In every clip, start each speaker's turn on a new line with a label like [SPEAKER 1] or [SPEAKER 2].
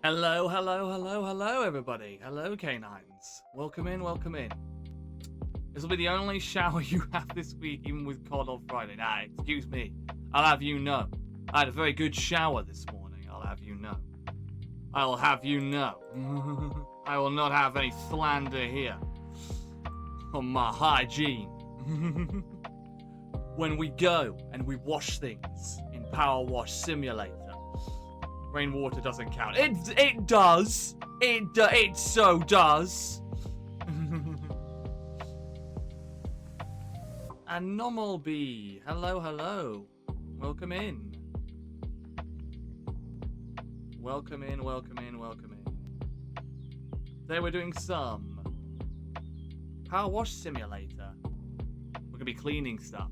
[SPEAKER 1] Hello, hello, hello, hello, everybody. Hello, canines. Welcome in, welcome in. This will be the only shower you have this week, even with COD on Friday. Nah, excuse me. I'll have you know. I had a very good shower this morning, I'll have you know. I'll have you know. I will not have any slander here on my hygiene. When we go and we wash things in PowerWash Simulator, rainwater doesn't count. It does. It so does. Anomal Bee. Hello, hello. Welcome in. Welcome in, welcome in, welcome in. Today we're doing some PowerWash Simulator. We're gonna be cleaning stuff.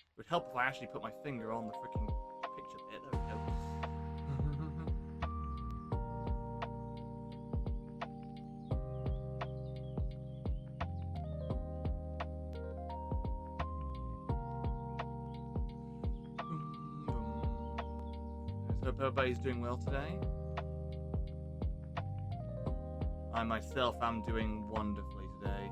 [SPEAKER 1] It would help if I actually put my finger on the freaking picture bit. There we go. Hope everybody's doing well today. I myself am doing wonderfully today.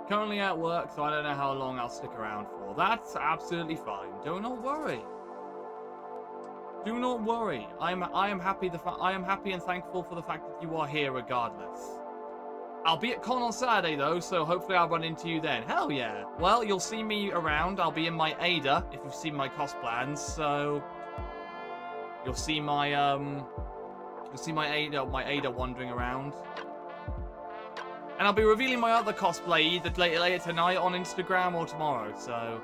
[SPEAKER 1] Currently at work, so I don't know how long I'll stick around for. That's absolutely fine. Do not worry. Do not worry. I am happy. I am happy and thankful for the fact that you are here, regardless. I'll be at con on Saturday though, so hopefully I'll run into you then. Hell yeah! Well, you'll see me around. I'll be in my Ada if you've seen my cost plans. So you'll see my Ada wandering around. And I'll be revealing my other cosplay either later tonight on Instagram or tomorrow. So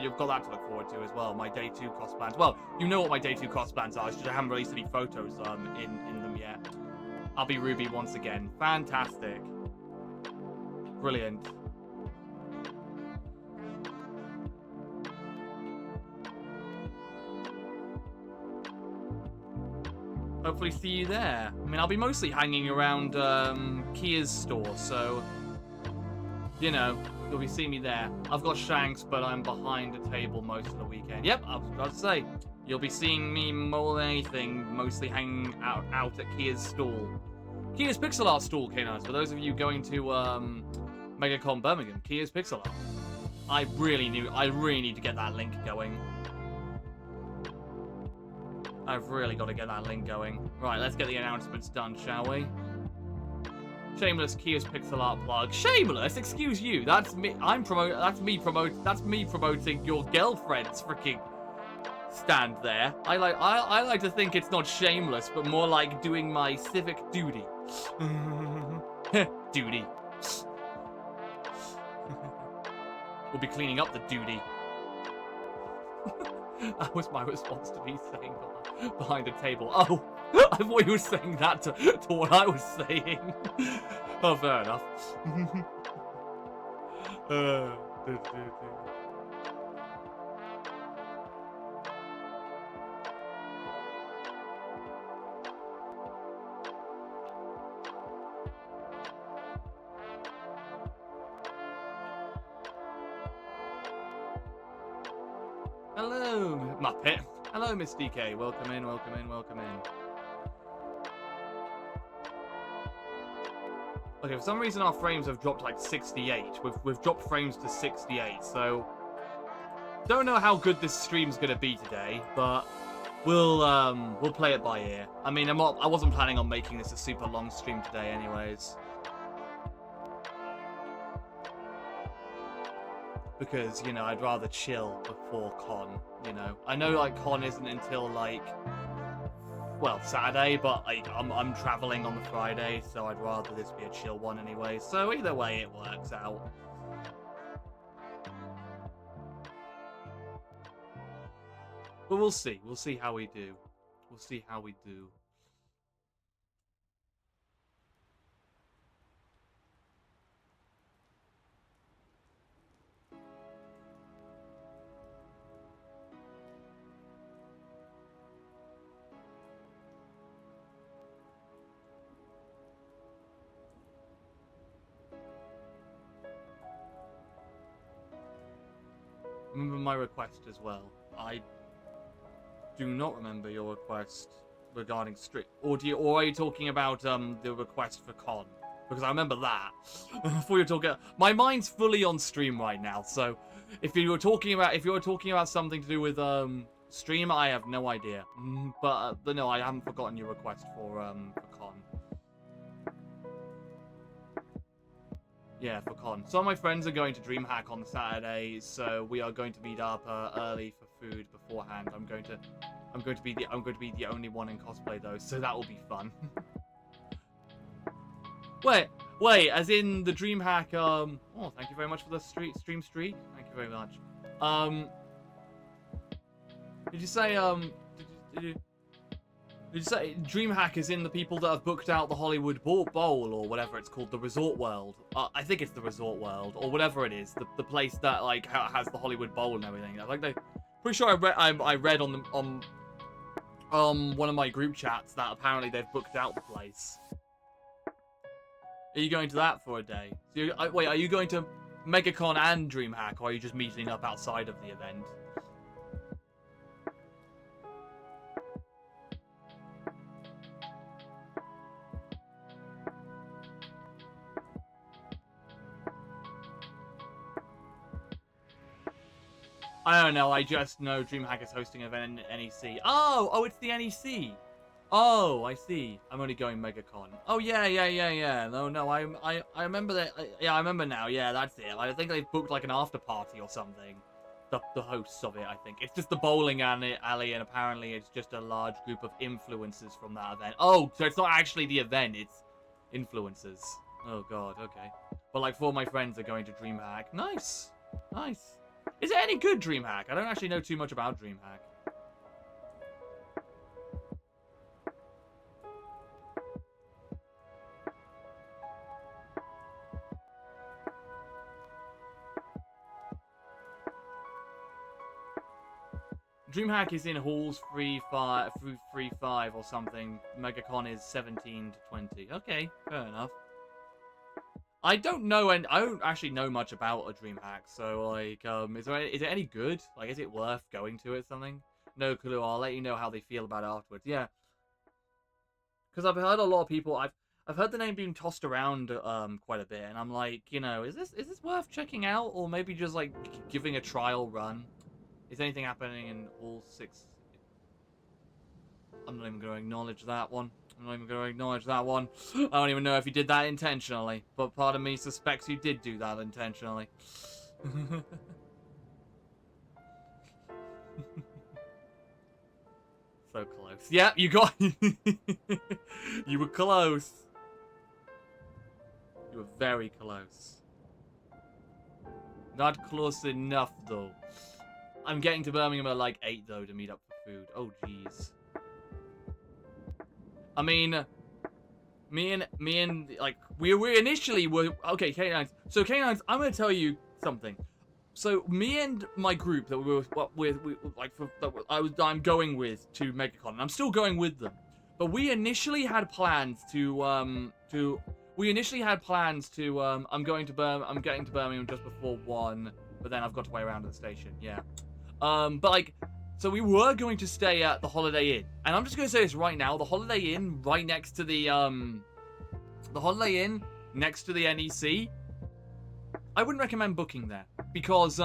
[SPEAKER 1] you've got that to look forward to as well. My day 2 cost plans. Well, you know what my day 2 cost plans are. It's just I haven't released any photos in them yet. I'll be Ruby once again. Fantastic. Brilliant. Hopefully see you there. I mean, I'll be mostly hanging around Kia's store, so, you know, you'll be seeing me there. I've got Shanks, but I'm behind a table most of the weekend. Yep, I was about to say, you'll be seeing me more than anything, mostly hanging out at Kia's stall. Kia's Pixel Art stall, K9s, for those of you going to MegaCon Birmingham, Kia's Pixel Art. I really need to get that link going. I've really got to get that link going. Right, let's get the announcements done, shall we? Shameless Kia's Pixel Art plug. Shameless? Excuse you. That's me. That's me promoting your girlfriend's freaking stand there. I like to think it's not shameless, but more like doing my civic duty. Duty. We'll be cleaning up the duty. That was my response to me saying behind a table. Oh, I thought you were saying that to what I was saying. Oh, fair enough. Hello, Muppet. Hello, Miss DK. Welcome in, welcome in, welcome in. Okay, for some reason our frames have dropped like 68. We've dropped frames to 68, so don't know how good this stream's gonna be today, but we'll play it by ear. I mean, I wasn't planning on making this a super long stream today, anyways. Because, you know, I'd rather chill before con, you know. I know, like, con isn't until, like, well, Saturday, but, like, I'm traveling on the Friday, so I'd rather this be a chill one anyway. So either way, it works out. But we'll see. We'll see how we do. We'll see how we do. Remember my request as well. I do not remember your request regarding stream. Or are you talking about the request for con? Because I remember that. Before you're talking, my mind's fully on stream right now. So if you were talking about something to do with stream, I have no idea. But no, I haven't forgotten your request for con. Yeah, for con. Some of my friends are going to DreamHack on Saturday, so we are going to meet up early for food beforehand. I'm going to be the only one in cosplay though, so that will be fun. Wait, as in the DreamHack, oh, thank you very much for the stream streak. Thank you very much. Did you say, did you say DreamHack is in the people that have booked out the Hollywood Bowl or whatever it's called, the Resort World? I think it's the Resort World, or whatever it is, the place that, like, has the Hollywood Bowl and everything. I think pretty sure I read on one of my group chats that apparently they've booked out the place. Are you going to that for a day? So wait, are you going to MegaCon and DreamHack, or are you just meeting up outside of the event? I don't know, I just know DreamHack is hosting an event in NEC. Oh, it's the NEC! Oh, I see. I'm only going MegaCon. Oh, yeah. No, I remember that. Yeah, I remember now. Yeah, that's it. I think they've booked like an after party or something. The hosts of it, I think. It's just the bowling alley, and apparently it's just a large group of influencers from that event. Oh, so it's not actually the event, it's influencers. Oh, God, okay. But like 4 of my friends are going to DreamHack. Nice. Is it any good, DreamHack? I don't actually know too much about DreamHack. DreamHack is in halls 3-5 or something. MegaCon is 17 to 20. Okay, fair enough. I don't know, and I don't actually know much about a DreamHack. So like, is it any good? Like, is it worth going to it? Something? No clue. I'll let you know how they feel about it afterwards. Yeah, because I've heard a lot of people. I've heard the name being tossed around quite a bit, and I'm like, you know, is this worth checking out, or maybe just like giving a trial run? Is anything happening in all 6? I'm not even going to acknowledge that one. I don't even know if you did that intentionally, but part of me suspects you did do that intentionally. So close. Yeah, you got... You were close. You were very close. Not close enough, though. I'm getting to Birmingham at like 8 though to meet up for food. Oh jeez. I mean, me and like we initially were okay. K9s. So K9s, I'm gonna tell you something. So me and my group that we were I'm going with to MegaCon, and I'm still going with them. But we initially had plans to I'm getting to Birmingham just before 1, but then I've got to wait around at the station. Yeah. But like, so we were going to stay at the Holiday Inn, and I'm just gonna say this right now: the Holiday Inn right next to the Holiday Inn next to the NEC. I wouldn't recommend booking there because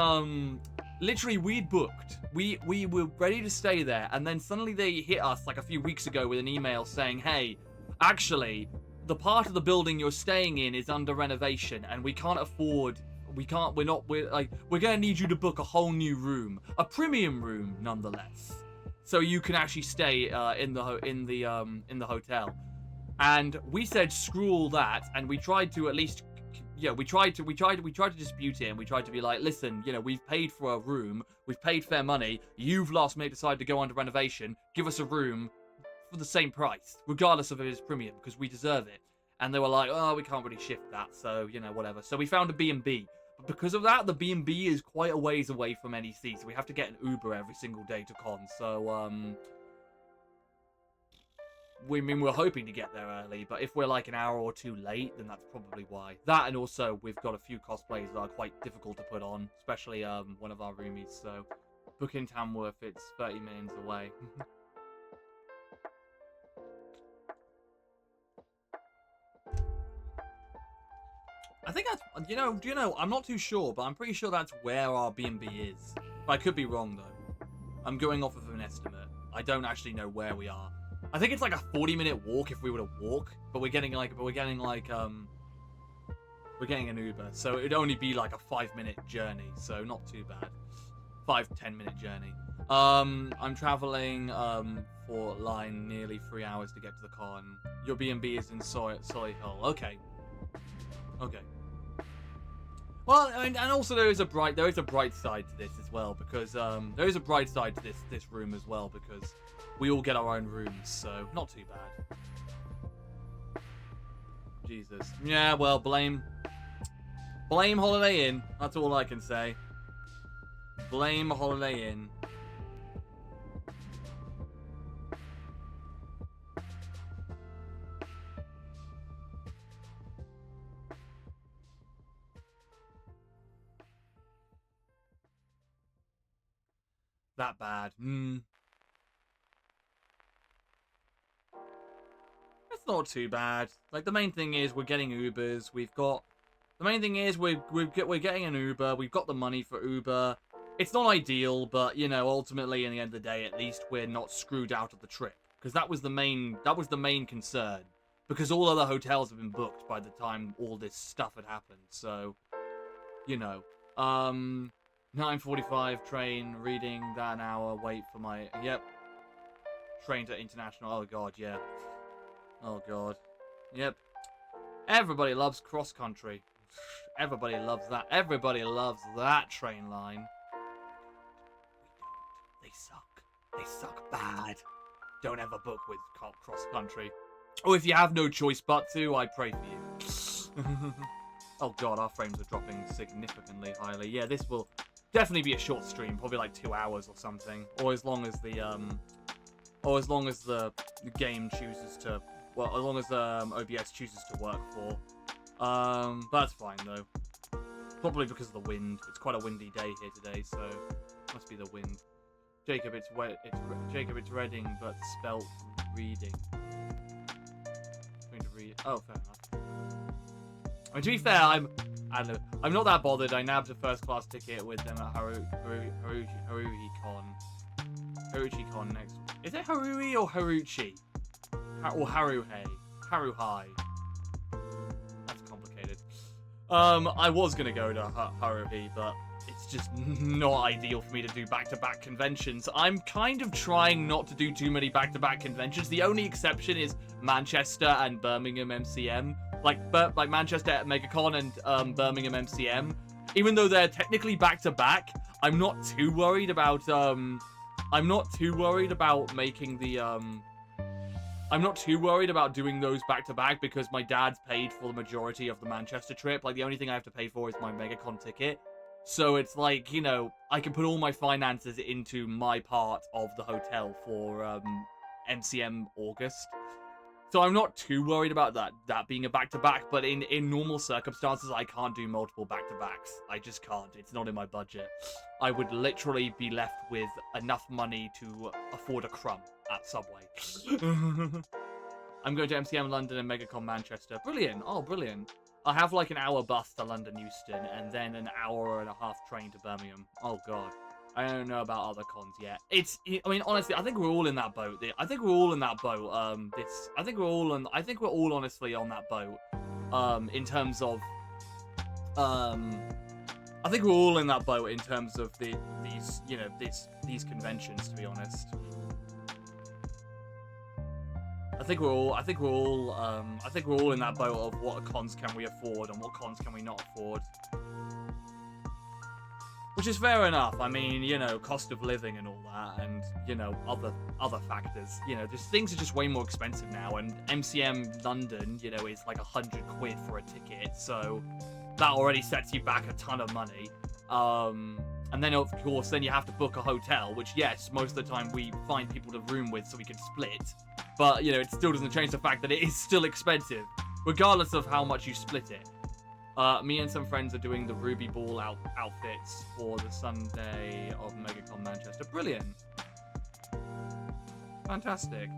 [SPEAKER 1] literally we'd booked, we were ready to stay there, and then suddenly they hit us like a few weeks ago with an email saying, "Hey, actually, the part of the building you're staying in is under renovation, and we can't afford." We're gonna need you to book a whole new room, a premium room nonetheless, so you can actually stay in the hotel. And we said screw all that, and we tried to at least, we tried to dispute it, and we tried to be like, listen, you know, we've paid for a room, we've paid fair money, you've last minute decided to go under renovation, give us a room for the same price, regardless of if it's premium, because we deserve it. And they were like, oh, we can't really shift that, so, you know, whatever. So we found a B&B. But because of that, the B&B is quite a ways away from NEC, so we have to get an Uber every single day to con. So, we're hoping to get there early, but if we're like an hour or two late, then that's probably why. That, and also we've got a few cosplays that are quite difficult to put on, especially one of our roomies. So, book in Tamworth, it's 30 minutes away. I think that's, do you know, I'm not too sure, but I'm pretty sure that's where our B&B is. But I could be wrong, though. I'm going off of an estimate. I don't actually know where we are. I think it's like a 40-minute walk if we were to walk, but we're getting an Uber, so it'd only be like a 5-minute journey, so not too bad. 5-10 minute journey. I'm traveling for line nearly 3 hours to get to the con. Your B&B is in Solihull. Okay. Well, and also there is a bright side to this as well, because there is a bright side to this room as well, because we all get our own rooms, so not too bad. Jesus. Yeah, well, blame Holiday Inn. That's all I can say. Blame Holiday Inn. That bad. It's not too bad. Like, the main thing is we're getting Ubers. The main thing is we're getting an Uber. We've got the money for Uber. It's not ideal, but, you know, ultimately, in the end of the day, at least we're not screwed out of the trip. Because that was the main concern. Because all other hotels have been booked by the time all this stuff had happened. So, you know. 9:45 train, reading that an hour, wait for my... Yep. Train to international. Oh, God, yeah. Oh, God. Yep. Everybody loves cross-country. Everybody loves that. Everybody loves that train line. We don't. They suck. They suck bad. Don't ever book with cross-country. Or if you have no choice but to, I pray for you. Oh, God, our frames are dropping significantly highly. Yeah, this will definitely be a short stream. Probably like 2 hours or something. Or as long as the game chooses to... Well, as long as OBS chooses to work for. But that's fine, though. Probably because of the wind. It's quite a windy day here today, so must be the wind. Jacob, it's Reading, but spelt reading. Going to read. Oh, fair enough. I mean, to be fair, I don't know. I'm not that bothered. I nabbed a first-class ticket with them at Haruchi-con next. Is it Harui or Haruchi? Or Haruhei? Haruhai. That's complicated. I was gonna go to Haruhi, but it's just not ideal for me to do back-to-back conventions. I'm kind of trying not to do too many back-to-back conventions. The only exception is Manchester and Birmingham MCM. Like Manchester at MegaCon and Birmingham MCM. Even though they're technically back-to-back, I'm not too worried about making the I'm not too worried about doing those back-to-back because my dad's paid for the majority of the Manchester trip. Like, the only thing I have to pay for is my MegaCon ticket. So it's like, you know, I can put all my finances into my part of the hotel for MCM August. So I'm not too worried about that being a back-to-back, but in normal circumstances, I can't do multiple back-to-backs. I just can't. It's not in my budget. I would literally be left with enough money to afford a crumb at Subway. I'm going to MCM London and MegaCon Manchester. Brilliant. Oh, brilliant. I have like an hour bus to London Euston and then an hour and a half train to Birmingham. Oh, God. I don't know about other cons yet. I mean, honestly, I think we're all in that boat. I think we're all in that boat. I think we're all honestly on that boat. In terms of, I think we're all in that boat in terms of these conventions. To be honest, I think we're all in that boat of what cons can we afford and what cons can we not afford. Which is fair enough. I mean, you know, cost of living and all that, and, you know, other factors. You know, things are just way more expensive now, and MCM London, you know, is like £100 for a ticket, so that already sets you back a ton of money. And then, of course, then you have to book a hotel, which, yes, most of the time we find people to room with so we can split. But, you know, it still doesn't change the fact that it is still expensive, regardless of how much you split it. Me and some friends are doing the Ruby Ball outfits for the Sunday of MegaCon Manchester. Brilliant. Fantastic.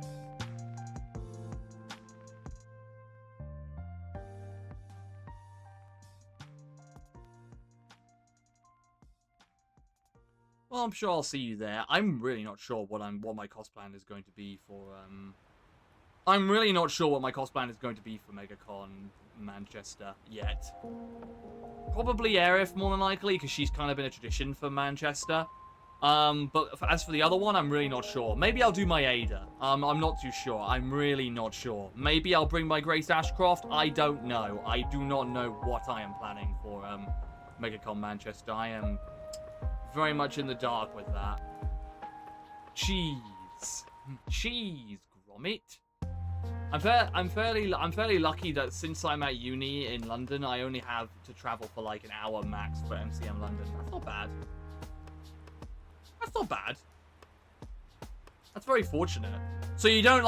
[SPEAKER 1] Well, I'm sure I'll see you there. I'm really not sure what my cost plan is going to be for I'm really not sure what my cost plan is going to be for MegaCon Manchester yet. Probably Aerith, more than likely, because she's kind of been a tradition for Manchester. But as for the other one, I'm really not sure. Maybe I'll do my Ada. I'm not too sure. I'm really not sure. Maybe I'll bring my Grace Ashcroft. I don't know. I do not know what I am planning for MegaCon Manchester. I am very much in the dark with that. Cheese, grommet. I'm fairly lucky that since I'm at uni in London, I only have to travel for like an hour max for MCM London. That's not bad. That's not bad. That's very fortunate. So you don't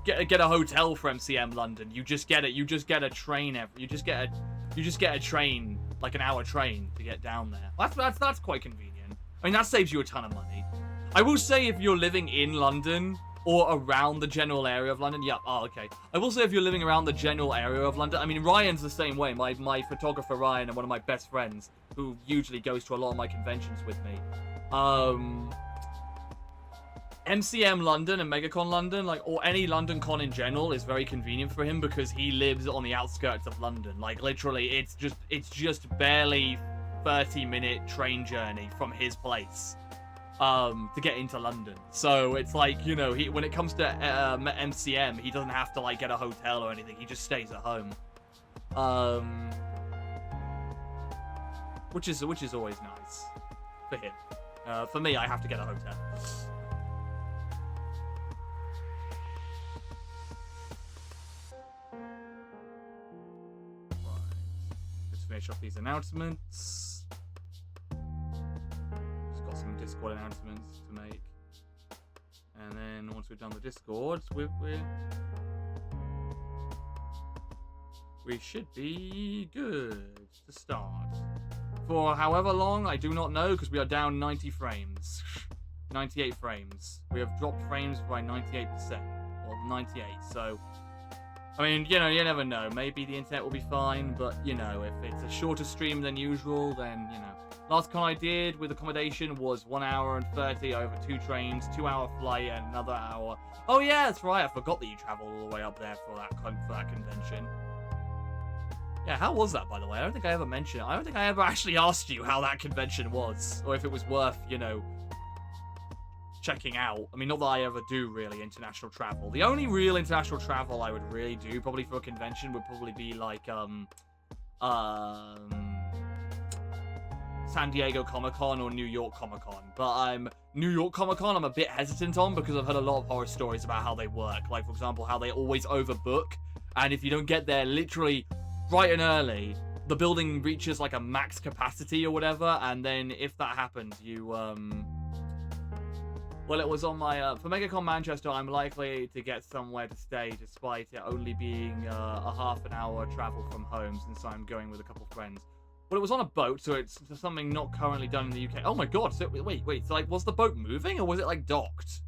[SPEAKER 1] get a hotel for MCM London. You just get it. You just get a train. You just get a train, like an hour train to get down there. That's quite convenient. I mean, that saves you a ton of money. I will say if you're living in London or around the general area of London, yeah. Oh, okay. I will say if you're living around the general area of London, I mean, Ryan's the same way. My photographer Ryan and one of my best friends, who usually goes to a lot of my conventions with me. MCM London and MegaCon London, like, or any London con in general, is very convenient for him because he lives on the outskirts of London. Like, literally, it's just barely 30-minute train journey from his place to get into London. So it's like, you know, when it comes to MCM, he doesn't have to like get a hotel or anything. He just stays at home, which is always nice for him. For me, I have to get a hotel. Just finish off these announcements. Some Discord announcements to make, and then once we've done the Discord, we should be good to start. For however long, I do not know, because we are down 90 frames. 98 frames. We have dropped frames by 98%, or 98, so I mean, you know, you never know. Maybe the internet will be fine, but, you know, if it's a shorter stream than usual, then, you know. Last con I did with accommodation was 1 hour and 30 over 2 trains, 2-hour flight, and another hour. Oh, yeah, that's right. I forgot that you traveled all the way up there for that convention. Yeah, how was that, by the way? I don't think I ever mentioned it. I don't think I ever actually asked you how that convention was, or if it was worth, you know, checking out. I mean, not that I ever do really international travel. The only real international travel I would really do, probably for a convention, would probably be like San Diego Comic-Con or New York Comic-Con. But New York Comic-Con I'm a bit hesitant on because I've heard a lot of horror stories about how they work. Like, for example, how they always overbook, and if you don't get there literally bright and early, the building reaches like a max capacity or whatever, and then if that happens, you well, it was on my, for MegaCon Manchester, I'm likely to get somewhere to stay despite it only being a half an hour travel from home, since I'm going with a couple of friends. But it was on a boat, so it's something not currently done in the UK. Oh my god, so wait, so like, was the boat moving, or was it like docked?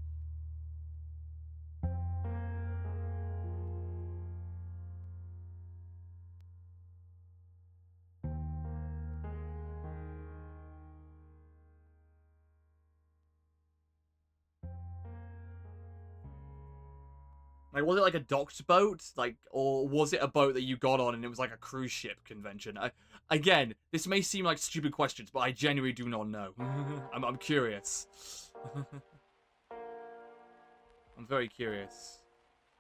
[SPEAKER 1] Like, was it like a docked boat? Like, or was it a boat that you got on and it was like a cruise ship convention? Again, this may seem like stupid questions, but I genuinely do not know. I'm curious. I'm very curious.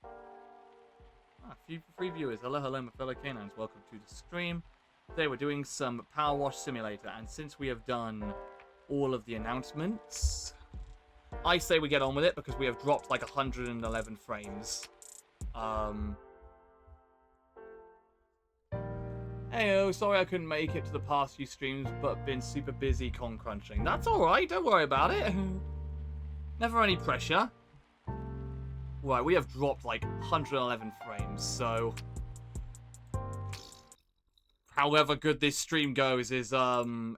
[SPEAKER 1] A few free viewers. Hello, my fellow canines. Welcome to the stream. Today we're doing some PowerWash Simulator, and since we have done all of the announcements, I say we get on with it because we have dropped like 111 frames. Heyo, sorry I couldn't make it to the past few streams, but been super busy con crunching. That's alright, don't worry about it. Never any pressure. Right, we have dropped like 111 frames, so however good this stream goes is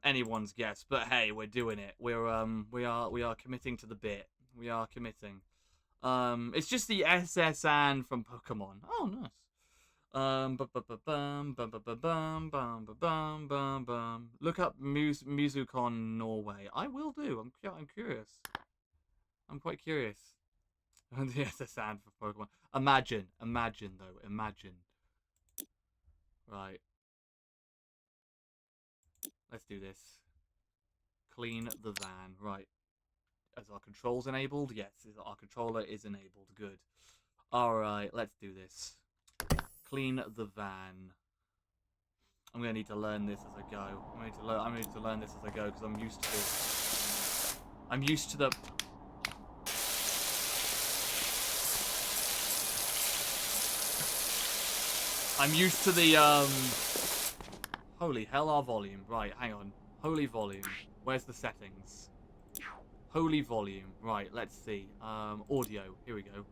[SPEAKER 1] anyone's guess. But hey, we're doing it. We are committing to the bit. We are committing. It's just the SS and from Pokemon. Oh, nice. Look up Musicon Norway. I will do. I'm curious. I'm quite curious. The SS and for Pokemon. Imagine though. Imagine. Right. Let's do this. Clean the van. Right. Is our controls enabled? Yes. Our controller is enabled. Good. Alright, let's do this. Clean the van. I'm gonna need to learn this as I go. I'm gonna need to learn this as I go because I'm used to this. I'm used to the. I'm used to the Holy hell, our volume. Right, hang on. Holy volume. Where's the settings? Holy volume. Right, let's see. Audio. Here we go.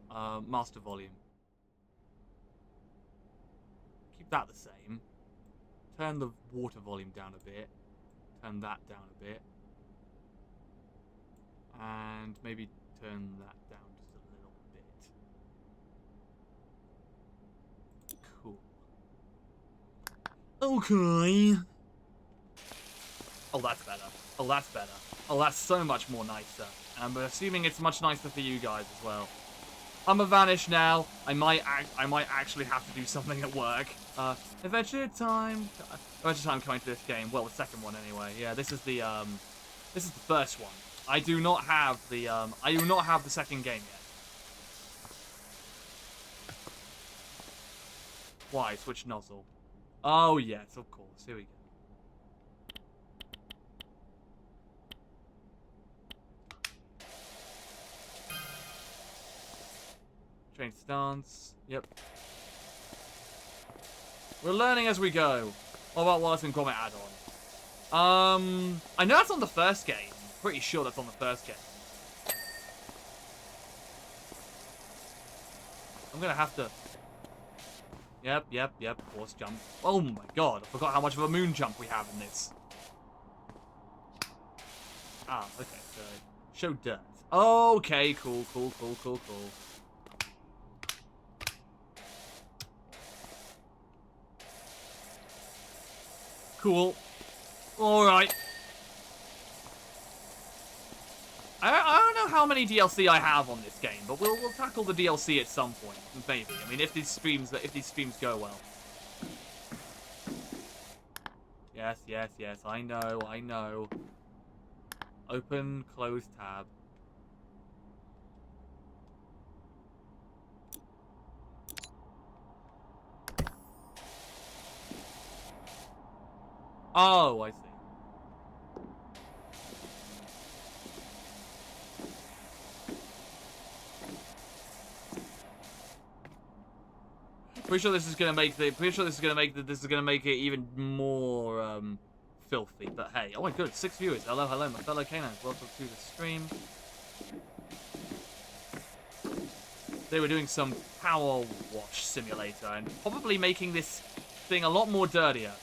[SPEAKER 1] Master volume. Keep that the same. Turn the water volume down a bit. Turn that down a bit. And maybe turn that down just a little bit. Cool. Okay. Oh, that's better. Oh, that's better. Oh, that's so much more nicer. I'm assuming it's much nicer for you guys as well. I'm a vanish now. I might actually have to do something at work. Adventure time. Adventure time coming to this game. Well, the second one anyway. Yeah, this is the first one. I do not have the second game yet. Why? Switch nozzle. Oh yes, of course. Here we go. Change stance. Yep. We're learning as we go. What about Wallace and Gromit add-on? I know that's on the first game. I'm pretty sure that's on the first game. I'm gonna have to. Yep. Force jump. Oh my god, I forgot how much of a moon jump we have in this. Ah, okay. So show dirt. Okay, cool. Cool. Alright. I don't know how many DLC I have on this game, but we'll tackle the DLC at some point, maybe. I mean, if these streams go well. Yes. I know. Open, close tab. Oh, I see. Pretty sure this is gonna make it even more filthy. But hey, oh my god, 6 viewers. Hello, my fellow canines. Welcome to the stream. They were doing some PowerWash Simulator and probably making this thing a lot more dirtier.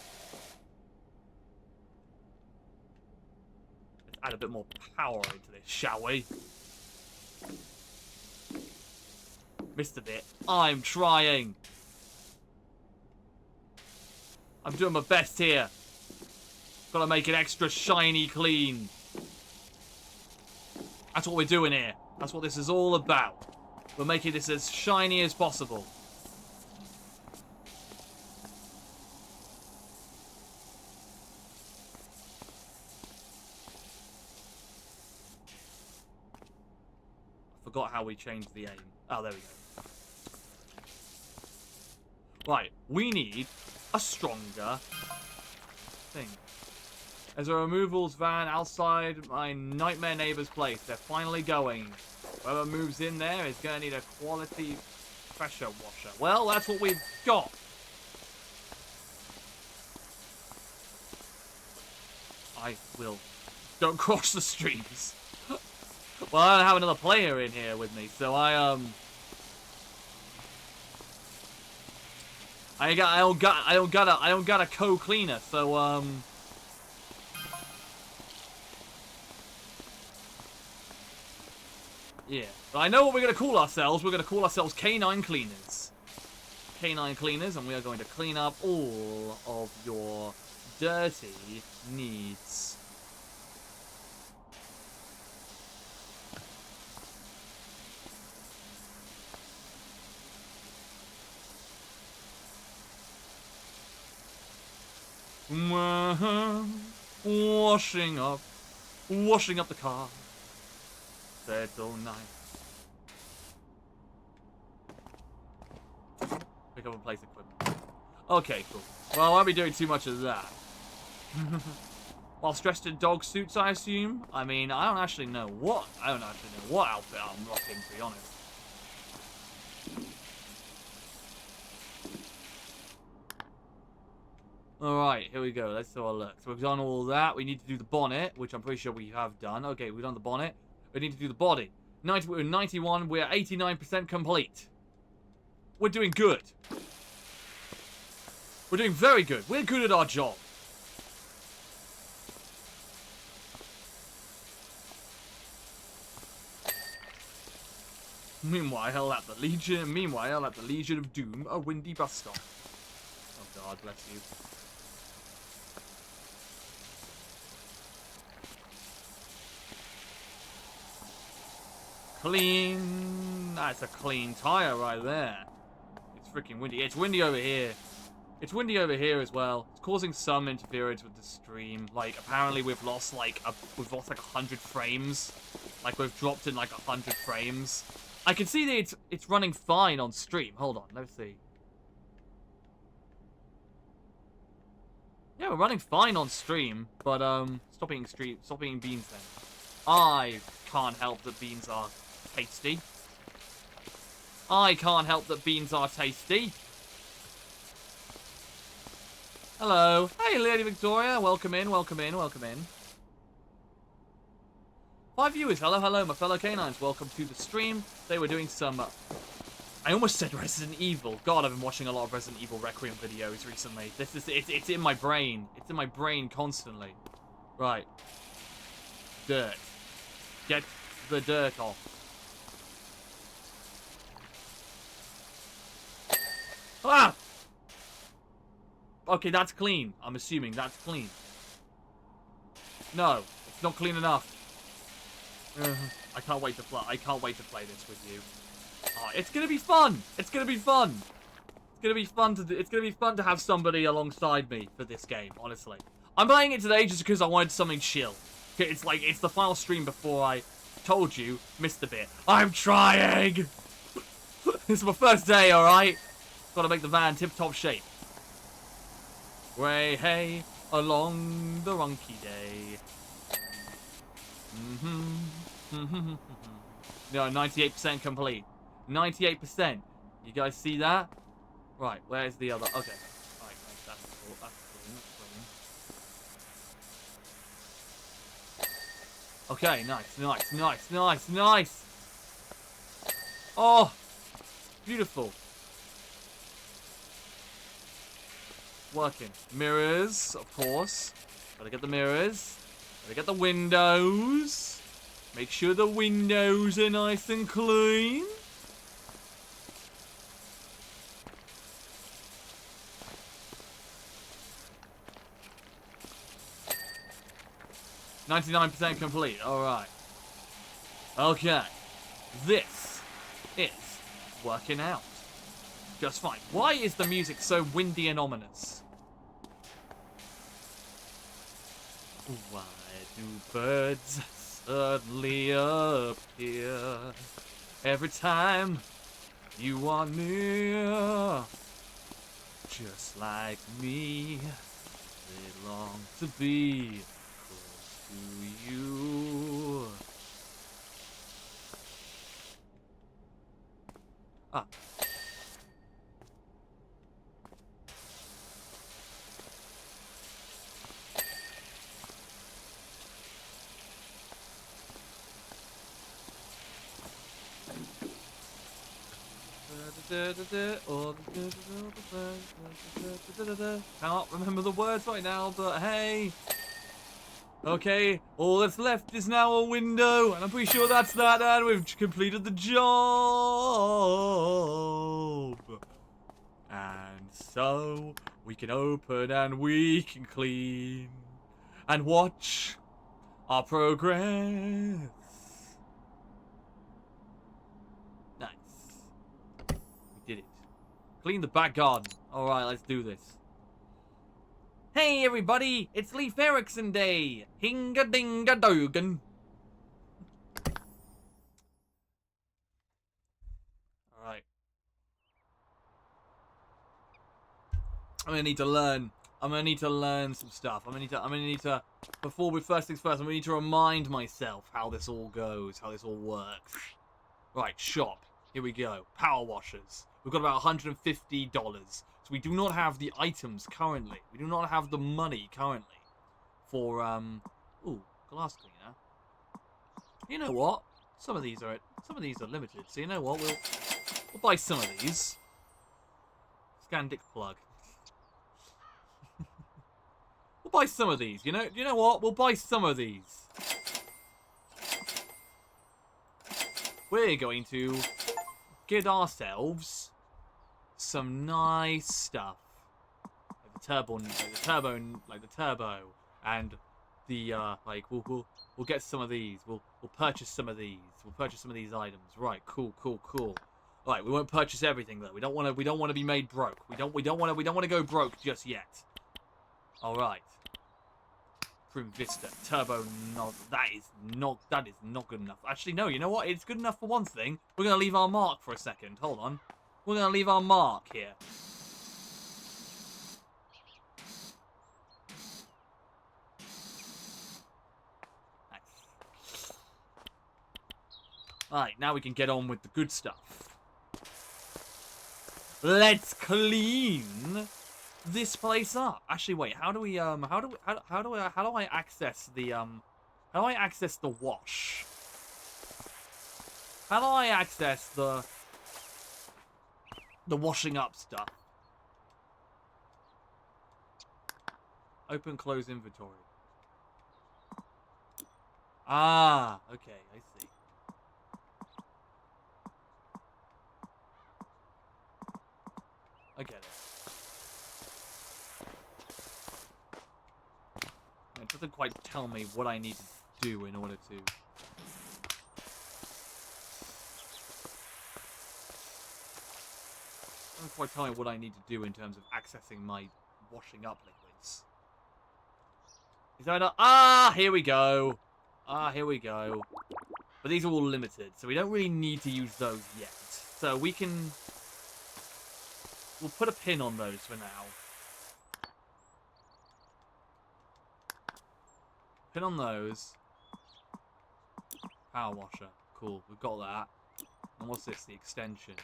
[SPEAKER 1] Add a bit more power into this, shall we? Missed a bit. I'm trying. I'm doing my best here. Gotta make it extra shiny clean. That's what we're doing here. That's what this is all about. We're making this as shiny as possible. Forgot how we changed the aim. Oh, there we go. Right, we need a stronger thing. There's a removals van outside my nightmare neighbor's place. They're finally going. Whoever moves in there is going to need a quality pressure washer. Well, that's what we've got. I will. Don't cross the streams. Well, I don't have another player in here with me, so I don't got a co-cleaner, so yeah. But I know what we're gonna call ourselves. We're gonna call ourselves Canine Cleaners. Canine Cleaners, and we are going to clean up all of your dirty needs. Washing up the car. That's so nice. Pick up and place equipment. Okay, cool. Well, I won't be doing too much of that. While dressed in dog suits, I assume? I mean, I don't actually know what outfit I'm rocking, to be honest. Alright, here we go. Let's have a look. So we've done all that. We need to do the bonnet, which I'm pretty sure we have done. Okay, we've done the bonnet. We need to do the body. We're 91. We're 89% complete. We're doing good. We're doing very good. We're good at our job. Meanwhile, at the Legion of Doom, a windy bus stop. Oh God, bless you. Clean. That's a clean tire right there. It's freaking windy. It's windy over here. It's windy over here as well. It's causing some interference with the stream. Like, apparently we've lost like 100 frames. Like, we've dropped in like 100 frames. I can see that it's running fine on stream. Hold on, let's see. Yeah, we're running fine on stream, but stop eating beans then. I can't help that beans are tasty. I can't help that beans are tasty. Hello. Hey, Lady Victoria. Welcome in, welcome in, welcome in. 5 viewers. Hello, hello, my fellow canines. Welcome to the stream. Today we're doing some... I almost said Resident Evil. God, I've been watching a lot of Resident Evil Requiem videos recently. It's in my brain. It's in my brain constantly. Right. Dirt. Get the dirt off. Ah! Okay, that's clean. I'm assuming that's clean. No, it's not clean enough. I can't wait to play. I can't wait to play this with you. Oh, it's gonna be fun. It's gonna be fun. It's gonna be fun to. It's gonna be fun to have somebody alongside me for this game. Honestly, I'm playing it today just because I wanted something chill. It's like it's the final stream before I told you missed a bit. I'm trying. This is my first day. All right. Got to make the van tip-top shape. Way hey along the runky day. No, 98% complete. 98%. You guys see that? Right, where's the other? Okay. Alright, that's cool. That's cool. Okay, nice. Oh, beautiful. Working. Mirrors, of course. Gotta get the mirrors. Gotta get the windows. Make sure the windows are nice and clean. %99 complete. Alright. Okay. This is working out just fine. Why is the music so windy and ominous? Why do birds suddenly appear every time you are near? Just like me, they long to be close to you. Ah. Can't remember the words right now, but hey. Okay, all that's left is now a window, and I'm pretty sure that's that, and we've completed the job. And so, we can open and we can clean and watch our progress. Nice. We did it. Clean the back garden. Alright, let's do this. Hey everybody, it's Leif Erikson Day! Hinga dinga dogan! Alright. I'm gonna need to learn some stuff. I'm gonna need to first things first, I'm gonna need to remind myself how this all goes, how this all works. Right, shop. Here we go. Power washers. We've got about $150. So we do not have the items currently. We do not have the money currently for ooh, glass cleaner. You know what? Some of these are limited. So you know what? We'll buy some of these. Scan dick plug. We'll buy some of these. You know what? We'll buy some of these. We're going to get ourselves some nice stuff, like the turbo, and the we'll get some of these. We'll purchase some of these. We'll purchase some of these items. Right, cool. Right, we won't purchase everything though. We don't want to be made broke. We don't want to go broke just yet. All right. Prim Vista turbo. No, that is not good enough. Actually, no. You know what? It's good enough for one thing. We're gonna leave our mark for a second. Hold on. We're gonna leave our mark here. Nice. Alright, now we can get on with the good stuff. Let's clean this place up. Actually, wait. How do I access the wash? How do I access the washing up stuff? Open, close inventory. Ah, okay, I see. I get it. It doesn't quite tell me what I need to do in order to... It doesn't quite tell me what I need to do in terms of accessing my washing up liquids. Is that a... Ah, here we go. Here we go. But these are all limited, so we don't really need to use those yet. So we can... We'll put a pin on those for now. Pin on those. Power washer. Cool, we've got that. And what's this? The extension.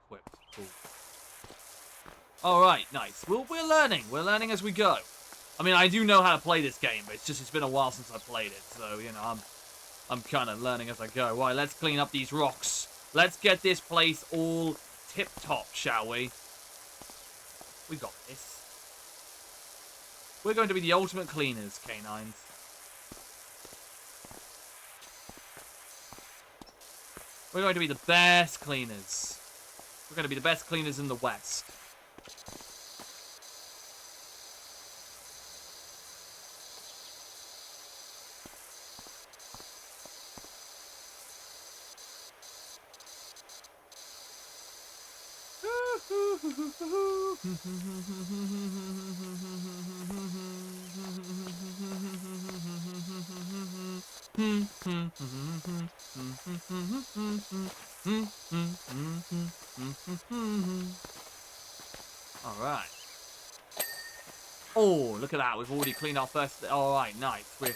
[SPEAKER 1] Equipped. Cool. Alright, nice. We're learning. We're learning as we go. I mean, I do know how to play this game, but it's been a while since I played it. So, you know, I'm kind of learning as I go. Right, let's clean up these rocks. Let's get this place all tip-top, shall we? We got this. We're going to be the ultimate cleaners, canines. We're going to be the best cleaners. We're going to be the best cleaners in the West. Alright. Oh, look at that. We've already cleaned our first... Alright, nice. We're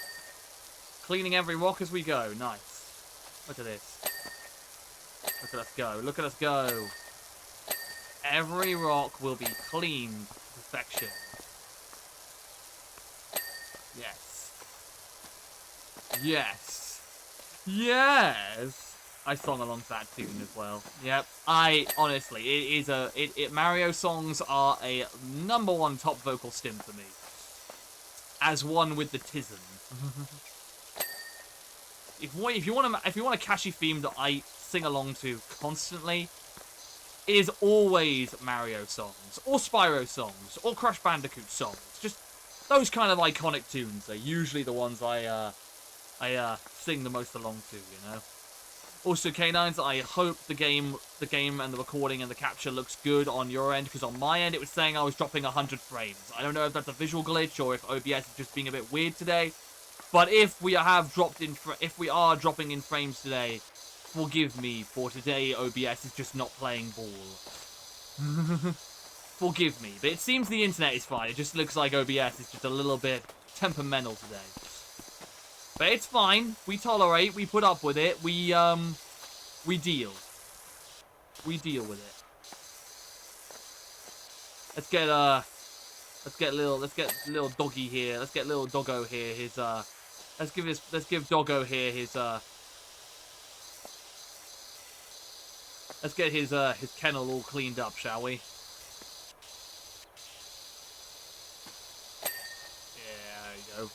[SPEAKER 1] cleaning every rock as we go. Nice. Look at this. Look at us go. Look at us go. Every rock will be cleaned to perfection. Yes. Yes. Yes. I sung along to that tune as well. Yep. Honestly, it is Mario songs are a #1 top vocal stim for me. As one with the tism. if you want a catchy theme that I sing along to constantly, it is always Mario songs, or Spyro songs, or Crash Bandicoot songs. Just those kind of iconic tunes are usually the ones I sing the most along to, you know. Also, K9s, I hope the game and the recording and the capture looks good on your end, because on my end it was saying I was dropping 100 frames. I don't know if that's a visual glitch or if OBS is just being a bit weird today, but if we are dropping in frames today, forgive me, for today OBS is just not playing ball. Forgive me, but it seems the internet is fine. It just looks like OBS is just a little bit temperamental today. But it's fine. We tolerate. We put up with it. We deal. We deal with it. Let's get little doggy here. Let's get little doggo here. Let's give doggo here his let's get his kennel all cleaned up, shall we? Yeah, there you go.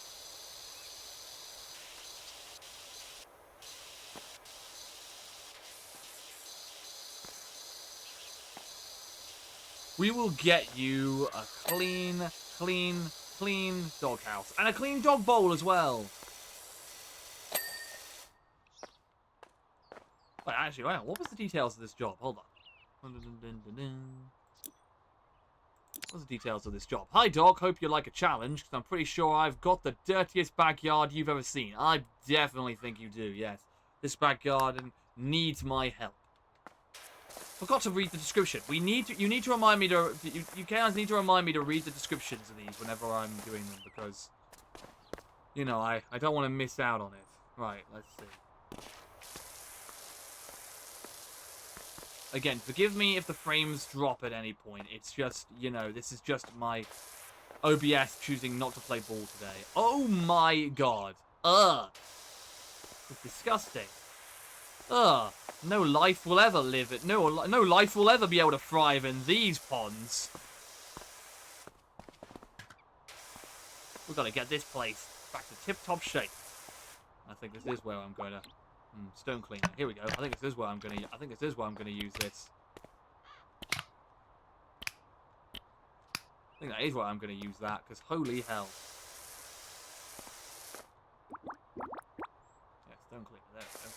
[SPEAKER 1] We will get you a clean doghouse. And a clean dog bowl as well. Wait, actually, wait on. What was the details of this job? Hold on. What's the details of this job? Hi, dog. Hope you like a challenge, because I'm pretty sure I've got the dirtiest backyard you've ever seen. I definitely think you do, yes. This backyard needs my help. Forgot to read the description. You need to remind me to... You guys need to remind me to read the descriptions of these whenever I'm doing them, because... You know, I don't want to miss out on it. Right, let's see. Again, forgive me if the frames drop at any point. It's just, you know, this is just my OBS choosing not to play ball today. Oh my god. Ugh. It's disgusting. Ugh. No life will ever live it. No life will ever be able to thrive in these ponds. We've got to get this place back to tip-top shape. I think this is where I'm going to... stone cleaner. Here we go. I think this is where I'm going to use this. I think that is where I'm going to use that, because holy hell. Yeah, stone cleaner. There we go.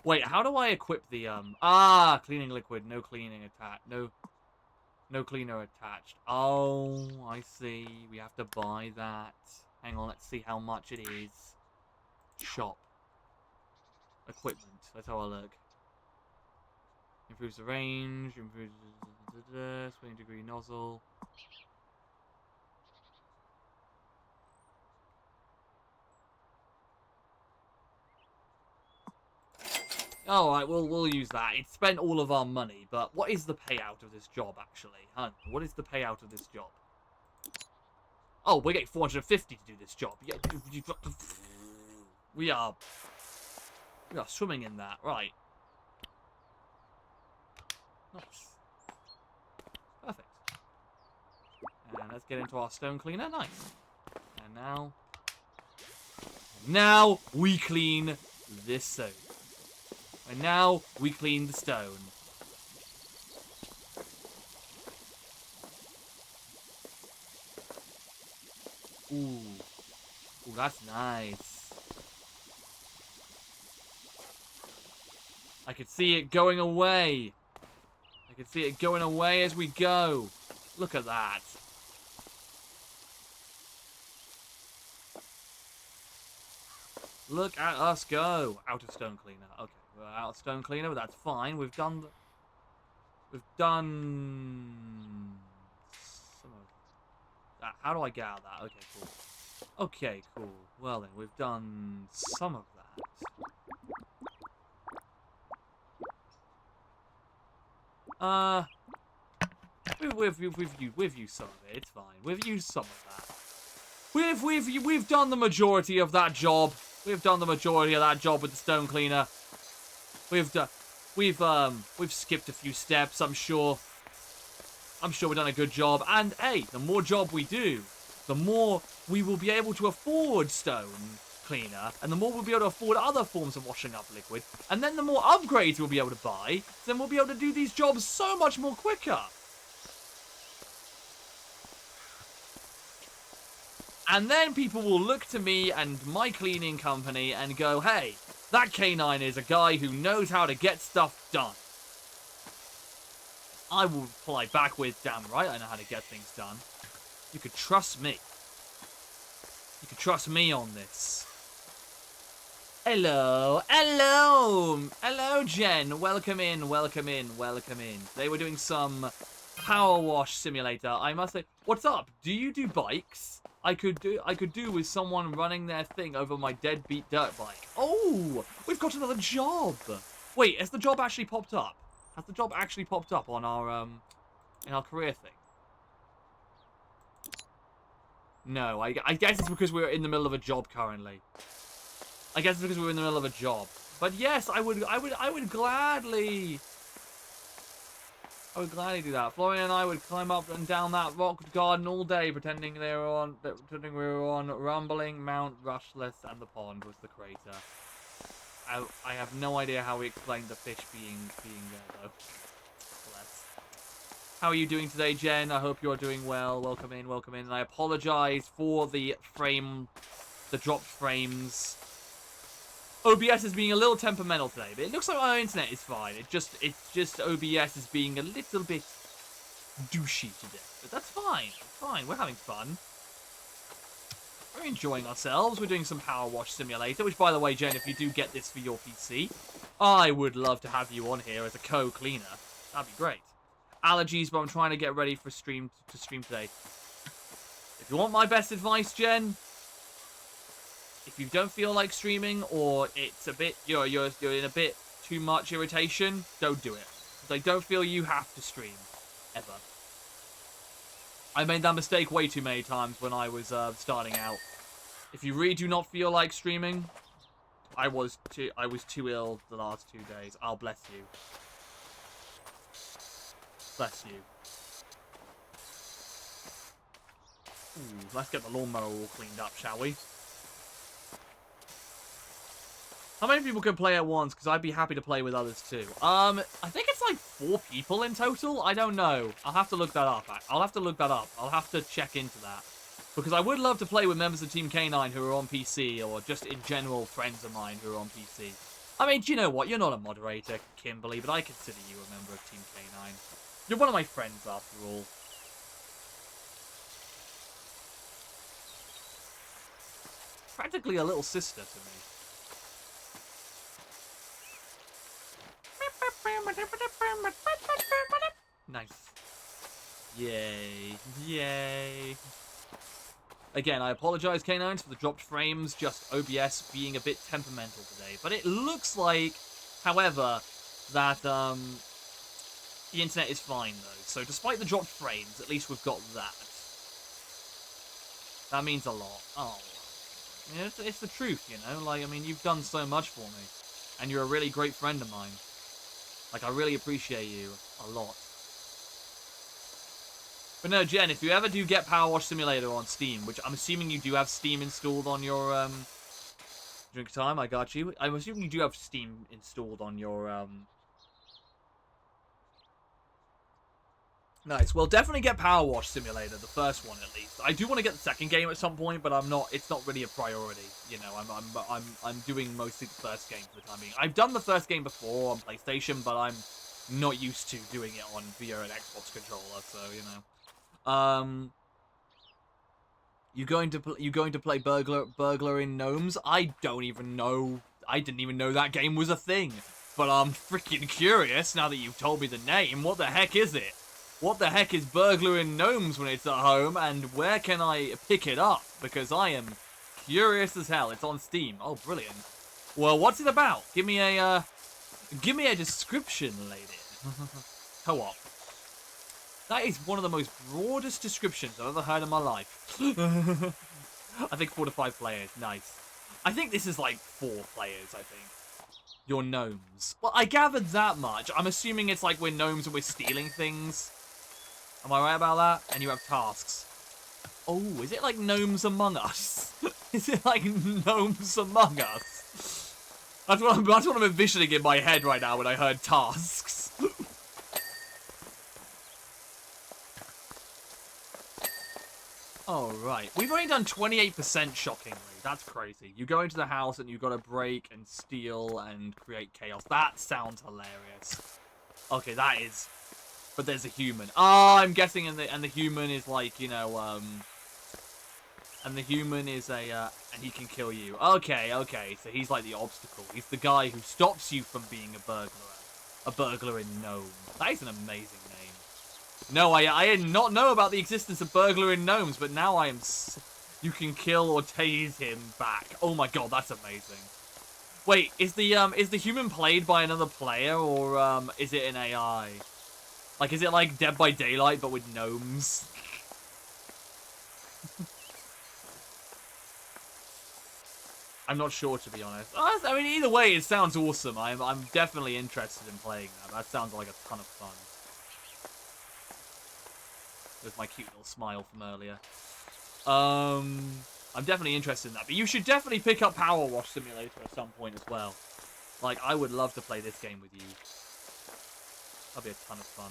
[SPEAKER 1] Wait, how do I equip the, cleaning liquid, no cleaning attached, no cleaner attached. Oh, I see. We have to buy that. Hang on, let's see how much it is. Shop. Equipment. Let's have a look. Improves the range, improves the swing degree nozzle. Alright, we'll use that. It spent all of our money, but what is the payout of this job, actually? Huh? What is the payout of this job? Oh, we're getting 450 to do this job. Yeah, we are swimming in that, right? Nice. Perfect. And let's get into our stone cleaner. Nice. And now we clean this soap. And now we clean the stone. Ooh. Ooh, that's nice. I can see it going away. I can see it going away as we go. Look at that. Look at us go. Out of stone cleaner. Okay. We're out of stone cleaner, but that's fine. We've done some of that. How do I get out of that? Okay, cool. Okay, cool. Well then, we've done some of that. We've used some of it. It's fine. We've used some of that. We've done the majority of that job. We've done the majority of that job with the stone cleaner. We've skipped a few steps, I'm sure. I'm sure we've done a good job. And hey, the more job we do, the more we will be able to afford stone cleaner, and the more we'll be able to afford other forms of washing up liquid, and then the more upgrades we'll be able to buy, then we'll be able to do these jobs so much more quicker. And then people will look to me and my cleaning company and go, hey, that K9 is a guy who knows how to get stuff done. I will reply back with, damn right, I know how to get things done. You could trust me. You could trust me on this. Hello, hello, hello, Jen. Welcome in, welcome in, welcome in. Today we're doing some PowerWash Simulator. I must say, what's up? Do you do bikes? I could do with someone running their thing over my deadbeat dirt bike. Oh, we've got another job. Wait, has the job actually popped up? Has the job actually popped up on our in our career thing? No, I guess it's because we're in the middle of a job currently. I guess it's because we're in the middle of a job. But yes, I would gladly do that. Florian and I would climb up and down that rock garden all day, pretending we were on Rumbling Mount Rushless, and the pond was the crater. I have no idea how we explained the fish being there though. Bless. How are you doing today, Jen? I hope you're doing well. Welcome in, welcome in. And I apologize for the dropped frames. OBS is being a little temperamental today, but it looks like our internet is fine. It's just OBS is being a little bit douchey today. But that's fine. It's fine. We're having fun. We're enjoying ourselves. We're doing some PowerWash Simulator, which, by the way, Jen, if you do get this for your PC, I would love to have you on here as a co-cleaner. That'd be great. Allergies, but I'm trying to get ready for to stream today. If you want my best advice, Jen, if you don't feel like streaming, or it's a bit you're in a bit too much irritation, don't do it. Because I don't feel you have to stream ever. I made that mistake way too many times when I was starting out. If you really do not feel like streaming, I was too ill the last 2 days. I'll bless you. Bless you. Ooh, let's get the lawnmower all cleaned up, shall we? How many people can play at once? Because I'd be happy to play with others too. I think it's like 4 people in total. I don't know. I'll have to look that up. I'll have to check into that. Because I would love to play with members of Team K9 who are on PC, or just in general friends of mine who are on PC. I mean, do you know what? You're not a moderator, Kimberly, but I consider you a member of Team K9. You're one of my friends, after all. Practically a little sister to me. Nice. Yay. Yay. Again, I apologize, K9s, for the dropped frames, just OBS being a bit temperamental today. But it looks like, however, that the internet is fine, though. So despite the dropped frames, at least we've got that. That means a lot. Oh. You know, it's the truth, you know? Like, I mean, you've done so much for me. And you're a really great friend of mine. Like, I really appreciate you a lot. But no, Jen, if you ever do get PowerWash Simulator on Steam, which I'm assuming you do have Steam installed on your, drink time, I got you. I'm assuming you do have Steam installed on your, Nice. Well, definitely get PowerWash Simulator, the first one at least. I do want to get the second game at some point, but it's not really a priority. You know, I'm doing mostly the first game for the time being. I've done the first game before on PlayStation, but I'm not used to doing it on via an Xbox controller, so you know. You going to play Burglar in Gnomes? I don't even know. I didn't even know that game was a thing. But I'm freaking curious now that you've told me the name. What the heck is it? What the heck is Burglar in Gnomes when it's at home, and where can I pick it up? Because I am curious as hell. It's on Steam. Oh, brilliant. Well, what's it about? Give me a description, lady. Co-op. That is one of the most broadest descriptions I've ever heard in my life. I think 4 to 5 players. Nice. I think this is like 4 players, I think. You're gnomes. Well, I gathered that much. I'm assuming it's like we're gnomes and we're stealing things. Am I right about that? And you have tasks. Oh, is it like Gnomes Among Us? Is it like Gnomes Among Us? That's what I'm envisioning in my head right now when I heard tasks. Alright, we've only done 28% shockingly. That's crazy. You go into the house and you gotta break and steal and create chaos. That sounds hilarious. Okay, that is... But there's a human. Oh, I'm guessing and the human is like, you know, and the human is a, and he can kill you. Okay, okay, so he's like the obstacle. He's the guy who stops you from being a burglar. A burglar in Gnome. That is an amazing name. No, I did not know about the existence of burglar in Gnomes, but now I am... You can kill or tase him back. Oh my god, that's amazing. Wait, is the human played by another player, or, is it an AI? Like, is it like Dead by Daylight, but with gnomes? I'm not sure, to be honest. I mean, either way, it sounds awesome. I'm definitely interested in playing that. That sounds like a ton of fun. There's my cute little smile from earlier. I'm definitely interested in that. But you should definitely pick up PowerWash Simulator at some point as well. Like, I would love to play this game with you. That'd be a ton of fun.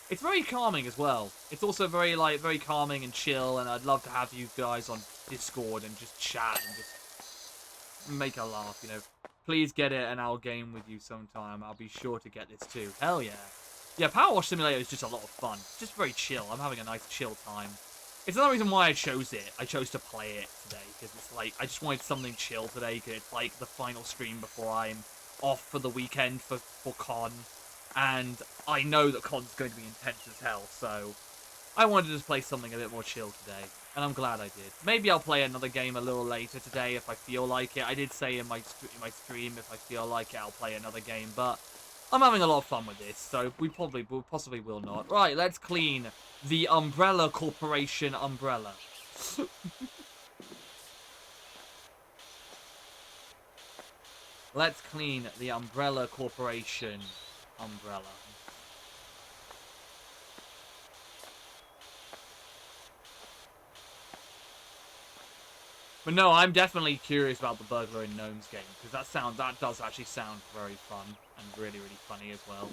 [SPEAKER 1] It's very calming as well. It's also very, like, very calming and chill, and I'd love to have you guys on Discord and just chat and just make a laugh, you know. Please get it and I'll game with you sometime. I'll be sure to get this too. Hell yeah. Yeah, PowerWash Simulator is just a lot of fun. It's just very chill. I'm having a nice chill time. It's another reason why I chose it. I chose to play it today, because it's like, I just wanted something chill today, because it's like the final stream before I'm off for the weekend for con. And I know that con's going to be intense as hell, so I wanted to just play something a bit more chill today. And I'm glad I did. Maybe I'll play another game a little later today if I feel like it. I did say in my stream, if I feel like it, I'll play another game, but I'm having a lot of fun with this, so we possibly will not. Right, let's clean the Umbrella Corporation umbrella. Let's clean the Umbrella Corporation umbrella. But no, I'm definitely curious about the Burglar in Gnomes game, because that does actually sound very fun and really, really funny as well.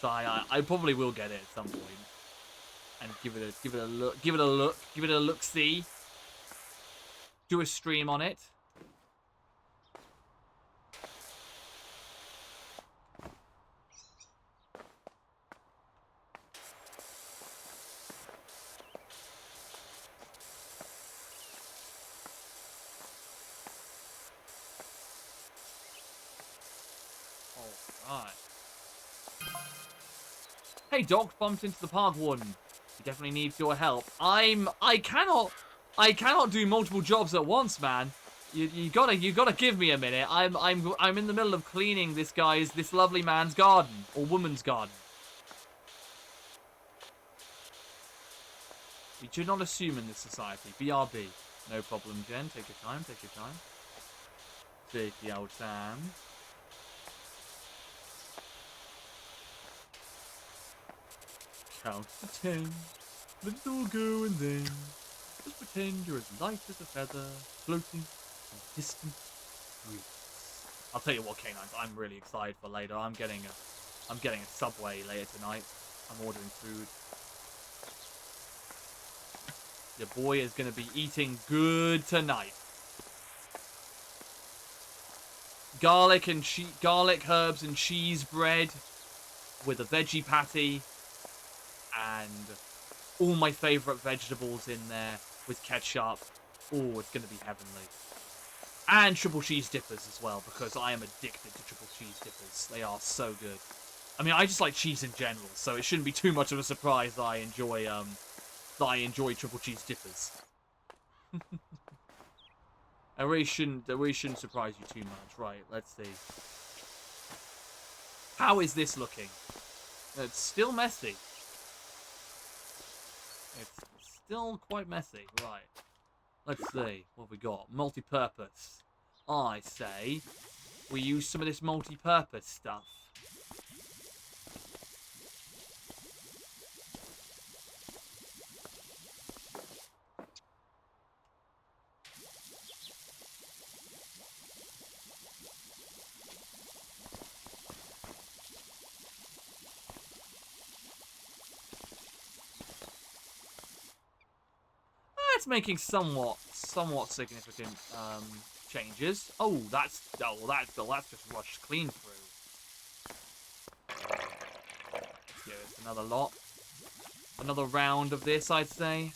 [SPEAKER 1] So I probably will get it at some point and give it a look see. Do a stream on it. Alright. Hey Doc, bumped into the park warden. He definitely needs your help. I cannot do multiple jobs at once, man. You gotta give me a minute. I'm in the middle of cleaning this lovely man's garden or woman's garden. We should not assume in this society. BRB. No problem, Jen. Take your time. Take your time. Take your time. Count to 10. Let it all go and then just pretend you're as light as a feather, floating on distant breeze. I'll tell you what, Canines, I'm really excited for later. I'm getting a Subway later tonight. I'm ordering food. Your boy is gonna be eating good tonight. Garlic, herbs and cheese bread with a veggie patty. And all my favourite vegetables in there with ketchup. Oh, it's going to be heavenly. And triple cheese dippers as well, because I am addicted to triple cheese dippers. They are so good. I mean, I just like cheese in general, so it shouldn't be too much of a surprise that I enjoy triple cheese dippers. It really shouldn't surprise you too much. Right, let's see. How is this looking? It's still messy. It's still quite messy. Right. Let's see what we got. Multi-purpose. I say we use some of this multi-purpose stuff. It's making somewhat significant changes. Oh, that's just rushed clean through. Let's give it another lot. Another round of this, I'd say.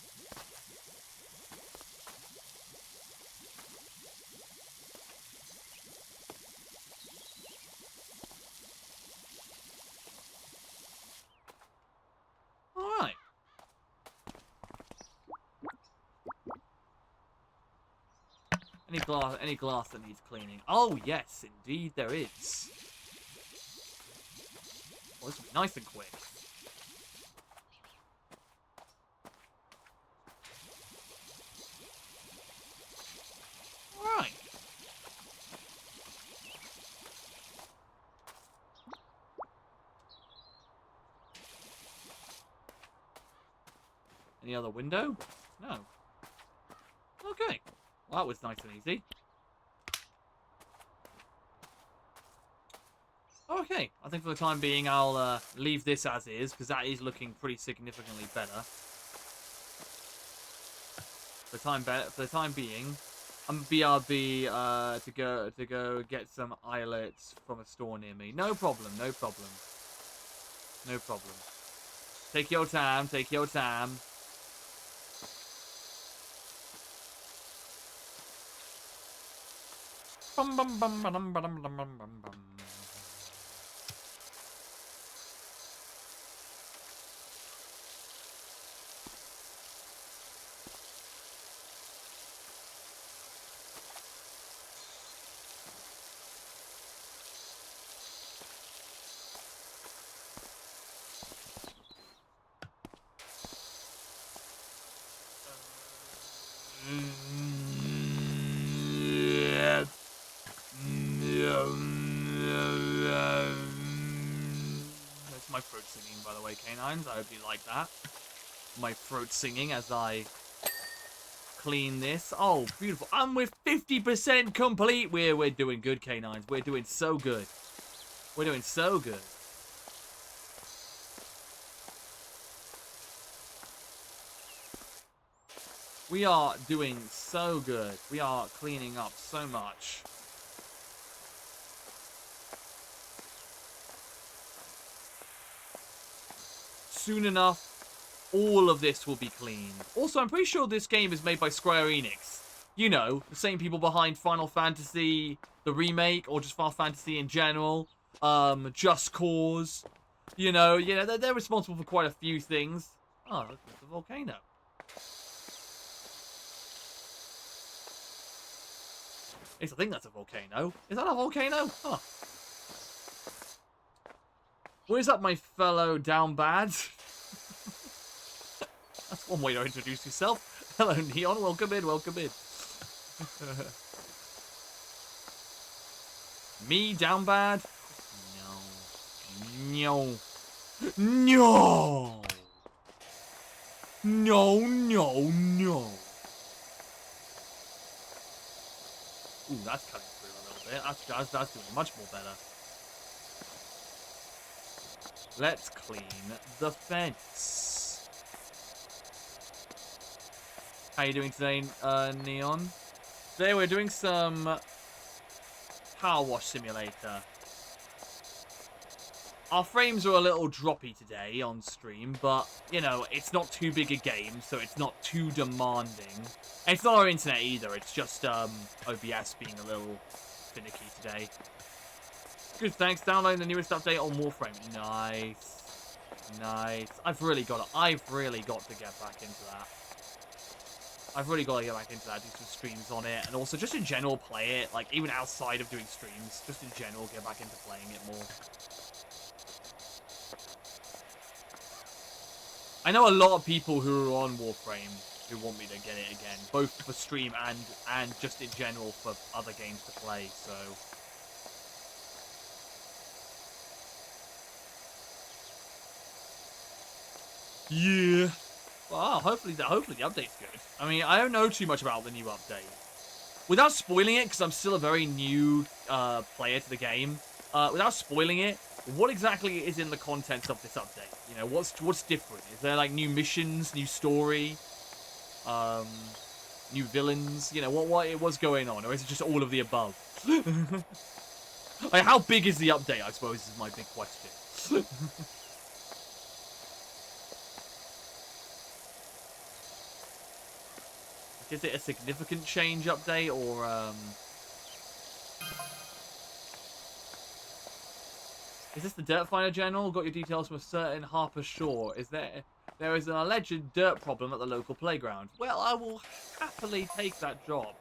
[SPEAKER 1] Alright. Any glass that needs cleaning? Oh, yes, indeed there is. Oh, this will be nice and quick. Alright. Any other window? No. Okay. Well, that was nice and easy. Okay, I think for the time being, I'll leave this as is, because that is looking pretty significantly better. For the time being, I'm BRB to go get some eyelets from a store near me. No problem, no problem, no problem. Take your time, take your time. Bum bum bum bum bum bum bum bum bum. That's my throat singing, by the way, canines. I hope you like that. My throat singing as I clean this. Oh, beautiful. And we're 50% complete. We're doing good, canines. We're doing so good. We're doing so good. We are doing so good. We are cleaning up so much. Soon enough, all of this will be cleaned. Also, I'm pretty sure this game is made by Square Enix. You know, the same people behind Final Fantasy, the remake, or just Final Fantasy in general. Just Cause. You know, yeah, they're responsible for quite a few things. Oh, look, it's a volcano. At least I think that's a volcano. Is that a volcano? Huh. What is up, my fellow down bads? That's one way to introduce yourself. Hello, Neon. Welcome in, welcome in. Me, down bad? No. No. No. No, no, no. Ooh, that's cutting through a little bit. That's doing much more better. Let's clean the fence. How you doing today, Neon? Today we're doing some PowerWash Simulator. Our frames are a little droppy today on stream, but, you know, it's not too big a game, so it's not too demanding. And it's not our internet either, it's just OBS being a little finicky today. Good, thanks. Downloading the newest update on Warframe. Nice. Nice. I've really got to get back into that. I've really got to get back into that, do some streams on it, and also just in general play it, like, even outside of doing streams, just in general get back into playing it more. I know a lot of people who are on Warframe who want me to get it again, both for stream and just in general for other games to play. So yeah. Well, hopefully the update's good. I mean, I don't know too much about the new update. Without spoiling it, because I'm still a very new player to the game, without spoiling it, what exactly is in the contents of this update? You know, what's different? Is there like new missions, new story, new villains? You know, what's going on, or is it just all of the above? Like, how big is the update? I suppose is my big question. Is it a significant change update, or is this the Dirt Finder General? Got your details from a certain Harper Shore. There is an alleged dirt problem at the local playground. Well, I will happily take that job.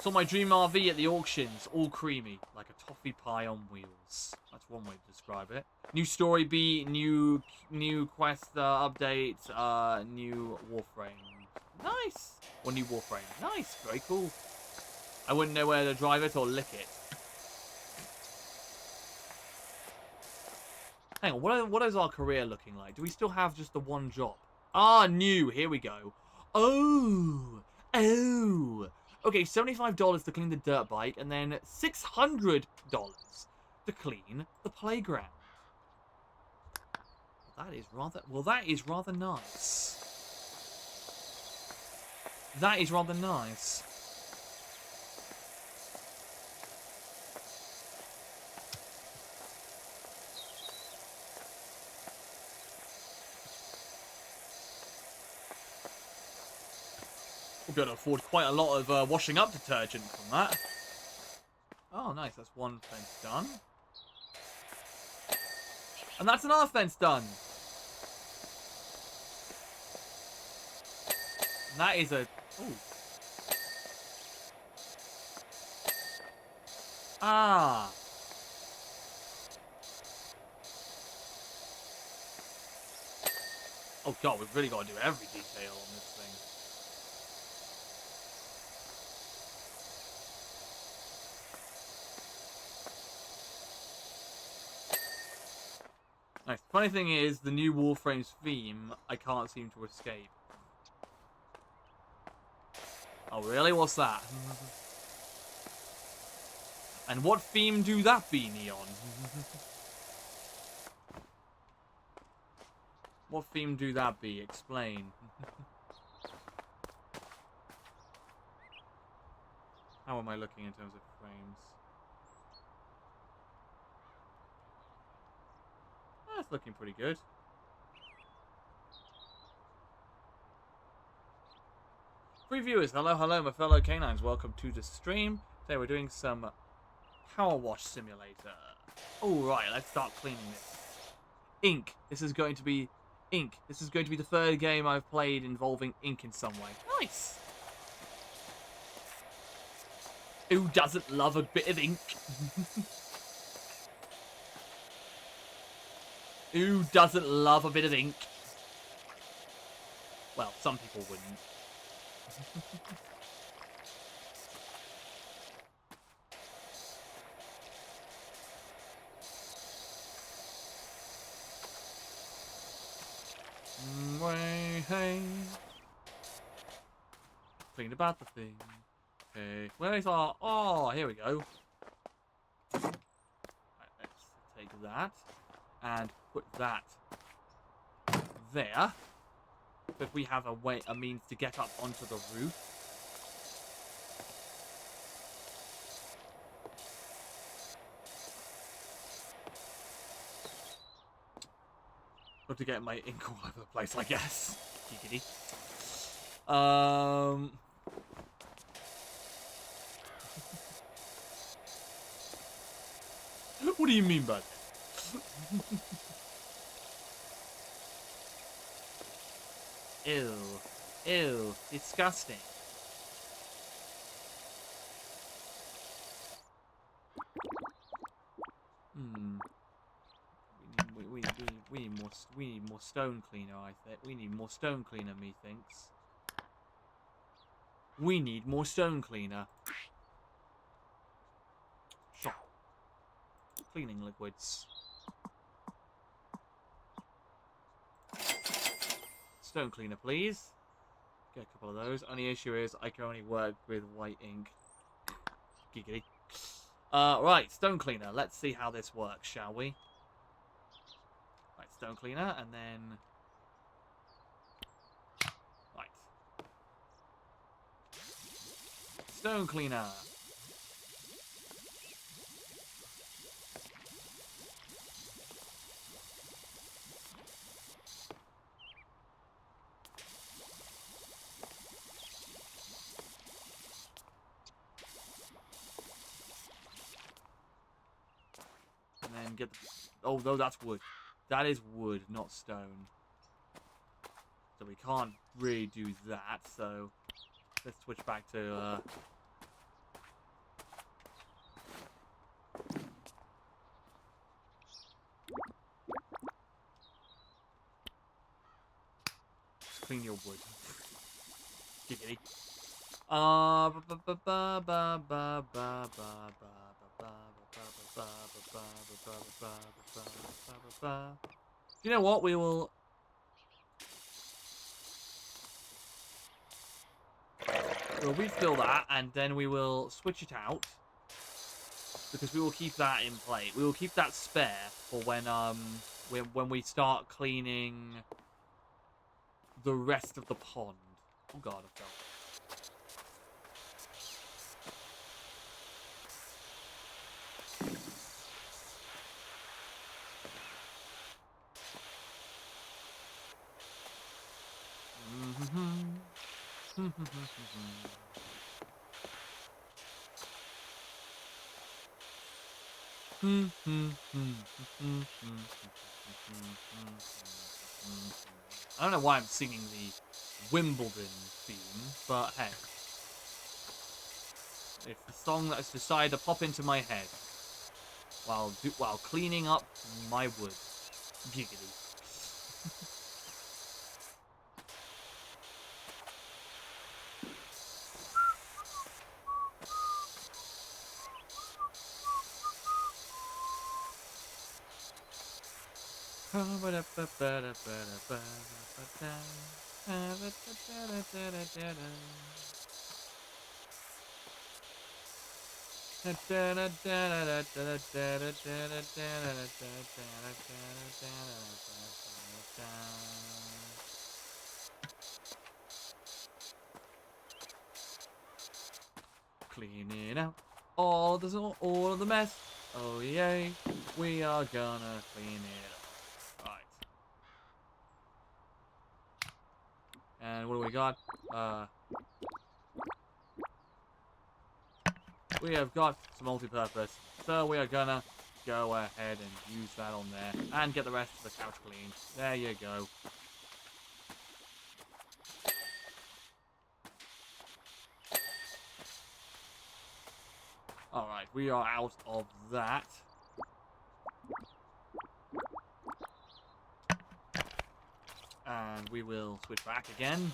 [SPEAKER 1] Saw my dream RV at the auctions, all creamy, like a toffee pie on wheels. That's one way to describe it. New story beat, new quest update, new Warframe. Nice! Or new Warframe. Nice, very cool. I wouldn't know whether to drive it or lick it. Hang on, what is our career looking like? Do we still have just the one job? Ah, new. Here we go. Oh. Okay, $75 to clean the dirt bike, and then $600 to clean the playground. That is rather nice. That is rather nice. We're going to afford quite a lot of washing up detergent from that. Oh, nice. That's one fence done. And that's another fence done. And that is a... Ooh. Ah. Oh, God. We've really got to do every detail on this thing. Nice. Funny thing is, the new Warframe's theme, I can't seem to escape. Oh, really? What's that? And what theme do that be, Neon? What theme do that be? Explain. How am I looking in terms of frames? That's looking pretty good. Free viewers, hello, my fellow canines. Welcome to the stream. Today we're doing some PowerWash Simulator. Alright, let's start cleaning this. Ink. This is going to be ink. This is going to be the third game I've played involving ink in some way. Nice! Who doesn't love a bit of ink? Who doesn't love a bit of ink? Well, some people wouldn't. Hey. Clean about the thing. Okay, where's our... Oh, here we go. Right, let's take that and put that there. But we have a means to get up onto the roof. Got to get my ink all over the place, I guess. Giggity. What do you mean by that? Ew. Ew. Disgusting. We need more We need more stone cleaner. I think we need more stone cleaner. Methinks. We need more stone cleaner. Shop. Cleaning liquids. Stone cleaner, please. Get a couple of those. Only issue is I can only work with white ink. Giggity. Right, stone cleaner. Let's see how this works, shall we? Right, stone cleaner, and then... Right. Stone cleaner. And then get the... Oh, no, that's wood. That is wood, not stone. So we can't really do that, so... Let's switch back to, clean your wood. Giggity. You know what? We will... We'll refill that, and then we will switch it out. Because we will keep that in play. We will keep that spare for when we start cleaning the rest of the pond. Oh god, I fell. I don't know why I'm singing the Wimbledon theme, but hey. It's the song that's decided to pop into my head while cleaning up my wood. Giggity. Cleaning out all of the mess. Oh yay, we are gonna clean it up. Right. And what do we got? We have got some multi-purpose, so we are gonna go ahead and use that on there and get the rest of the couch cleaned. There you go. Alright, we are out of that. And we will switch back again.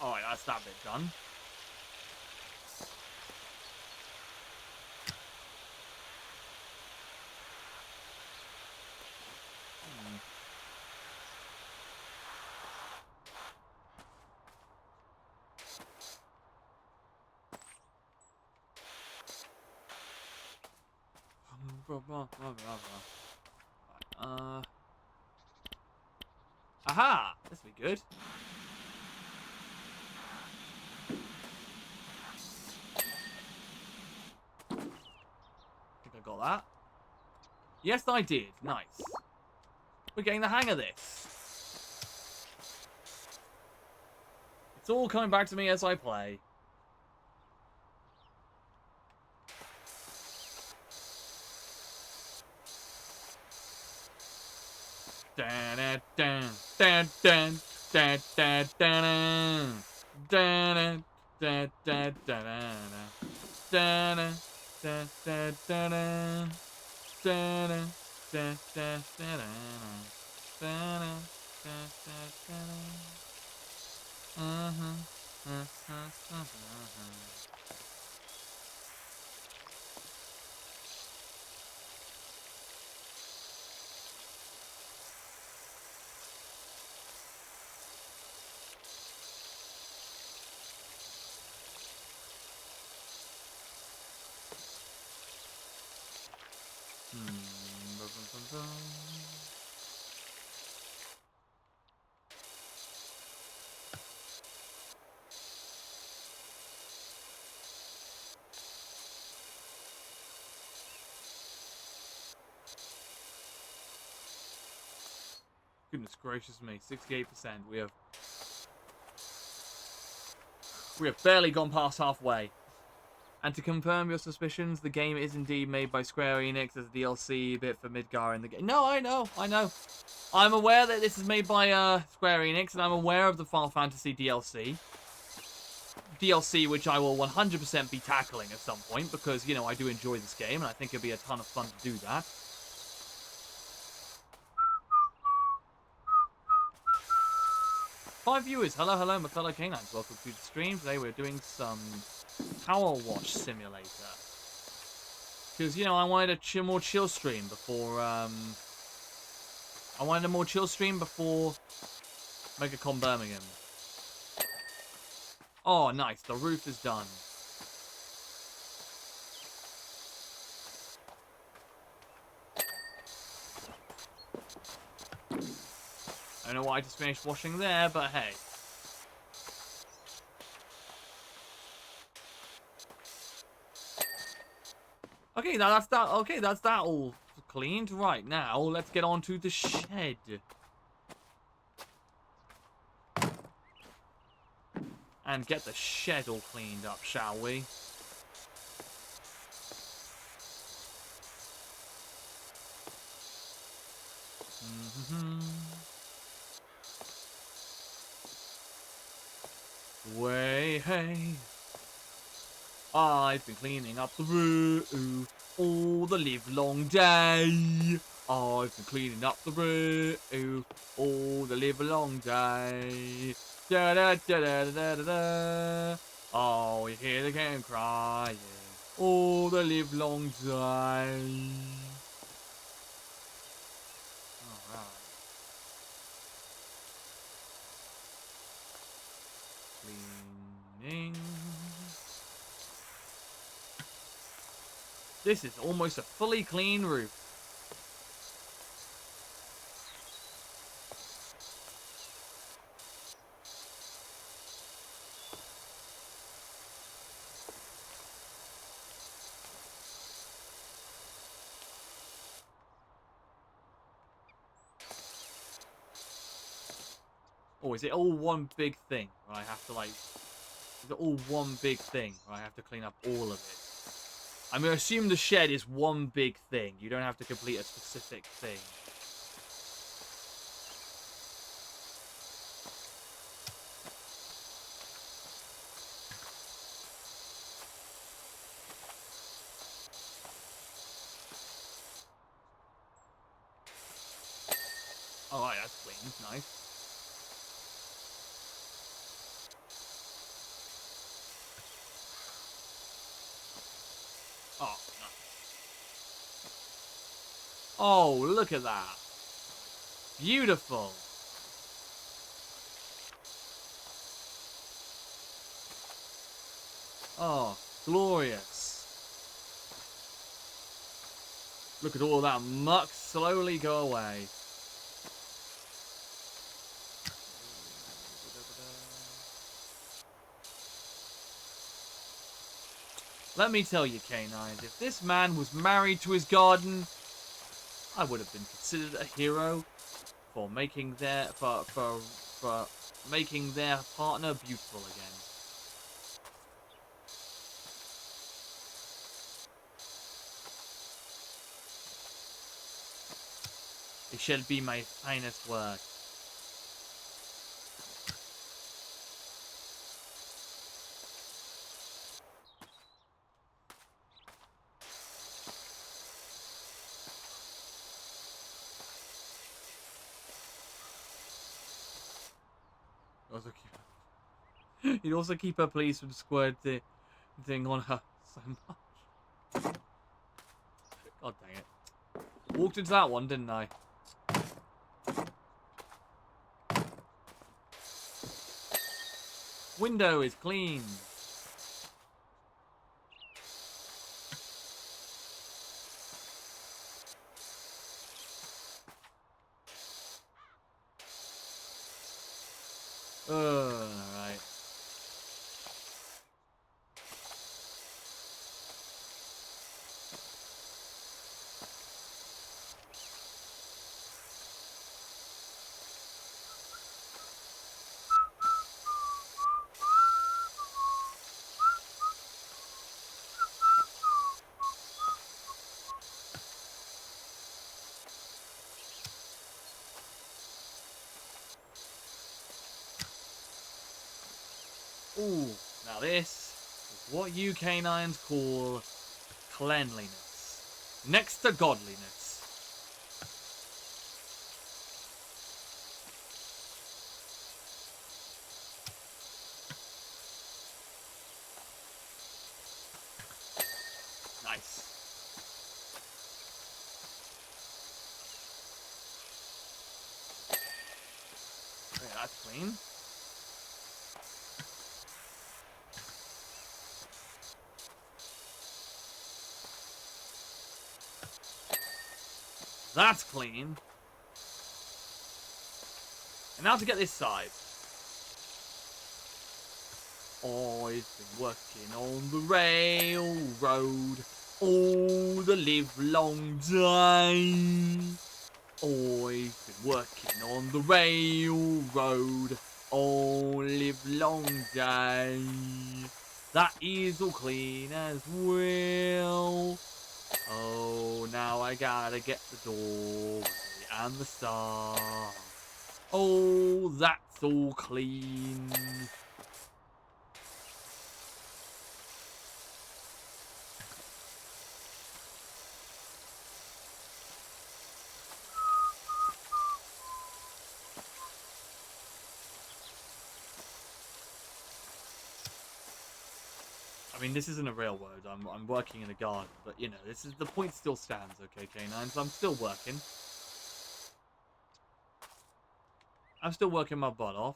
[SPEAKER 1] Alright, that's that bit done. Aha! This will be good. I think I got that. Yes, I did. Nice. We're getting the hang of this. It's all coming back to me as I play. Dun, dun, dun, dun, Da da da da da da da da da da da da da da. Da, da, da, da, da, da, da, da, da, da, Goodness gracious me, 68%. We have barely gone past halfway. And to confirm your suspicions, the game is indeed made by Square Enix as a DLC bit for Midgar in the game. No, I know. I'm aware that this is made by Square Enix, and I'm aware of the Final Fantasy DLC. DLC which I will 100% be tackling at some point, because, you know, I do enjoy this game, and I think it'd be a ton of fun to do that. Five viewers. Hello, hello, my fellow canines. Welcome to the stream. Today we're doing some PowerWash Simulator. Because, you know, I wanted a more chill stream before, MegaCon Birmingham. Oh, nice. The roof is done. I don't know why I just finished washing there, but hey. Okay, now that's that. Okay, that's that all cleaned. Right, now let's get on to the shed. And get the shed all cleaned up, shall we? Way, hey. I've been cleaning up the roof all the livelong day. I've been cleaning up the roof all the livelong day. Da da da da da da da. Oh, you hear the game crying all the livelong day. Alright. Cleaning. This is almost a fully clean roof. Oh, is it all one big thing? Where I have to like... Is it all one big thing? Where I have to clean up all of it? I'm going to assume the shed is one big thing. You don't have to complete a specific thing. Alright, that's clean. Nice. Oh, nice. Oh, look at that. Beautiful. Oh, glorious. Look at all that muck slowly go away. Let me tell you, canines, if this man was married to his garden, I would have been considered a hero for making their making their partner beautiful again. It shall be my finest work. Also he'd also keep her police from squirting on her so much. God dang it. Walked into that one, didn't I? Window is clean. Alright. Ooh, now this is what you canines call cleanliness. Next to godliness. Nice. Okay, that's clean. That's clean. And now to get this side. I've been working on the railroad all the livelong day. I've been working on the railroad all livelong day. That is all clean as well. Oh, now I gotta get the doorway and the star. Oh, that's all clean. I mean, this isn't a railroad. I'm working in a garden, but you know, this is the point still stands, okay, canines. I'm still working. I'm still working my butt off.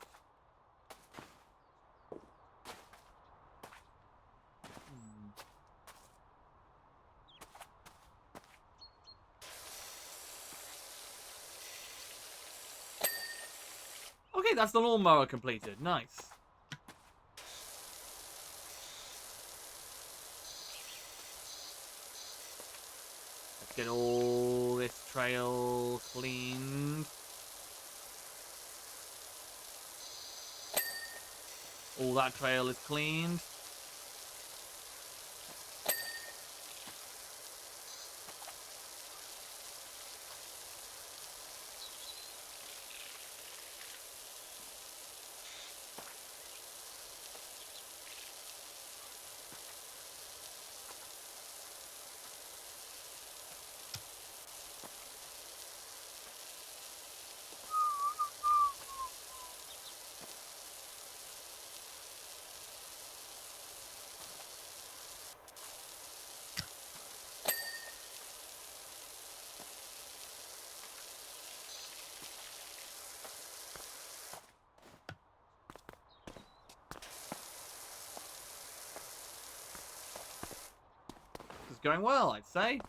[SPEAKER 1] Okay, that's the lawnmower completed. Nice. Let's get all this trail cleaned. All that trail is cleaned. This is going well, I'd say.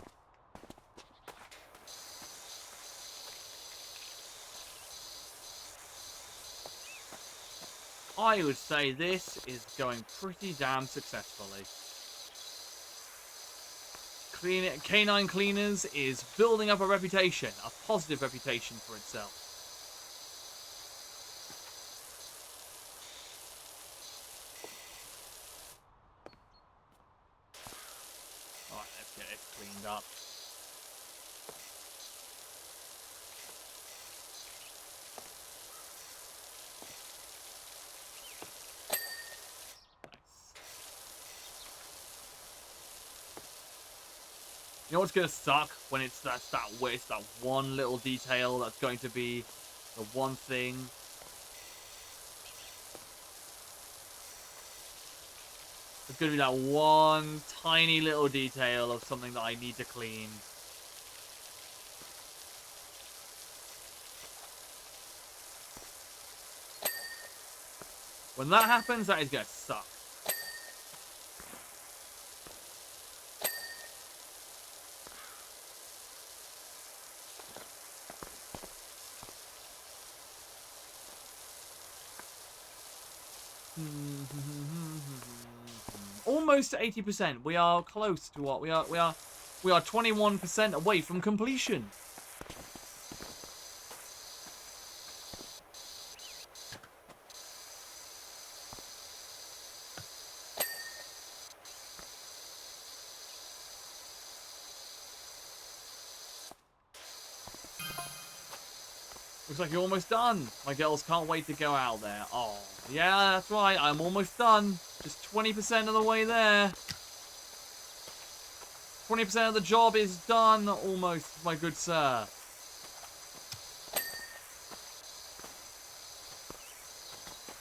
[SPEAKER 1] I would say this is going pretty damn successfully. Canine Cleaners is building up a reputation, a positive reputation for itself. Alright, let's get it cleaned up. You know what's gonna suck when it's that one little detail that's going to be the one thing There's gonna be that one tiny little detail of something that I need to clean. When that happens, that is gonna suck. Almost 80%. We are close to what? We are 21% away from completion. Looks like you're almost done. My girls can't wait to go out there. Oh, yeah, that's right. I'm almost done. Just 20% of the way there. 20% of the job is done, almost, my good sir.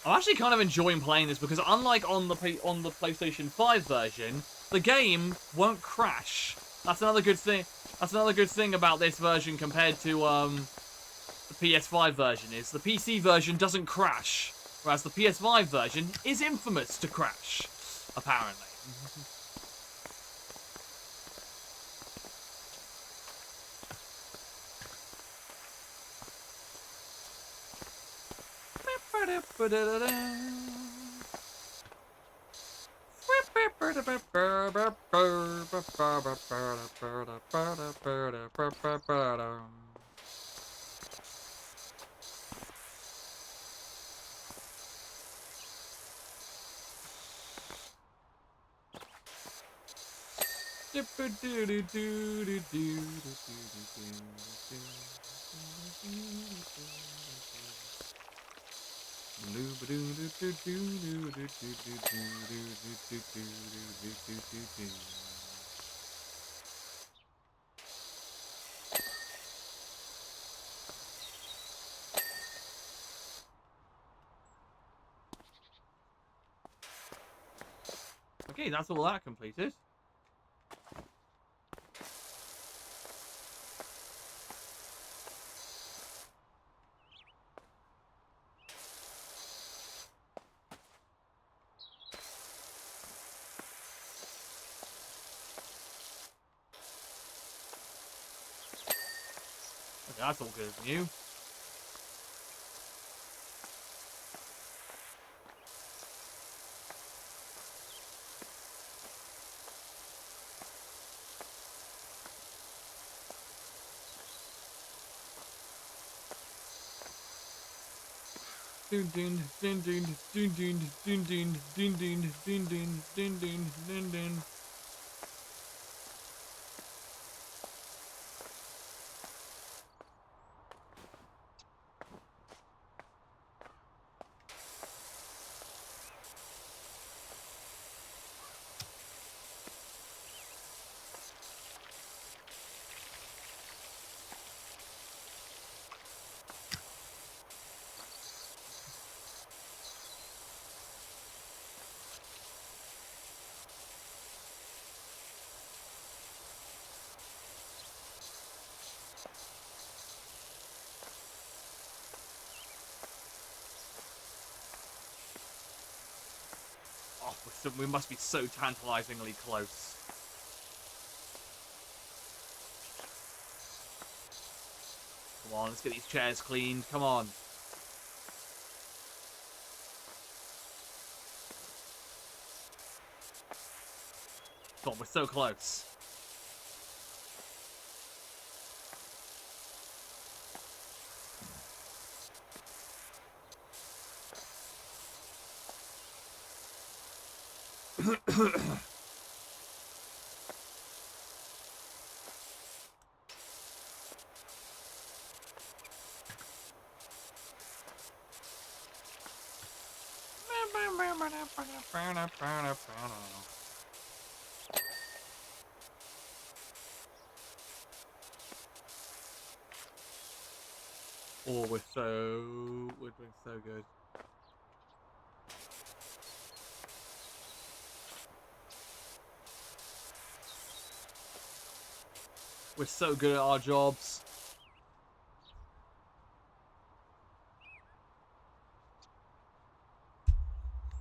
[SPEAKER 1] I'm actually kind of enjoying playing this because unlike on the PlayStation 5 version, the game won't crash. That's another good thing. That's another good thing about this version compared to the PS5 version is the PC version doesn't crash, whereas the PS5 version is infamous to crash, apparently. Okay, that's all that completed. Okay, that's all good as new. Oh, we must be so tantalizingly close. Come on, let's get these chairs cleaned. Come on. Come on, we're so close. Oh, we're doing so good. We're so good at our jobs.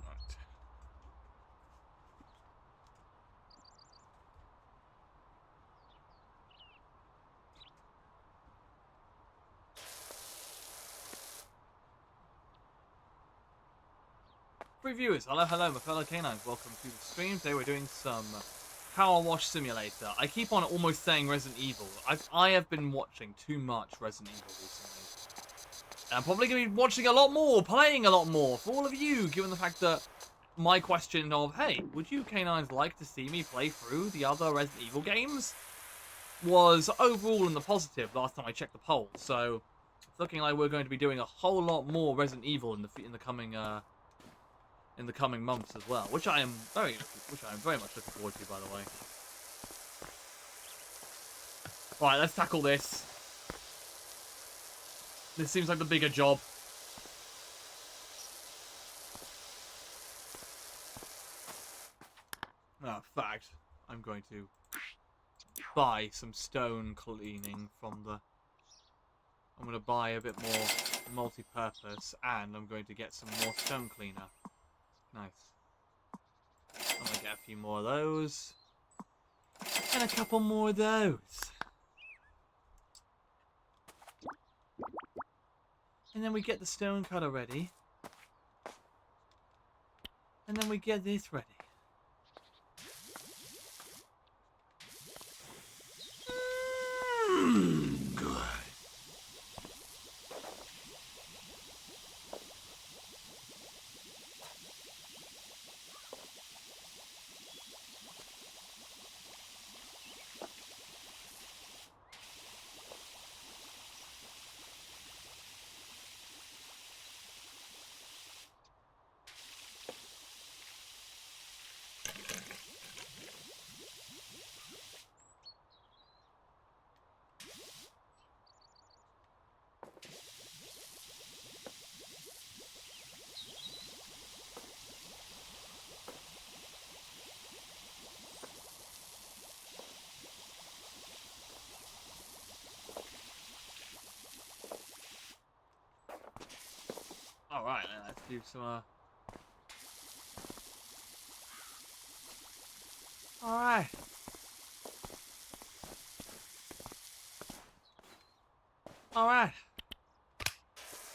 [SPEAKER 1] Right. Free viewers, hello, my fellow canines. Welcome to the stream. Today we're doing some PowerWash Simulator. I keep on almost saying Resident Evil. I have been watching too much Resident Evil recently. I'm probably going to be watching a lot more, playing a lot more for all of you, given the fact that my question of, hey, would you canines like to see me play through the other Resident Evil games? Was overall in the positive last time I checked the poll. So it's looking like we're going to be doing a whole lot more Resident Evil in the coming months as well, which I am very much looking forward to, by the way. Right, let's tackle this. This seems like the bigger job. In fact, I'm going to buy some stone cleaning from the... I'm going to buy a bit more multi-purpose, and I'm going to get some more stone cleaner. Nice. I'm going to get a few more of those. And a couple more of those. And then we get the stone cutter ready. And then we get this ready. Good. Alright, let's do some, Alright. Alright.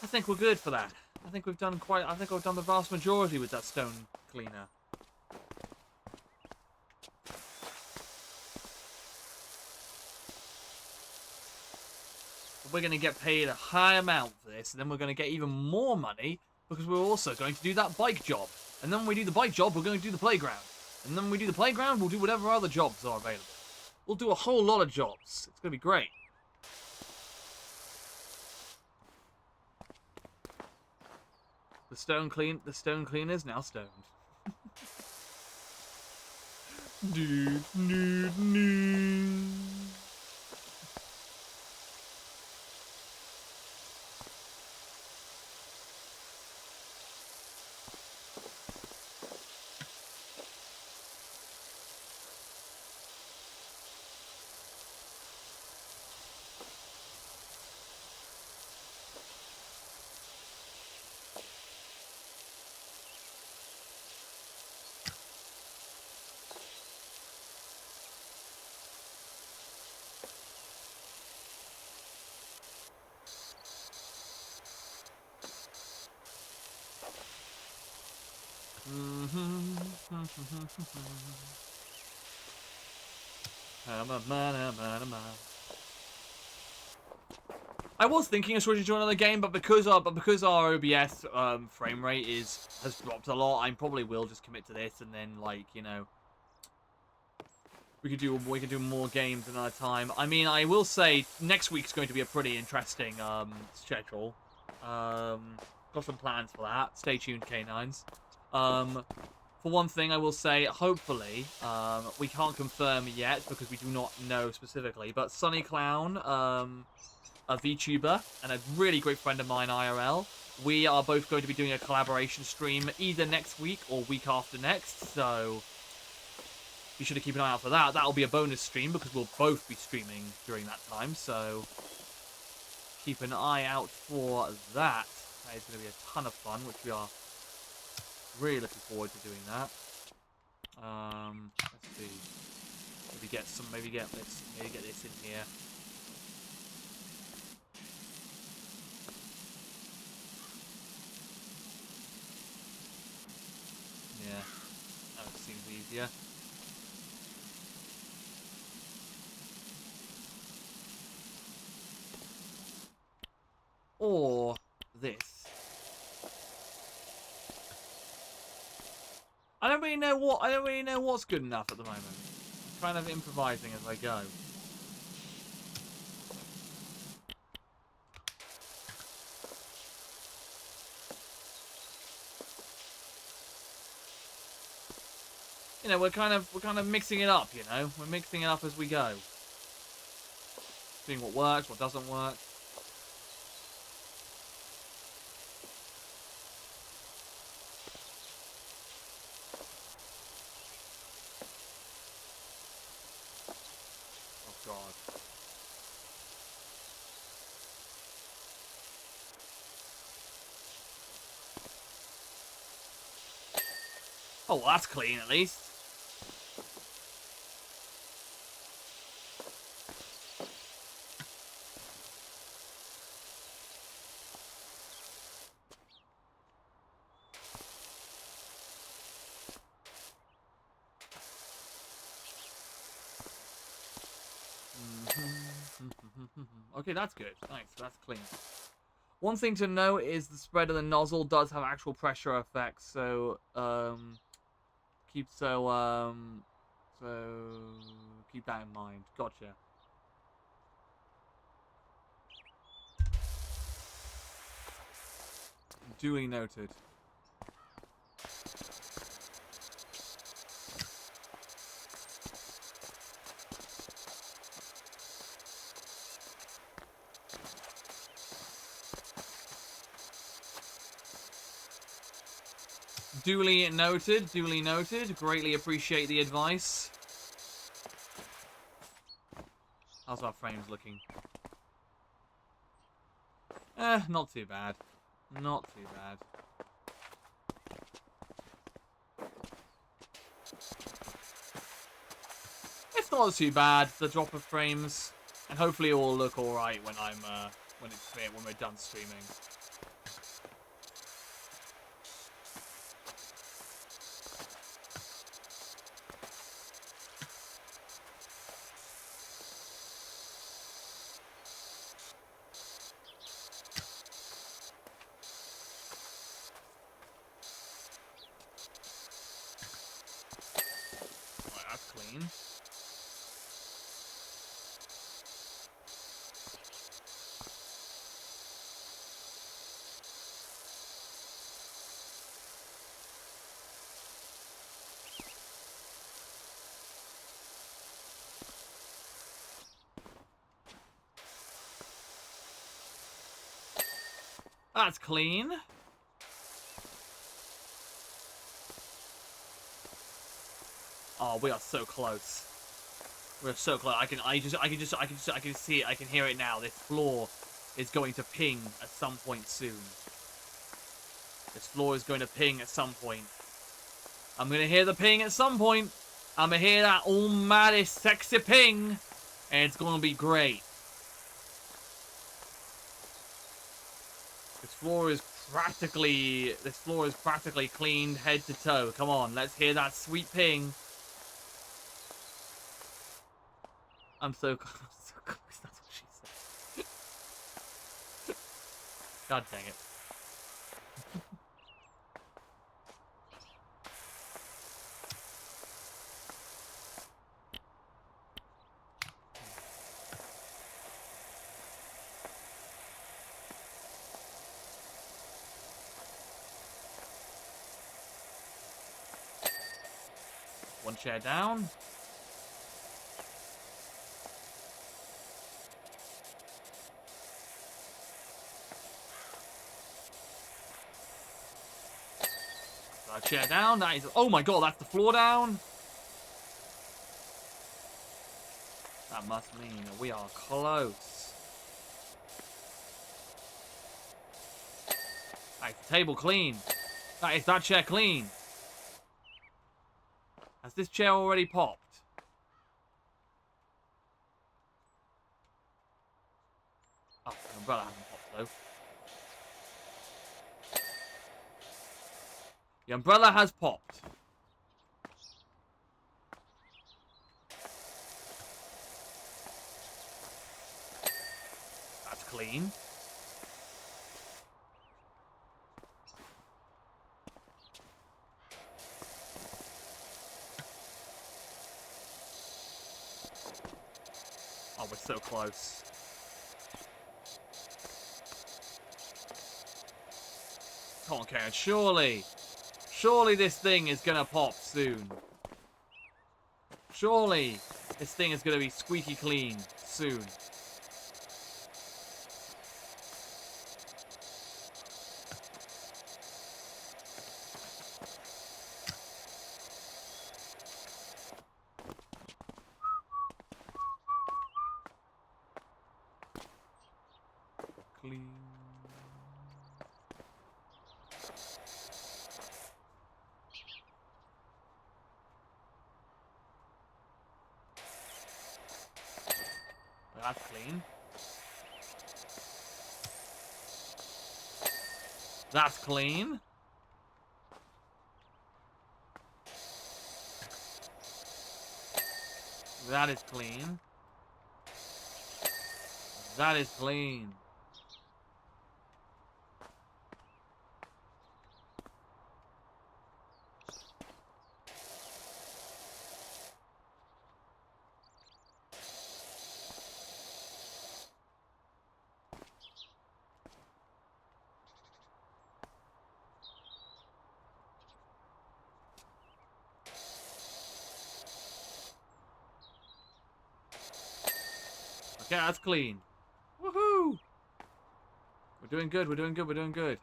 [SPEAKER 1] I think we're good for that. I think we've done the vast majority with that stone cleaner. We're going to get paid a high amount for this, and then we're going to get even more money because we're also going to do that bike job. And then when we do the bike job, we're going to do the playground. And then when we do the playground, we'll do whatever other jobs are available. We'll do a whole lot of jobs. It's going to be great. The stone cleaner's now stoned. Dude. I was thinking of switching to another game, but because our OBS frame rate has dropped a lot, I probably will just commit to this, and then, like, you know, we could do more games another time. I mean, I will say next week's going to be a pretty interesting schedule. Got some plans for that. Stay tuned, canines. For one thing, I will say, hopefully, we can't confirm yet because we do not know specifically, but Sunny Clown, a VTuber, and a really great friend of mine, IRL, we are both going to be doing a collaboration stream either next week or week after next, so be sure to keep an eye out for that. That'll be a bonus stream because we'll both be streaming during that time. So keep an eye out for that. That is going to be a ton of fun, which we are really looking forward to doing that. Let's see. Maybe get this in here. Yeah, that seems easier. Or this. I don't really know what's good enough at the moment. I'm kind of improvising as I go. You know, we're kind of mixing it up, you know? We're mixing it up as we go. Seeing what works, what doesn't work. Oh god. Oh, well, that's clean at least. Okay, that's good. Nice, that's clean. One thing to note is the spread of the nozzle does have actual pressure effects, so keep that in mind. Gotcha. Duly noted. Duly noted, duly noted. Greatly appreciate the advice. How's our frames looking? Not too bad. Not too bad. It's not too bad, the drop of frames. And hopefully it will look alright when when we're done streaming. Alright, that's clean. That's clean. Oh, we are so close. We're so close. I can see it. I can hear it now. This floor is going to ping at some point soon. This floor is going to ping at some point. I'm going to hear the ping at some point. I'm going to hear that almighty sexy ping. And it's going to be great. This floor is practically cleaned head to toe. Come on, let's hear that sweet ping. I'm so close. That's what she said. God dang it. One chair down. Chair down. That is. Oh my god, that's the floor down. That must mean we are close. Right, is the table clean? Right, is that chair clean? Has this chair already popped? Oh, the umbrella hasn't popped though. The umbrella has popped. That's clean. Oh, we're so close. Come on, Karen, surely. Surely this thing is gonna pop soon. Surely this thing is gonna be squeaky clean soon. Clean. That's clean. That's clean. That is clean. That is clean. Okay, that's clean. Woohoo! We're doing good, we're doing good, we're doing good.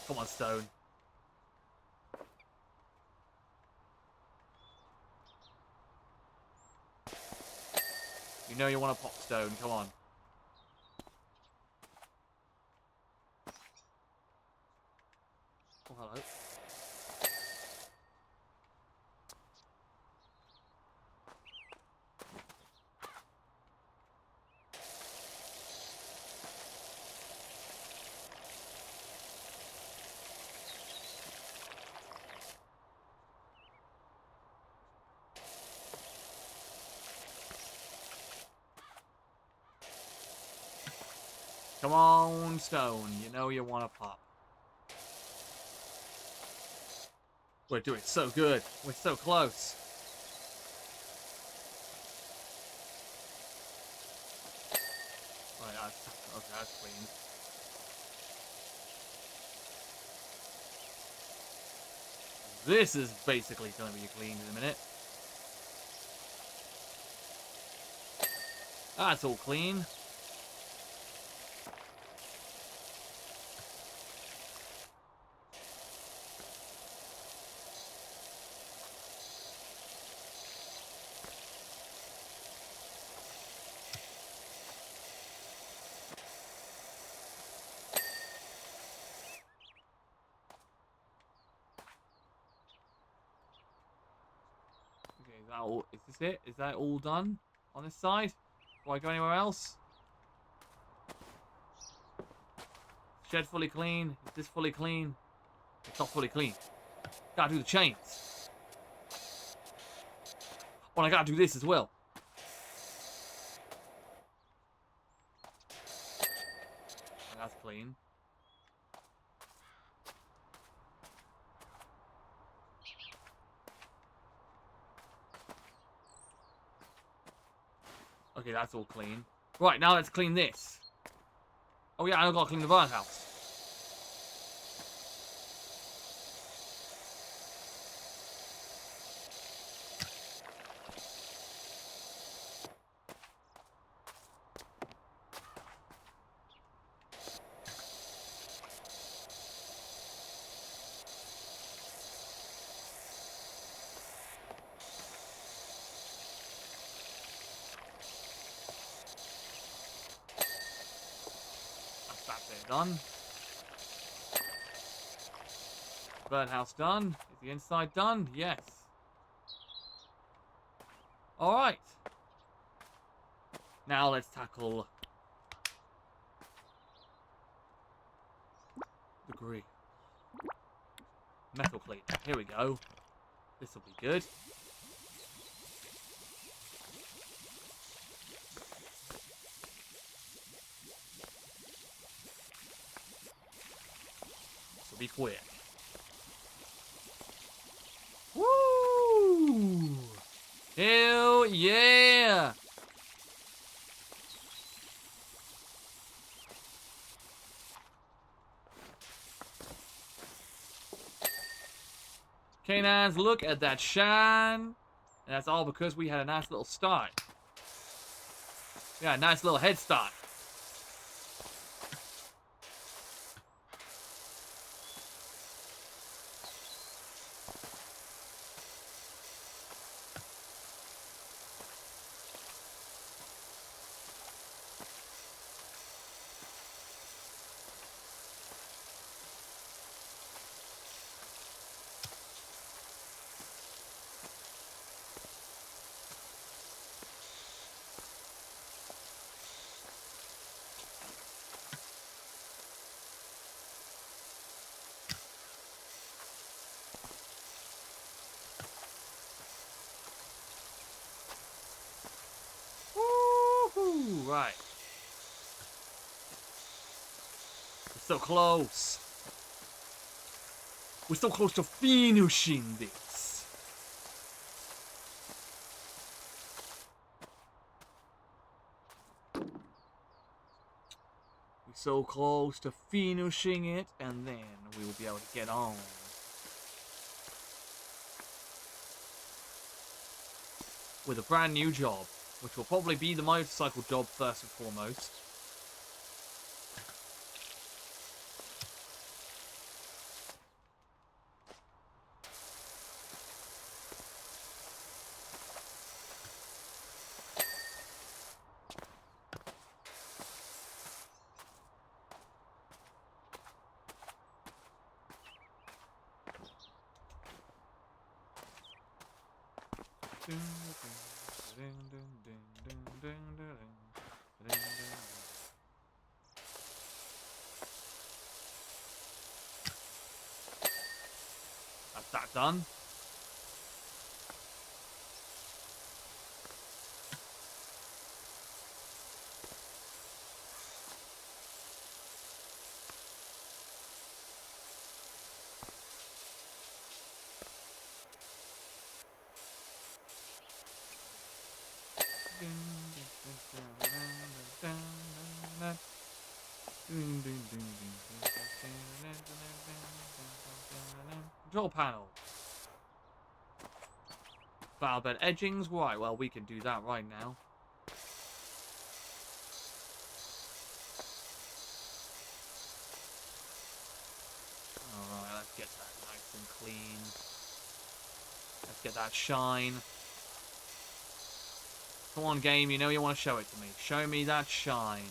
[SPEAKER 1] Come on, Stone. You know you want to pop, Stone. Come on. Oh, hello. Come on, Stone. You know you want to pop. We're doing so good. We're so close. Right, okay, that's clean. This is basically going to be cleaned in a minute. That's all clean. Okay, is that all? Is this it? Is that all done on this side? Do I go anywhere else? Shed fully clean. Is this fully clean? It's not fully clean. Gotta do the chains. Oh, and I gotta do this as well. And that's clean. Okay, that's all clean. Right, now let's clean this. Oh yeah, I've got to clean the birdhouse. Okay, done. Birdhouse done. Is the inside done? Yes. Alright. Now let's tackle the grill. Metal plate. Here we go. This will be good. This will be quick. Woo! Hell yeah! Canines, look at that shine. And that's all because we had a nice little start. Yeah, a nice little head start. Woohoo! Right. We're so close. We're so close to finishing this. We're so close to finishing it, and then we will be able to get on with a brand new job, which will probably be the motorcycle job first and foremost. That's that done. Control panel. Valve bed edgings. Right, well, we can do that right now. Alright, let's get that nice and clean. Let's get that shine. Come on, game, you know you want to show it to me. Show me that shine.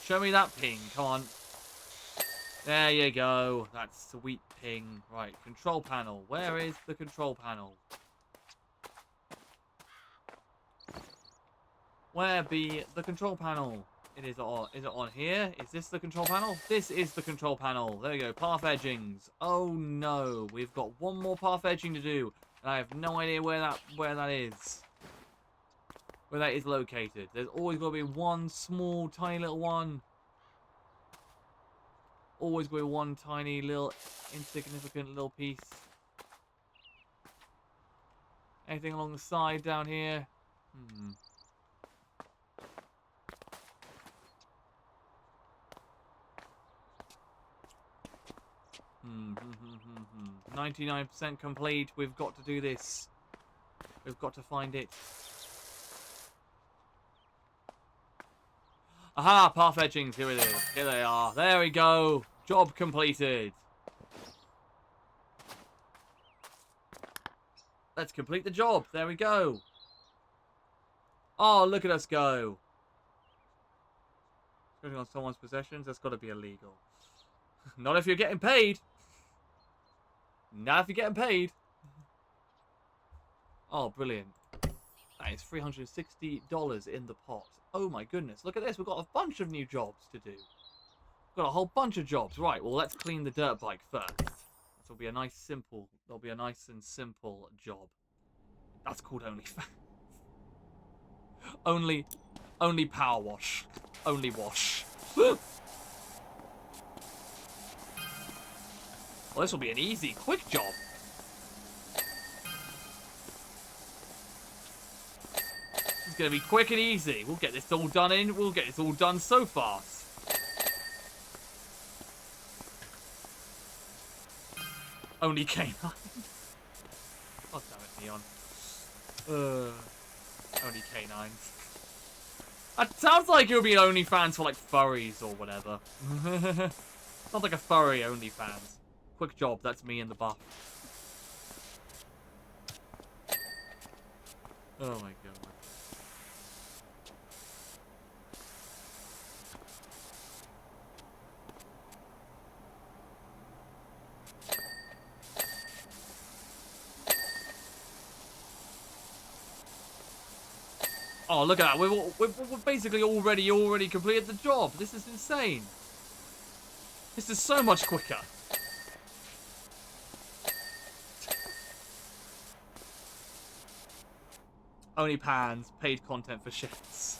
[SPEAKER 1] Show me that ping, come on. There you go. That's sweet ping. Right, control panel. Where is the control panel? Where be the control panel? It is on. Is it on here? Is this the control panel? This is the control panel. There you go. Path edgings. Oh no, we've got one more path edging to do, and I have no idea where that is. Where that is located. There's always got to be one small, tiny little one. Always got to be one tiny little, insignificant little piece. Anything along the side down here? Hmm. 99% complete. We've got to do this. We've got to find it. Aha! Path edgings. Here it is. Here they are. There we go. Job completed. Let's complete the job. There we go. Oh, look at us go. Putting on someone's possessions, that's got to be illegal. Not if you're getting paid. Not if you're getting paid. Oh, brilliant. That is $360 in the pot. Oh my goodness. Look at this. We've got a bunch of new jobs to do. We've got a whole bunch of jobs. Right, well, let's clean the dirt bike first. This will be a nice simple... There'll be a nice and simple job. That's called OnlyFans. Only power wash. Only wash. Well, this will be an easy, quick job. It's gonna be quick and easy. We'll get this all done We'll get this all done so fast. Only K9. God damn it, Neon. Only K9s. That sounds like it would be OnlyFans for like furries or whatever. Sounds like a furry OnlyFans. Quick job, that's me in the buff. Oh my god. Oh, look at that. We've basically already completed the job. This is insane. This is so much quicker. Only pans, paid content for shifts.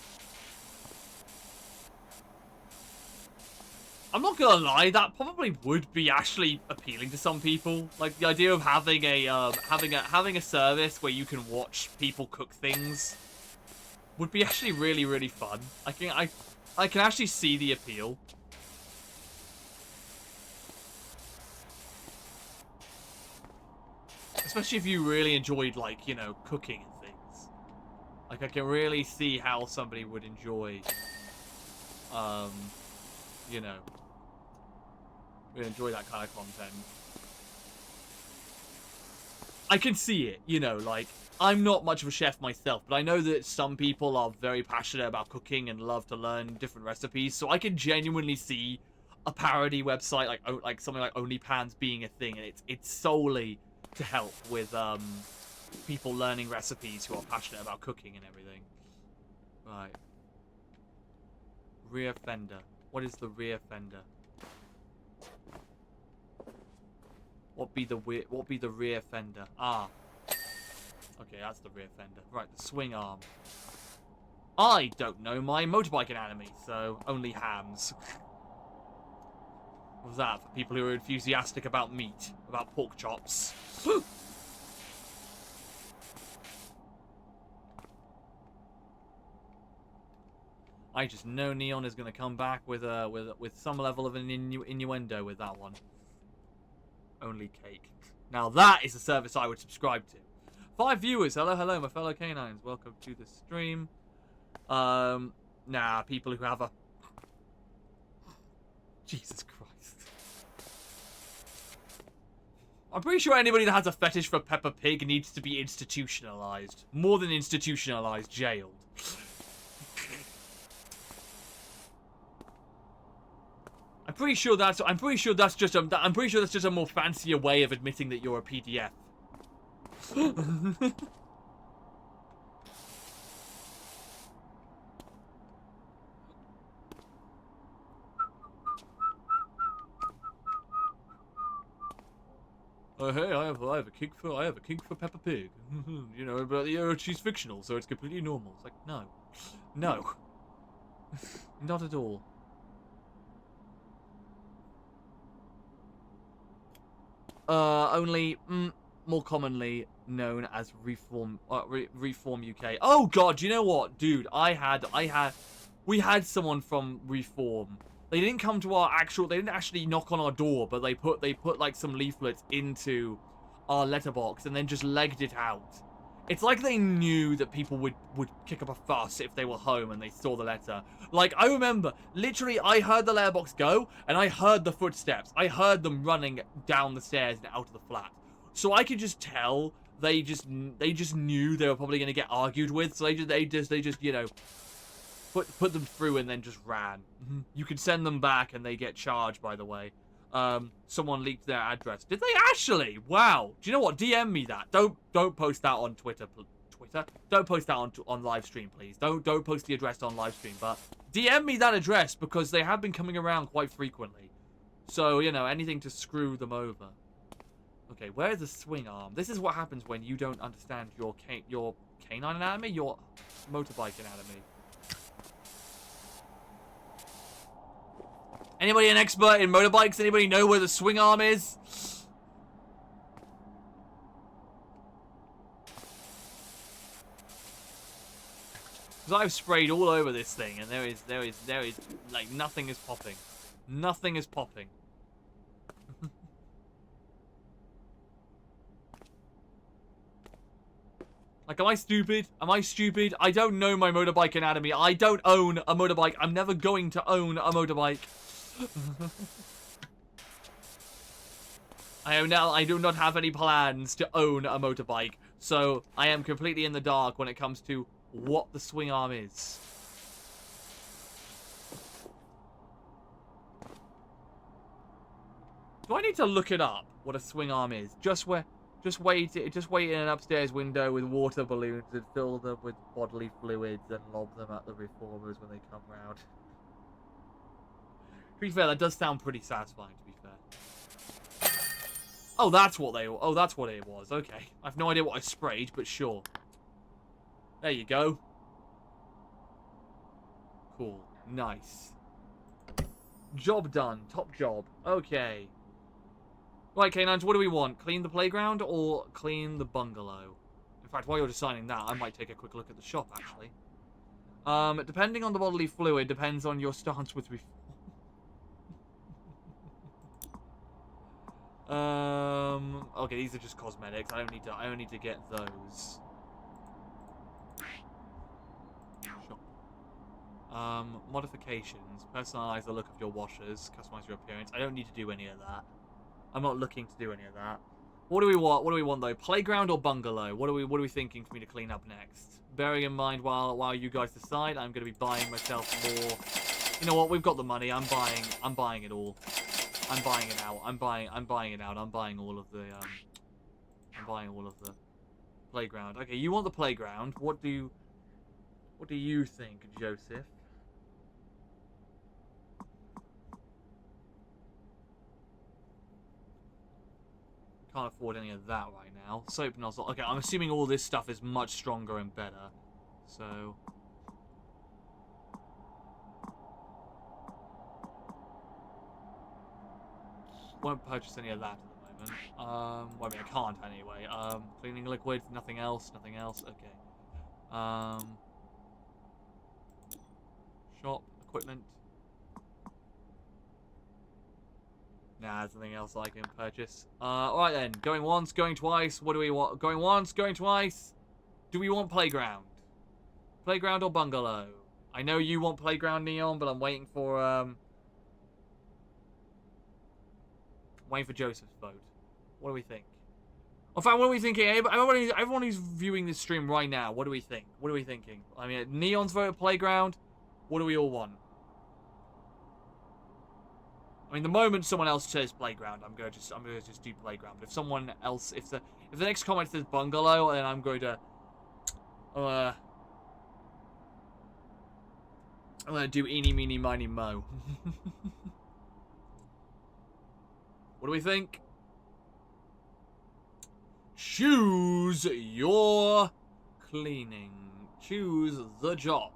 [SPEAKER 1] I'm not gonna lie, that probably would be actually appealing to some people. Like the idea of having a having a service where you can watch people cook things would be actually really fun. I can actually see the appeal. Especially if you really enjoyed, like, you know, cooking and things. Like, I can really see how somebody would enjoy, you know, really enjoy that kind of content. I can see it, you know, like, I'm not much of a chef myself, but I know that some people are very passionate about cooking and love to learn different recipes, so I can genuinely see a parody website like something like OnlyPans being a thing, and it's solely to help with people learning recipes who are passionate about cooking and everything. Right. Rear fender. What is the rear fender? What be the rear fender? Ah. Okay, that's the rear fender. Right, the swing arm. I don't know my motorbike anatomy, so only hams. What was that for people who are enthusiastic about meat, about pork chops? I just know Neon is going to come back with some level of an innuendo with that one. Only cake. Now that is a service I would subscribe to. 5 viewers. Hello, hello, my fellow canines. Welcome to the stream. Nah, people who have a... Jesus Christ. I'm pretty sure anybody that has a fetish for Peppa Pig needs to be institutionalized. More than institutionalized, jailed. I'm pretty sure that's just a more fancier way of admitting that you're a PDF. Hey, I have a kink for Peppa Pig. You know, but she's fictional, so it's completely normal. It's like, no, not at all. Only more commonly known as Reform UK. Oh God, you know what, dude? We had someone from Reform. They didn't come to our actual. They didn't actually knock on our door, but they put like some leaflets into our letterbox and then just legged it out. It's like they knew that people would kick up a fuss if they were home and they saw the letter. Like, I remember, literally, I heard the letterbox go, and I heard the footsteps. I heard them running down the stairs and out of the flat. So I could just tell they just knew they were probably going to get argued with. So they just, you know, put them through and then just ran. You can send them back and they get charged, by the way. Someone leaked their address. Did they actually? Wow. Do you know what? DM me that. Don't post that on Twitter. Don't post that on live stream, please. Don't post the address on live stream, but DM me that address because they have been coming around quite frequently. So, you know, anything to screw them over. Okay, where's the swing arm? This is what happens when you don't understand your canine anatomy, your motorbike anatomy. Anybody an expert in motorbikes? Anybody know where the swing arm is? Because I've sprayed all over this thing, and there is like nothing is popping. Nothing is popping. Like, am I stupid? Am I stupid? I don't know my motorbike anatomy. I don't own a motorbike. I'm never going to own a motorbike. I do not have any plans to own a motorbike. So, I am completely in the dark when it comes to what the swing arm is. Do I need to look it up, what a swing arm is? Just wait in an upstairs window with water balloons and fill them with bodily fluids and lob them at the reformers when they come round. To be fair, that does sound pretty satisfying, to be fair. Oh, that's what it was. Okay. I've no idea what I sprayed, but sure. There you go. Cool. Nice. Job done. Top job. Okay. Right, K9s, what do we want? Clean the playground or clean the bungalow? In fact, while you're deciding that, I might take a quick look at the shop, actually. Depending on the bodily fluid, depends on your stance with reform. Okay, these are just cosmetics. I don't need to get those. Shop. Modifications. Personalize the look of your washers. Customize your appearance. I don't need to do any of that. I'm not looking to do any of that. What do we want? What do we want though? Playground or bungalow? What are we thinking for me to clean up next? Bearing in mind while you guys decide, I'm gonna be buying myself more. You know what? We've got the money. I'm buying it all. I'm buying it out. I'm buying it out. I'm buying all of the playground. Okay, you want the playground. What do you think, Joseph? Can't afford any of that right now. Soap nozzle. Okay, I'm assuming all this stuff is much stronger and better. So... won't purchase any of that at the moment. Well, I mean, I can't anyway. Cleaning liquid, nothing else, okay. Shop, equipment. Nah, there's nothing else I can purchase. Alright then, going once, going twice, what do we want? Going once, going twice. Do we want playground? Playground or bungalow? I know you want playground, Neon, but I'm waiting for, Joseph's vote. What do we think? In fact, what are we thinking? Everyone who's viewing this stream right now, what do we think? What are we thinking? I mean, Neon's vote at playground. What do we all want? I mean, the moment someone else says playground, I'm gonna just do playground. But if someone else, if the next comment says bungalow, then I'm going to, I'm gonna do eeny, meeny, miny, mo. What do we think? Choose your cleaning. Choose the job.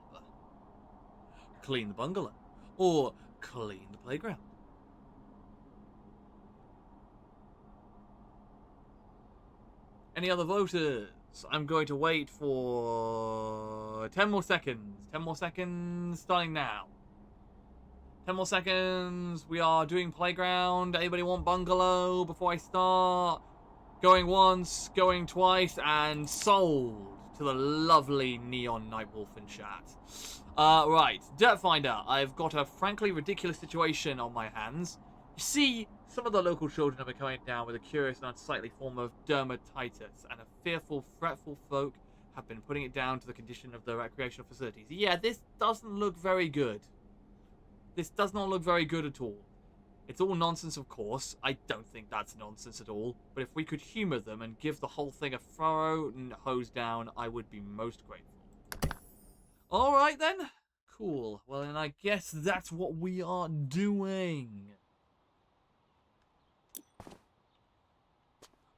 [SPEAKER 1] Clean the bungalow. Or clean the playground. Any other voters? I'm going to wait for 10 more seconds. 10 more seconds starting now. 10 more seconds. We are doing playground. Anybody want bungalow before I start? Going once, going twice, and sold to the lovely Neon Nightwolf in chat. Right, Dirt Finder. I've got a frankly ridiculous situation on my hands. You see, some of the local children are coming down with a curious and unsightly form of dermatitis, and a fearful, fretful folk have been putting it down to the condition of the recreational facilities. Yeah, this doesn't look very good. This does not look very good at all. It's all nonsense, of course. I don't think that's nonsense at all. But if we could humor them and give the whole thing a thorough hose down, I would be most grateful. Alright then. Cool. Well, then I guess that's what we are doing.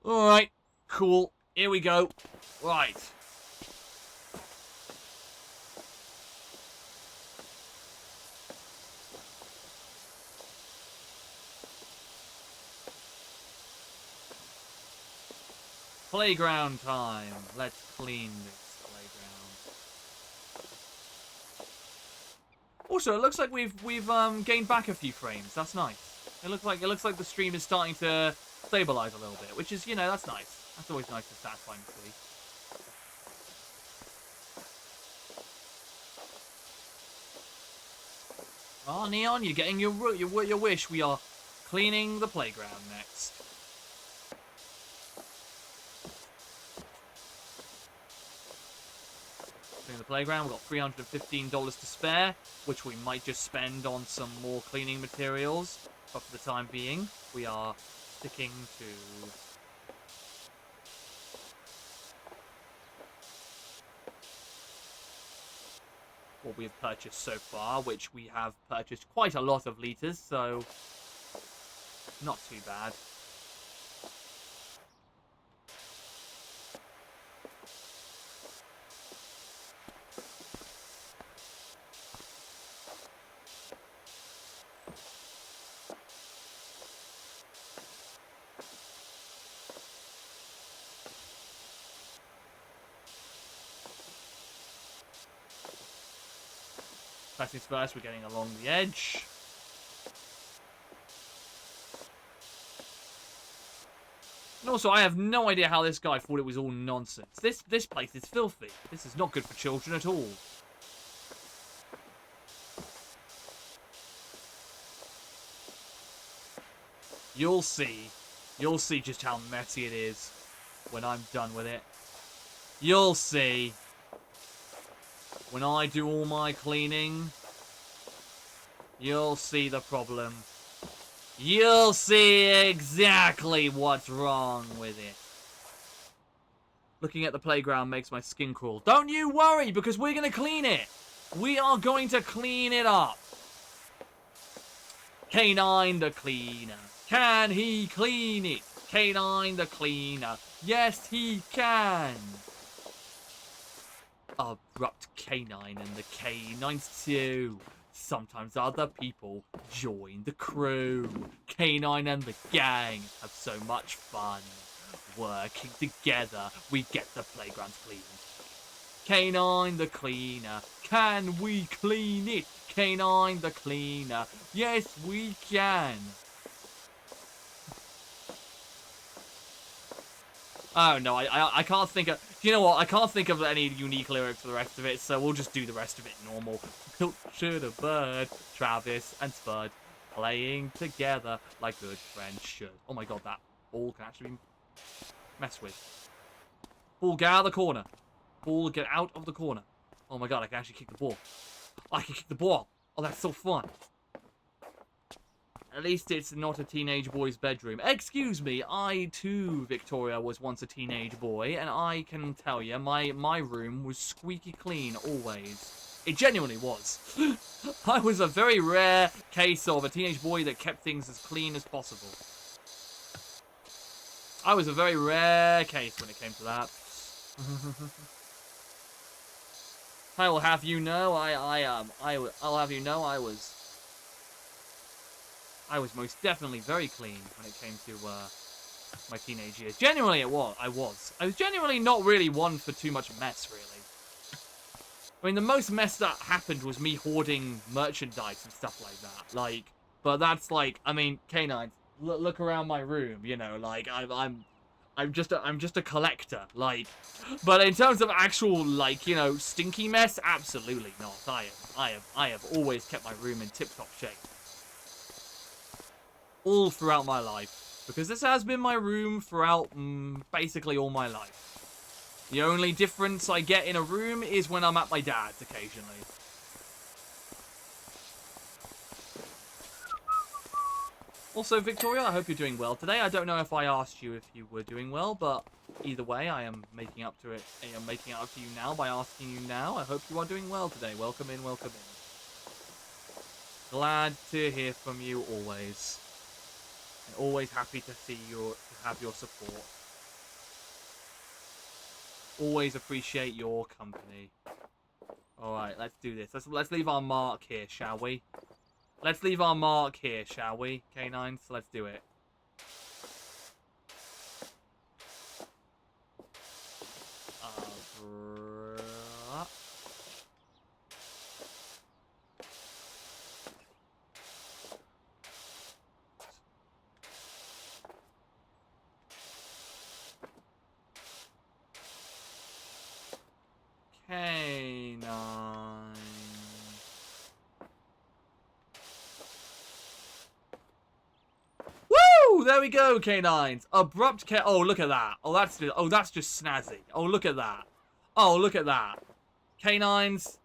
[SPEAKER 1] Alright. Cool. Here we go. Right. Playground time. Let's clean this playground. Also, it looks like we've gained back a few frames. That's nice. It looks like the stream is starting to stabilize a little bit, which is, you know, that's nice. That's always nice and satisfying to see. Oh, Neon, you're getting your wish. We are cleaning the playground next. The playground. We've got $315 to spare, which we might just spend on some more cleaning materials. But for the time being, we are sticking to what we have purchased so far, which we have purchased quite a lot of liters, so not too bad. First things first, we're getting along the edge. And also, I have no idea how this guy thought it was all nonsense. This place is filthy. This is not good for children at all. You'll see. You'll see just how messy it is when I'm done with it. You'll see. When I do all my cleaning, you'll see the problem. You'll see exactly what's wrong with it. Looking at the playground makes my skin crawl. Don't you worry, because we're going to clean it. We are going to clean it up. K9 the cleaner. Can he clean it? K9 the cleaner. Yes, he can. Abrupt K9 and the K9s too. Sometimes other people join the crew. K9 and the gang have so much fun. Working together, we get the playgrounds cleaned. K9 the cleaner. Can we clean it? K9 the cleaner. Yes, we can. Oh no, I can't think of... You know what? I can't think of any unique lyrics for the rest of it, so we'll just do the rest of it normal. Pilchard a bird, Travis and Spud, playing together like good friends should. Oh my god, that ball can actually be messed with. Ball, get out of the corner. Ball, get out of the corner. Oh my god, I can actually kick the ball. I can kick the ball. Oh, that's so fun. At least it's not a teenage boy's bedroom. Excuse me, I too, Victoria, was once a teenage boy, and I can tell you, my room was squeaky clean, always. It genuinely was. I was a very rare case of a teenage boy that kept things as clean as possible. I was a very rare case when it came to that. I will have you know, I'll have you know, I was most definitely very clean when it came to my teenage years. Genuinely, I was genuinely not really one for too much mess, really. I mean, the most mess that happened was me hoarding merchandise and stuff like that. Like, but that's like, I mean, K9, look around my room, you know, like I'm just a collector, like. But in terms of actual, like, you know, stinky mess, absolutely not. I have always kept my room in tip-top shape. All throughout my life. Because this has been my room throughout basically all my life. The only difference I get in a room is when I'm at my dad's occasionally. Also, Victoria, I hope you're doing well today. I don't know if I asked you if you were doing well, but either way, I am making up to it. I am making it up to you now by asking you now. I hope you are doing well today. Welcome in, welcome in. Glad to hear from you always. And always happy to see to have your support. Always appreciate your company. Alright, let's do this. Let's leave our mark here, shall we? Let's leave our mark here, shall we? K9s, let's do it. K9. Woo! There we go, K9s. Abrupt K. Oh, look at that. Oh, that's just snazzy. Oh, look at that. Oh, look at that. K9s.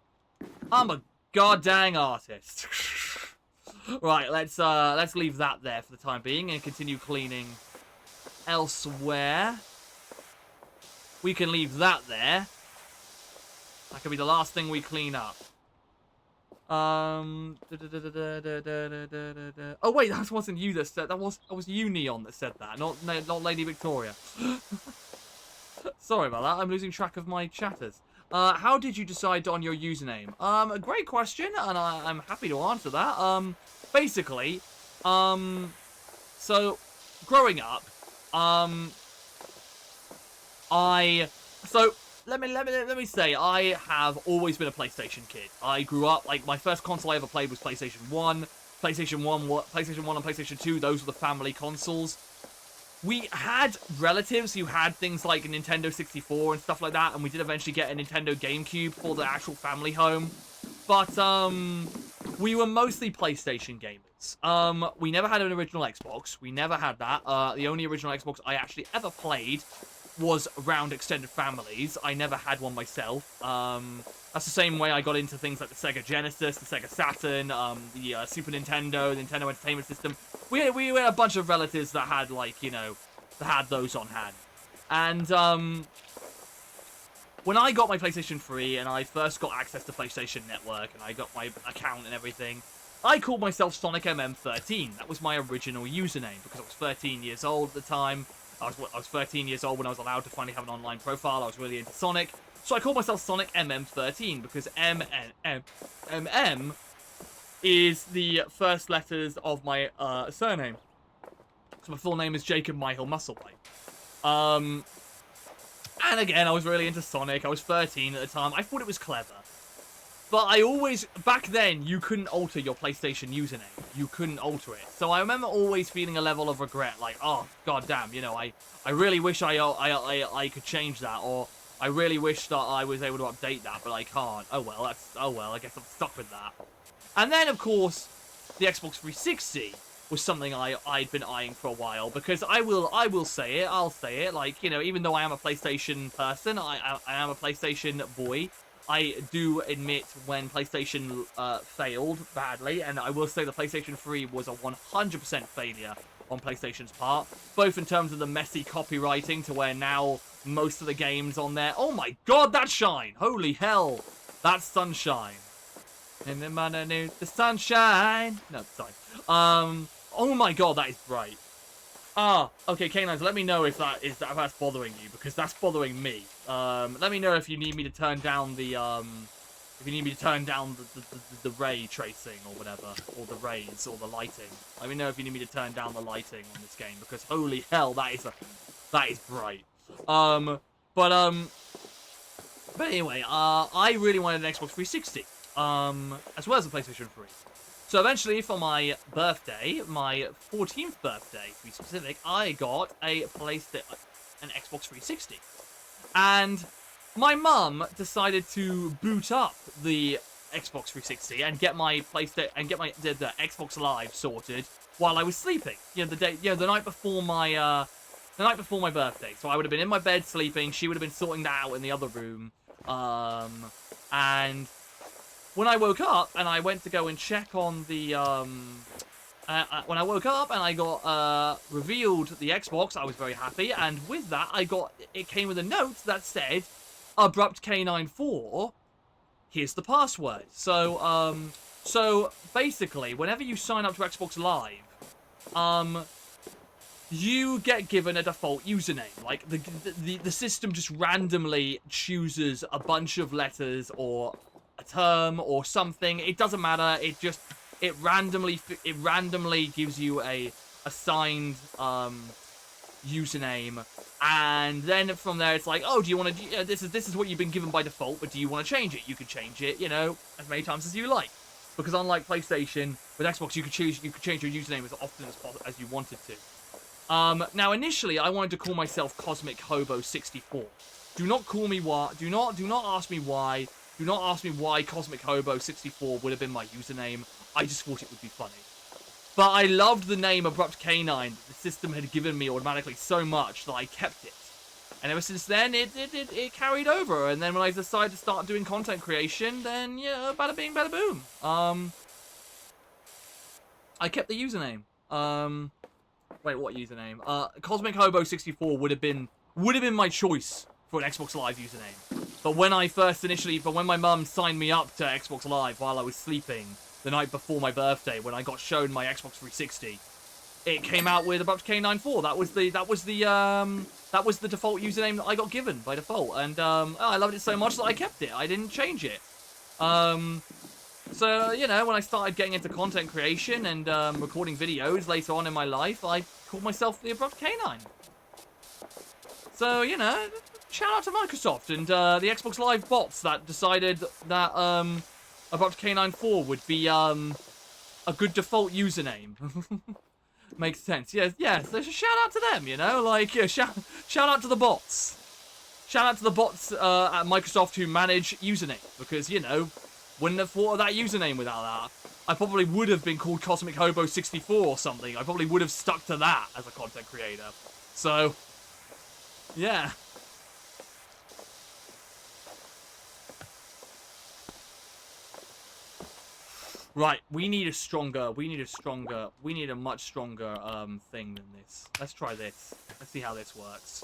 [SPEAKER 1] I'm a goddamn artist. Right, let's leave that there for the time being and continue cleaning elsewhere. We can leave that there. That could be the last thing we clean up. Oh wait, that wasn't you that said that. Was you, Neon, that said that, not Lady Victoria. Sorry about that. I'm losing track of my chatters. How did you decide on your username? A great question, and I'm happy to answer that. Basically, so growing up, Let me say, I have always been a PlayStation kid. I grew up, like, my first console I ever played was PlayStation 1. PlayStation 1 and PlayStation 2, those were the family consoles. We had relatives who had things like a Nintendo 64 and stuff like that, and we did eventually get a Nintendo GameCube for the actual family home. But, we were mostly PlayStation gamers. We never had an original Xbox. We never had that. The only original Xbox I actually ever played was around extended families. I never had one myself. That's the same way I got into things like the Sega Genesis, the Sega Saturn, the Super Nintendo, the Nintendo Entertainment System. We had a bunch of relatives that had, like, you know, that had those on hand. And, when I got my PlayStation 3 and I first got access to PlayStation Network and I got my account and everything, I called myself Sonic MM13. That was my original username because I was 13 years old at the time. I was 13 years old when I was allowed to finally have an online profile. I was really into Sonic. So I called myself Sonic MM13 because MM is the first letters of my surname. So my full name is Jacob Myhill Musselwhite. And again, I was really into Sonic. I was 13 at the time. I thought it was clever. But I always, back then, you couldn't alter your PlayStation username. You couldn't alter it. So I remember always feeling a level of regret, like, oh, goddamn, you know, I really wish I could change that, or I really wish that I was able to update that, but I can't. Oh well, I guess I'm stuck with that. And then, of course, the Xbox 360 was something I'd been eyeing for a while, because I'll say it, like, you know, even though I am a PlayStation person, I am a PlayStation boy. I do admit when PlayStation failed badly, and I will say the PlayStation 3 was a 100% failure on PlayStation's part, both in terms of the messy copywriting to where now most of the games on there... Oh my god, that's shine! Holy hell! That's sunshine. And the sunshine! No, sorry. Oh my god, that is bright. Okay, K9s, let me know if that's bothering you, because that's bothering me. Let me know if you need me to turn down the, the ray tracing or whatever, or the rays, or the lighting. Let me know if you need me to turn down the lighting on this game, because holy hell, that is bright. But anyway, I really wanted an Xbox 360, as well as a PlayStation 3. So eventually, for my birthday, my 14th birthday to be specific, I got an Xbox 360. And my mum decided to boot up the Xbox 360 and get my PlayStation and get the Xbox Live sorted while I was sleeping. You know, the night before my The night before my birthday. So I would have been in my bed sleeping. She would have been sorting that out in the other room. And when I woke up and I went to go and check on the, when I woke up and I got revealed the Xbox, I was very happy. And with that, it came with a note that said, Abrupt K9 4, here's the password. So basically, whenever you sign up to Xbox Live, you get given a default username. Like, the system just randomly chooses a bunch of letters or a term or something. It doesn't matter. It randomly gives you a assigned username, and then from there it's like, oh, do you want to? This is what you've been given by default, but do you want to change it? You can change it, you know, as many times as you like. Because unlike PlayStation, with Xbox you could change your username as often as you wanted to. Now initially I wanted to call myself Cosmic Hobo 64. Do not call me what? Do not ask me why. Do not ask me why Cosmic Hobo 64 would have been my username. I just thought it would be funny. But I loved the name Abrupt K9. The system had given me automatically so much that I kept it. And ever since then, it carried over. And then when I decided to start doing content creation, then, yeah, bada bing, bada boom. I kept the username. Wait, what username? Cosmic Hobo 64 would have been my choice for an Xbox Live username. But when my mum signed me up to Xbox Live while I was sleeping the night before my birthday, when I got shown my Xbox 360, it came out with Abrupt K94. That was the default username that I got given by default, and I loved it so much that I kept it. I didn't change it. So, you know, when I started getting into content creation and recording videos later on in my life, I called myself the Abrupt K9. So, you know, shout out to Microsoft and the Xbox Live bots that decided that Abrupt K94 would be a good default username. Makes sense. Yes. So shout out to them, you know, like, yeah, shout out to the bots. Shout out to the bots at Microsoft who manage username, because, you know, wouldn't have thought of that username without that. I probably would have been called Cosmic Hobo 64 or something. I probably would have stuck to that as a content creator. So, yeah. Right, we need a much stronger thing than this. Let's try this. Let's see how this works.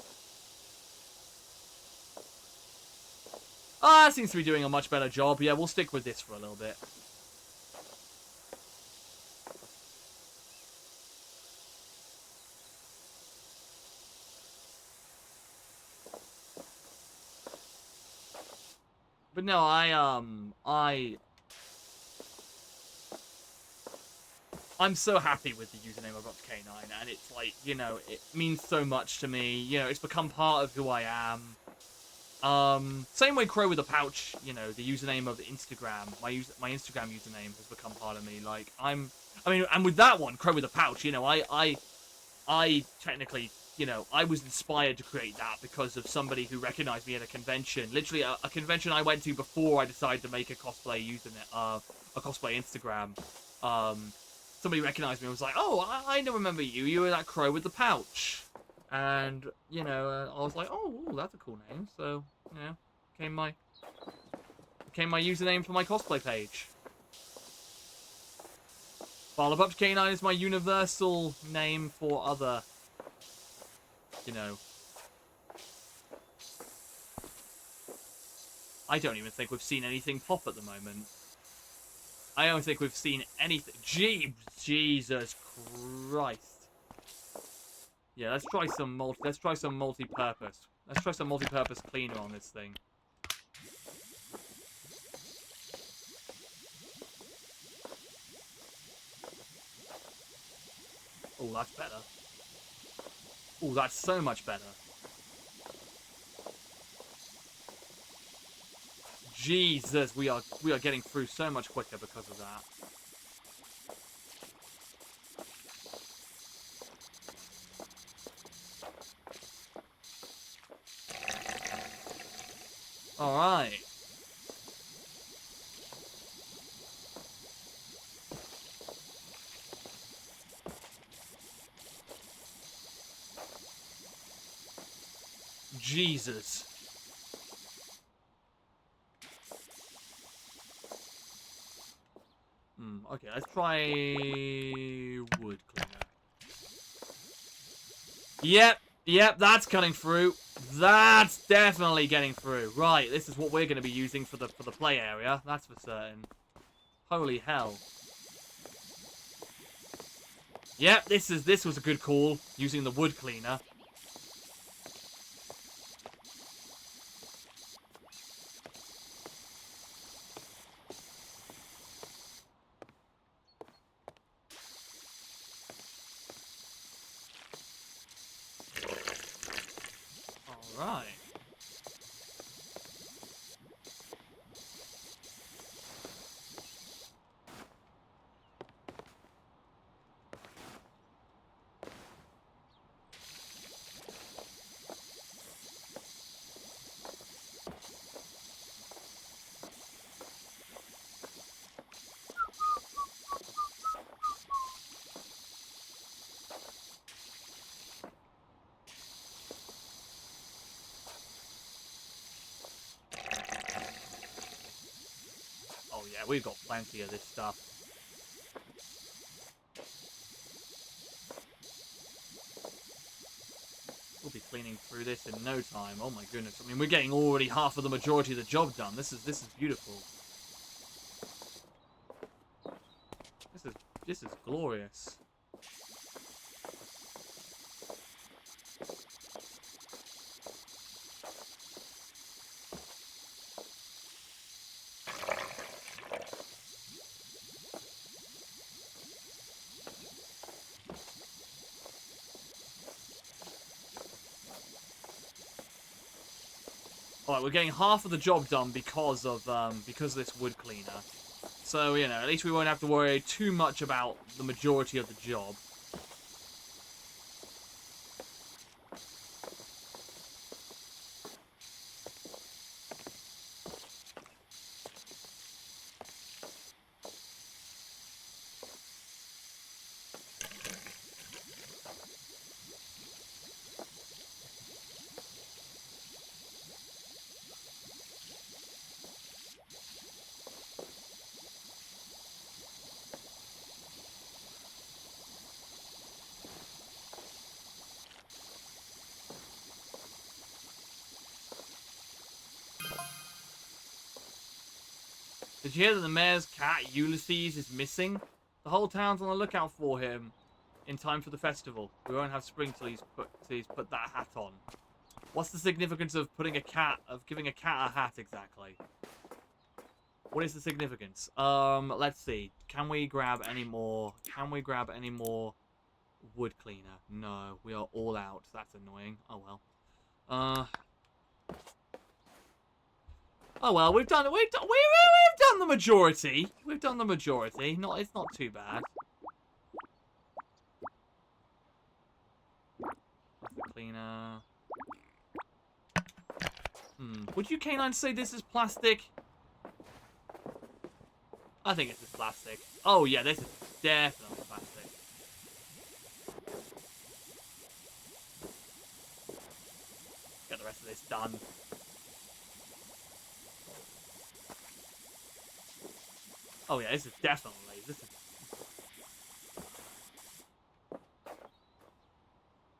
[SPEAKER 1] Ah, seems to be doing a much better job. Yeah, we'll stick with this for a little bit. But no, I'm so happy with the username of Abrupt K9, and it's like, you know, it means so much to me. You know, it's become part of who I am. Same way Crow with a Pouch, you know, the username of Instagram, my Instagram username has become part of me. Like, and with that one, Crow with a Pouch, you know, I technically, you know, I was inspired to create that because of somebody who recognized me at a convention. Literally, a convention I went to before I decided to make a cosplay username, a cosplay Instagram. Somebody recognized me and was like, oh, I remember you. You were that Crow with the Pouch. And, you know, I was like, oh, that's a cool name. So, yeah, became my username for my cosplay page. While Abrupt K9 is my universal name for other, you know. I don't even think we've seen anything pop at the moment. I don't think we've seen anything. Jesus Christ. Yeah, let's try some multi-purpose. Let's try some multi-purpose cleaner on this thing. Oh, that's better. Oh, that's so much better. Jesus, we are getting through so much quicker because of that. All right. Jesus. Okay, let's try wood cleaner. Yep, that's cutting through. That's definitely getting through. Right, this is what we're going to be using for the play area. That's for certain. Holy hell. Yep, this was a good call, using the wood cleaner. Alright. Oh yeah, we've got plenty of this stuff. We'll be cleaning through this in no time. Oh my goodness. I mean, we're getting already half of the majority of the job done. This is beautiful. This is glorious. Alright, we're getting half of the job done because of this wood cleaner. So, you know, at least we won't have to worry too much about the majority of the job. Did you hear that the mayor's cat, Ulysses, is missing? The whole town's on the lookout for him in time for the festival. We won't have spring till he's put that hat on. What's the significance of giving a cat a hat exactly? What is the significance? Let's see. Can we grab any more wood cleaner? No, we are all out. That's annoying. Oh well. Oh well, we've done the majority. We've done the majority. It's not too bad. Plastic cleaner. Would you canine say this is plastic? I think this is plastic. Oh yeah, this is definitely plastic. Get the rest of this done. Oh yeah, this is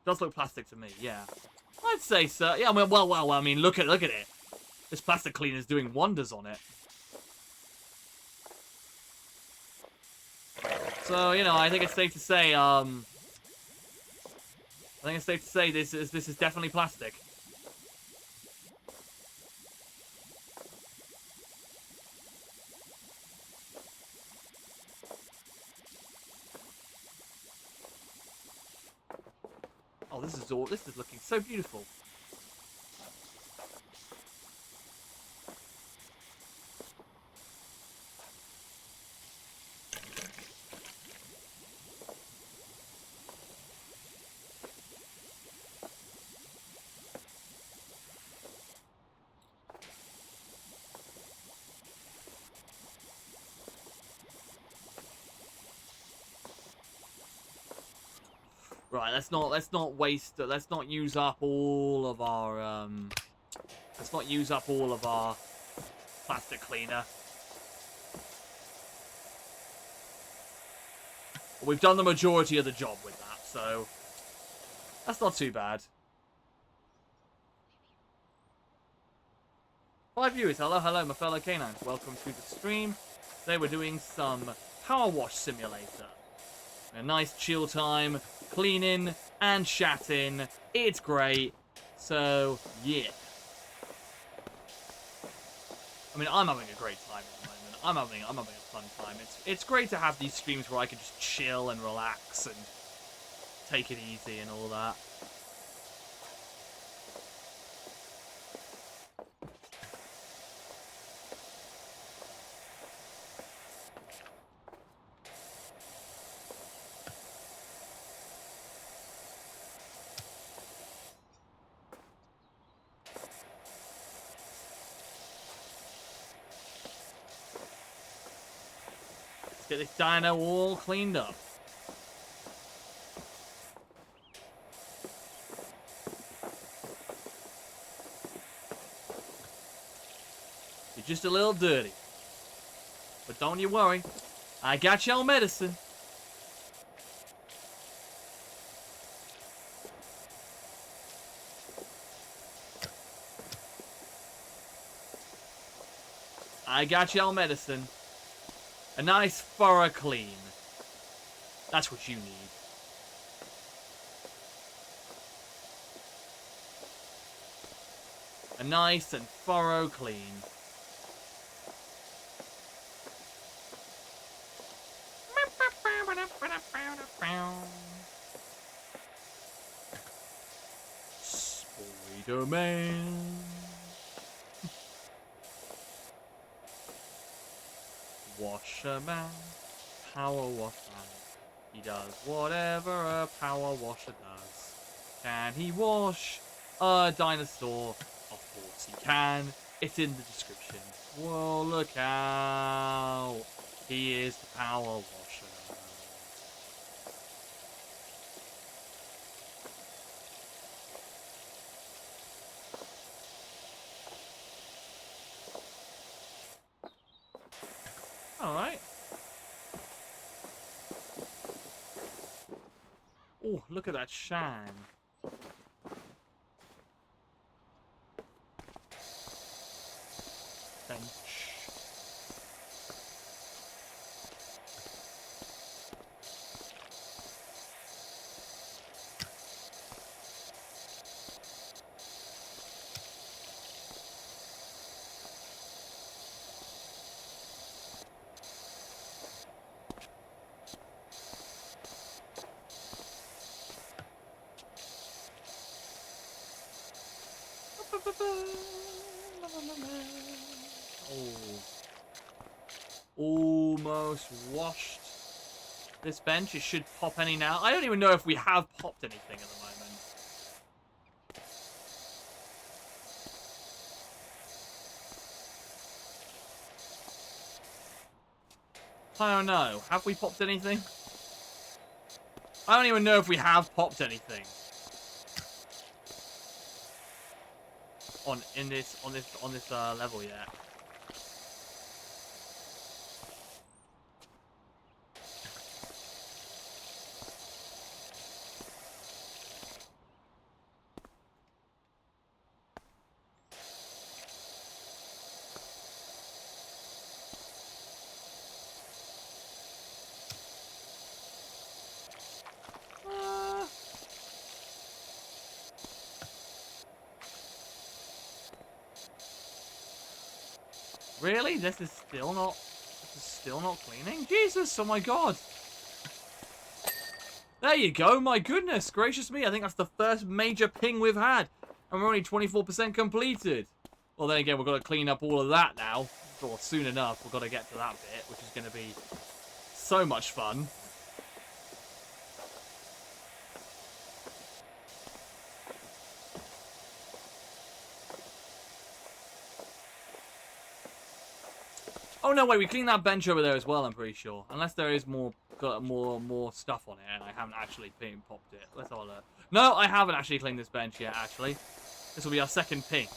[SPEAKER 1] does look plastic to me, yeah. I'd say so. Yeah, I mean, well, I mean, look at it. This plastic cleaner is doing wonders on it. So, you know, I think it's safe to say, this is definitely plastic. Oh, this is looking so beautiful. Right, let's not waste, let's not use up all of our, let's not use up all of our plastic cleaner. We've done the majority of the job with that, so that's not too bad. 5 viewers, hello, hello, my fellow canines. Welcome to the stream. Today we're doing some PowerWash Simulator. A nice chill time, cleaning and chatting. It's great. So, yeah. I mean, I'm having a great time at the moment. I'm having a fun time. It's great to have these streams where I can just chill and relax and take it easy and all that. Let's get this dino all cleaned up. You're just a little dirty. But don't you worry. I got your medicine. I got your medicine. A nice thorough clean. That's what you need. A nice and thorough clean. Spider-Man. Washer man. Power washer. He does whatever a power washer does. Can he wash a dinosaur? Of course he can. It's in the description. Well, look out. He is the power washer. Alright. Oh, look at that shine. Bench. Oh. Almost washed this bench. It should pop any now. I don't even know if we have popped anything at the moment. I don't know. Have we popped anything? I don't even know if we have popped anything. On this level yet. Really? This is still not cleaning? Jesus, oh my god. There you go, my goodness gracious me. I think that's the first major ping we've had. And we're only 24% completed. Well, then again, we've got to clean up all of that now. Or soon enough, we've got to get to that bit, which is going to be so much fun. Oh no, wait, we cleaned that bench over there as well, I'm pretty sure. Unless there is more stuff on it, and I haven't actually popped it. Let's have a look. No, I haven't actually cleaned this bench yet, actually. This will be our second ping.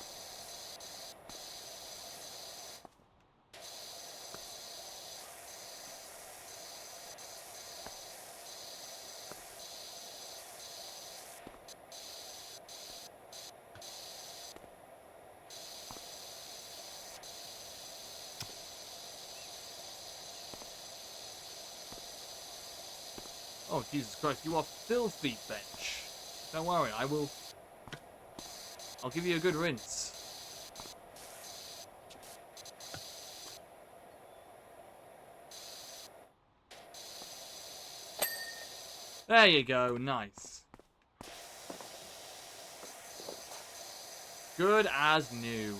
[SPEAKER 1] Oh, Jesus Christ, you are filthy, bench. Don't worry, I'll give you a good rinse. There you go, nice. Good as new.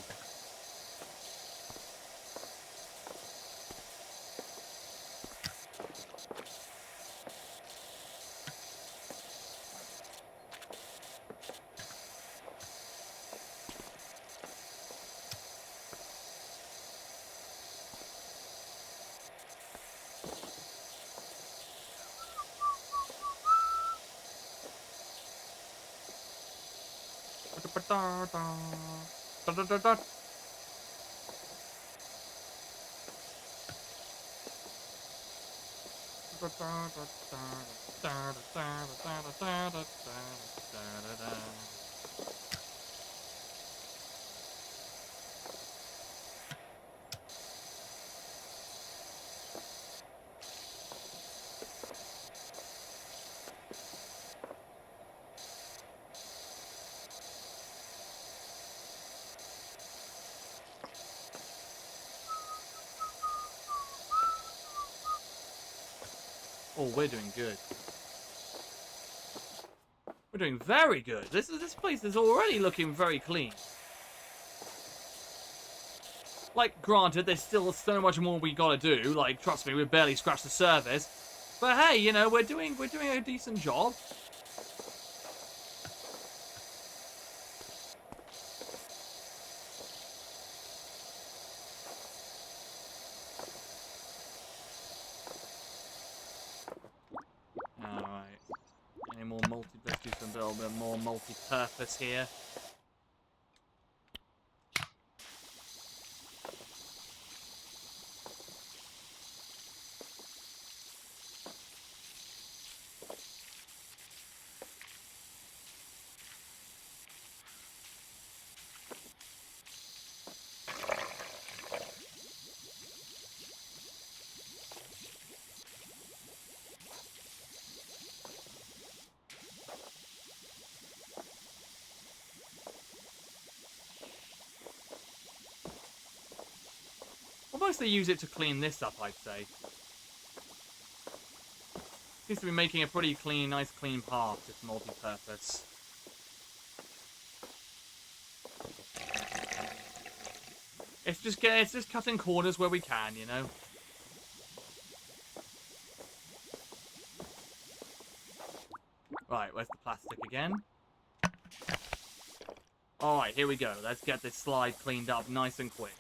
[SPEAKER 1] Oh, we're doing good. We're doing very good. This place is already looking very clean. Like, granted, there's still so much more we gotta do. Like, trust me, we've barely scratched the surface. But hey, you know, we're doing a decent job. Alright. Any more let's do some little bit more multi-purpose here. We'll mostly use it to clean this up, I'd say. Seems to be making a pretty clean, nice clean path, this multi-purpose. It's just cutting corners where we can, you know. Right, where's the plastic again? Alright, here we go. Let's get this slide cleaned up nice and quick.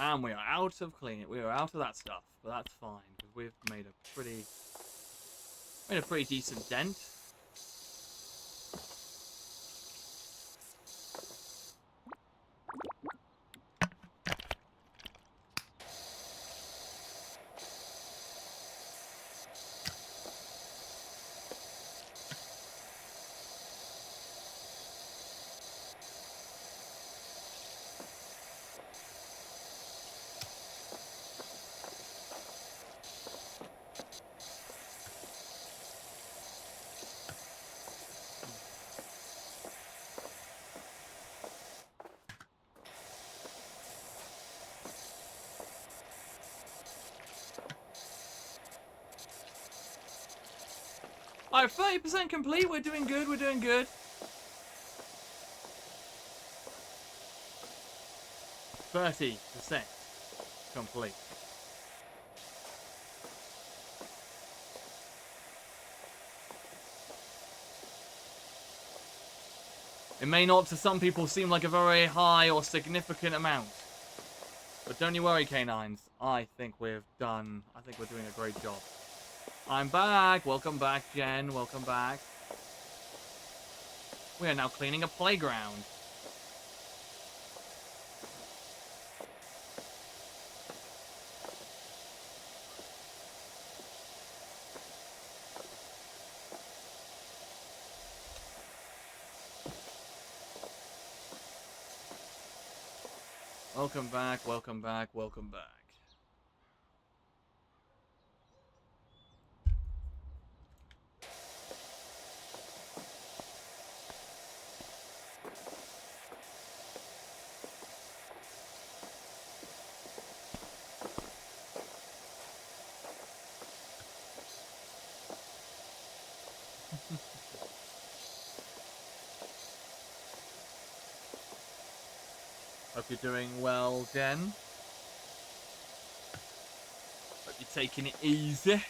[SPEAKER 1] And we are out of cleaning. We are out of that stuff, but that's fine because we've made a pretty decent dent. Alright, 30% complete. We're doing good. We're doing good. 30% complete. It may not to some people seem like a very high or significant amount. But don't you worry, canines. I think we're doing a great job. I'm back. Welcome back, Jen. Welcome back. We are now cleaning a playground. Welcome back, welcome back, welcome back. Hope you're doing well, Jen. Hope you're taking it easy.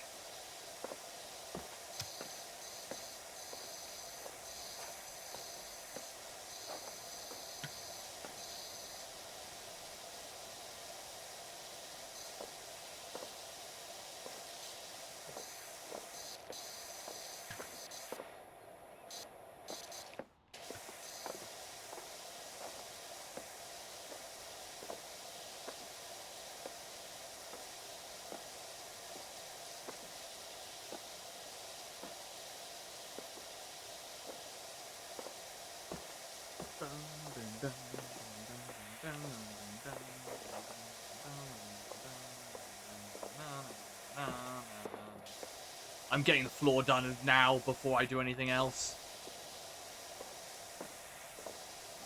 [SPEAKER 1] I'm getting the floor done now before I do anything else.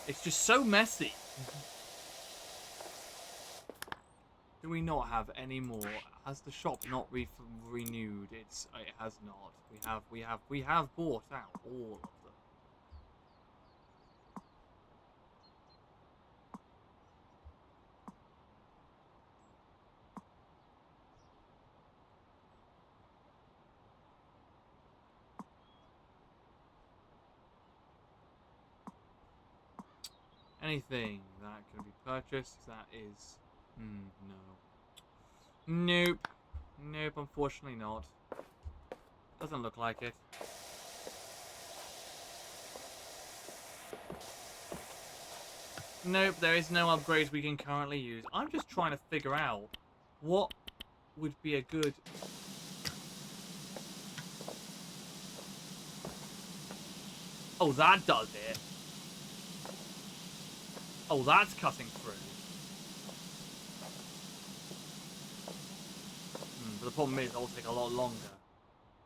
[SPEAKER 1] It's just so messy. Do we not have any more? Has the shop not renewed? It has not. We have bought out all of them. Anything that can be purchased, that is... no. Nope. Nope, unfortunately not. Doesn't look like it. Nope, there is no upgrades we can currently use. I'm just trying to figure out what would be a good... Oh, that does it. Oh, that's cutting through. But the problem is, it'll take a lot longer.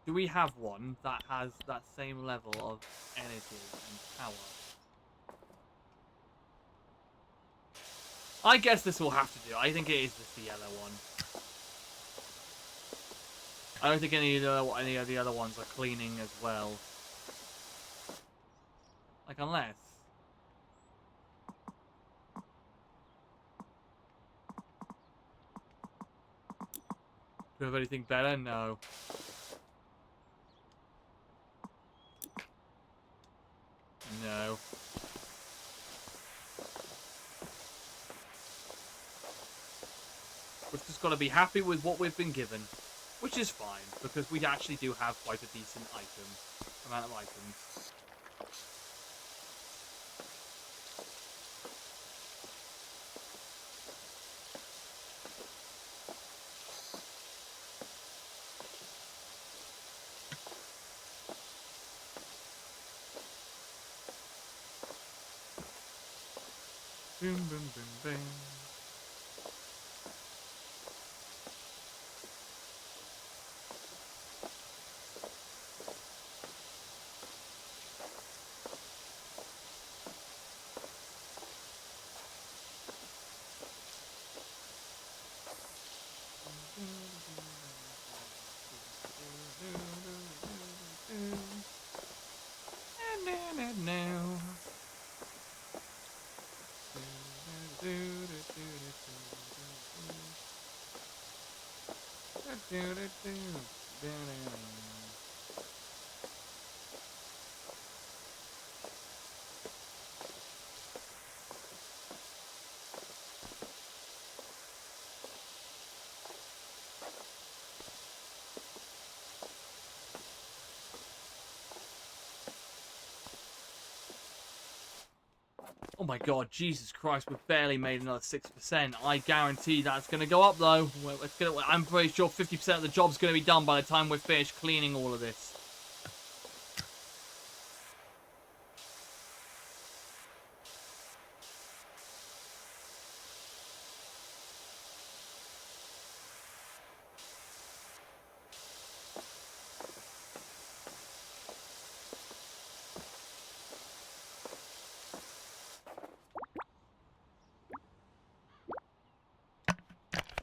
[SPEAKER 1] Do we have one that has that same level of energy and power? I guess this will have to do. I think it is the yellow one. I don't think any of the other ones are cleaning as well. Like, unless... Do we have anything better? No. No. We've just got to be happy with what we've been given. Which is fine, because we actually do have quite a decent amount of items. Boom, boom, boom, boom. Oh my god, Jesus Christ, we've barely made another 6%. I guarantee that's going to go up, though. I'm pretty sure 50% of the job's going to be done by the time we're finished cleaning all of this.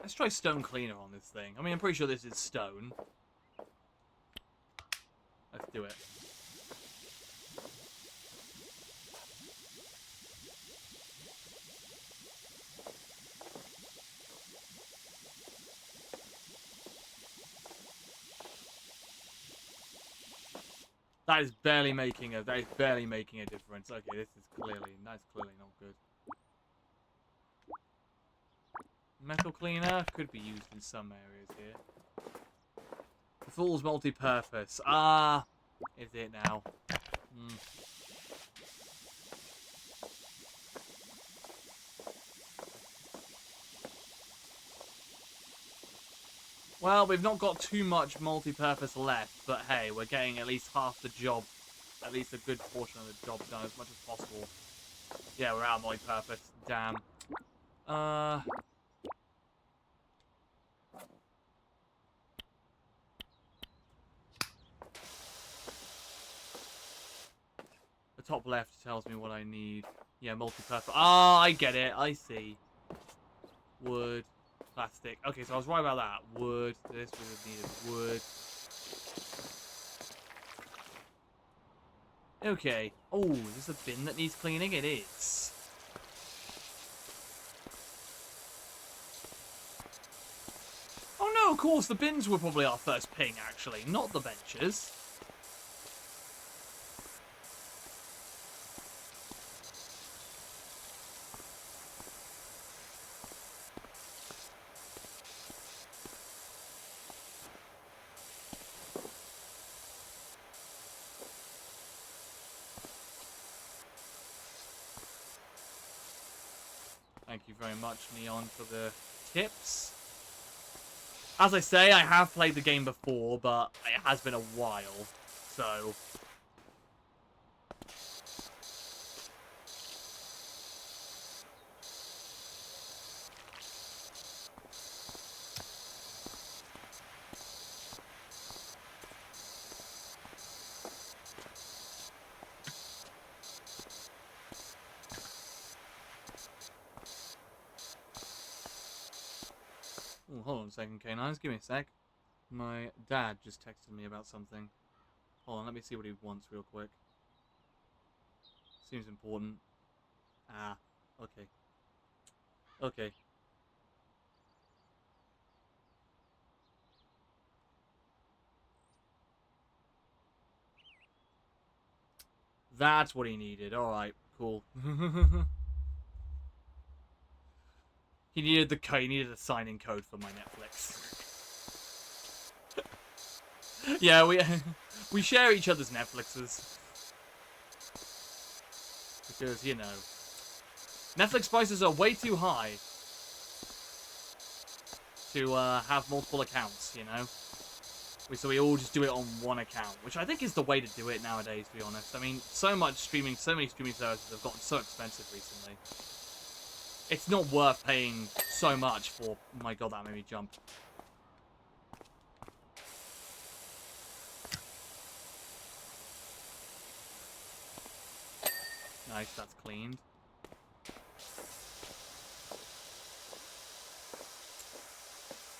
[SPEAKER 1] Let's try stone cleaner on this thing. I mean, I'm pretty sure this is stone. Let's do it. That is barely making a difference. Okay, that's clearly not good. Metal cleaner could be used in some areas here. The fool's multi-purpose. Ah, is it now? Well, we've not got too much multi-purpose left, but hey, we're getting at least half the job, at least a good portion of the job done as much as possible. Yeah, we're out of multi-purpose. Damn. The top left tells me what I need. Yeah, multi-purpose. Ah, I get it. I see. Wood. Plastic. Okay, so I was right about that. Wood. This would have needed wood. Okay. Oh, is this a bin that needs cleaning? It is. Oh no, of course, the bins were probably our first ping, actually. Not the benches. Thank you very much, Neon, for the tips. As I say, I have played the game before, but it has been a while, so... Ooh, hold on a second, K9s. Give me a sec. My dad just texted me about something. Hold on, let me see what he wants real quick. Seems important. Ah, okay. Okay. That's what he needed. Alright, cool. He needed a sign-in code for my Netflix. Yeah, we share each other's Netflixes. Because, you know, Netflix prices are way too high to have multiple accounts, you know? So we all just do it on one account, which I think is the way to do it nowadays, to be honest. I mean, so many streaming services have gotten so expensive recently. It's not worth paying so much for... Oh my god, that made me jump. Nice, that's cleaned.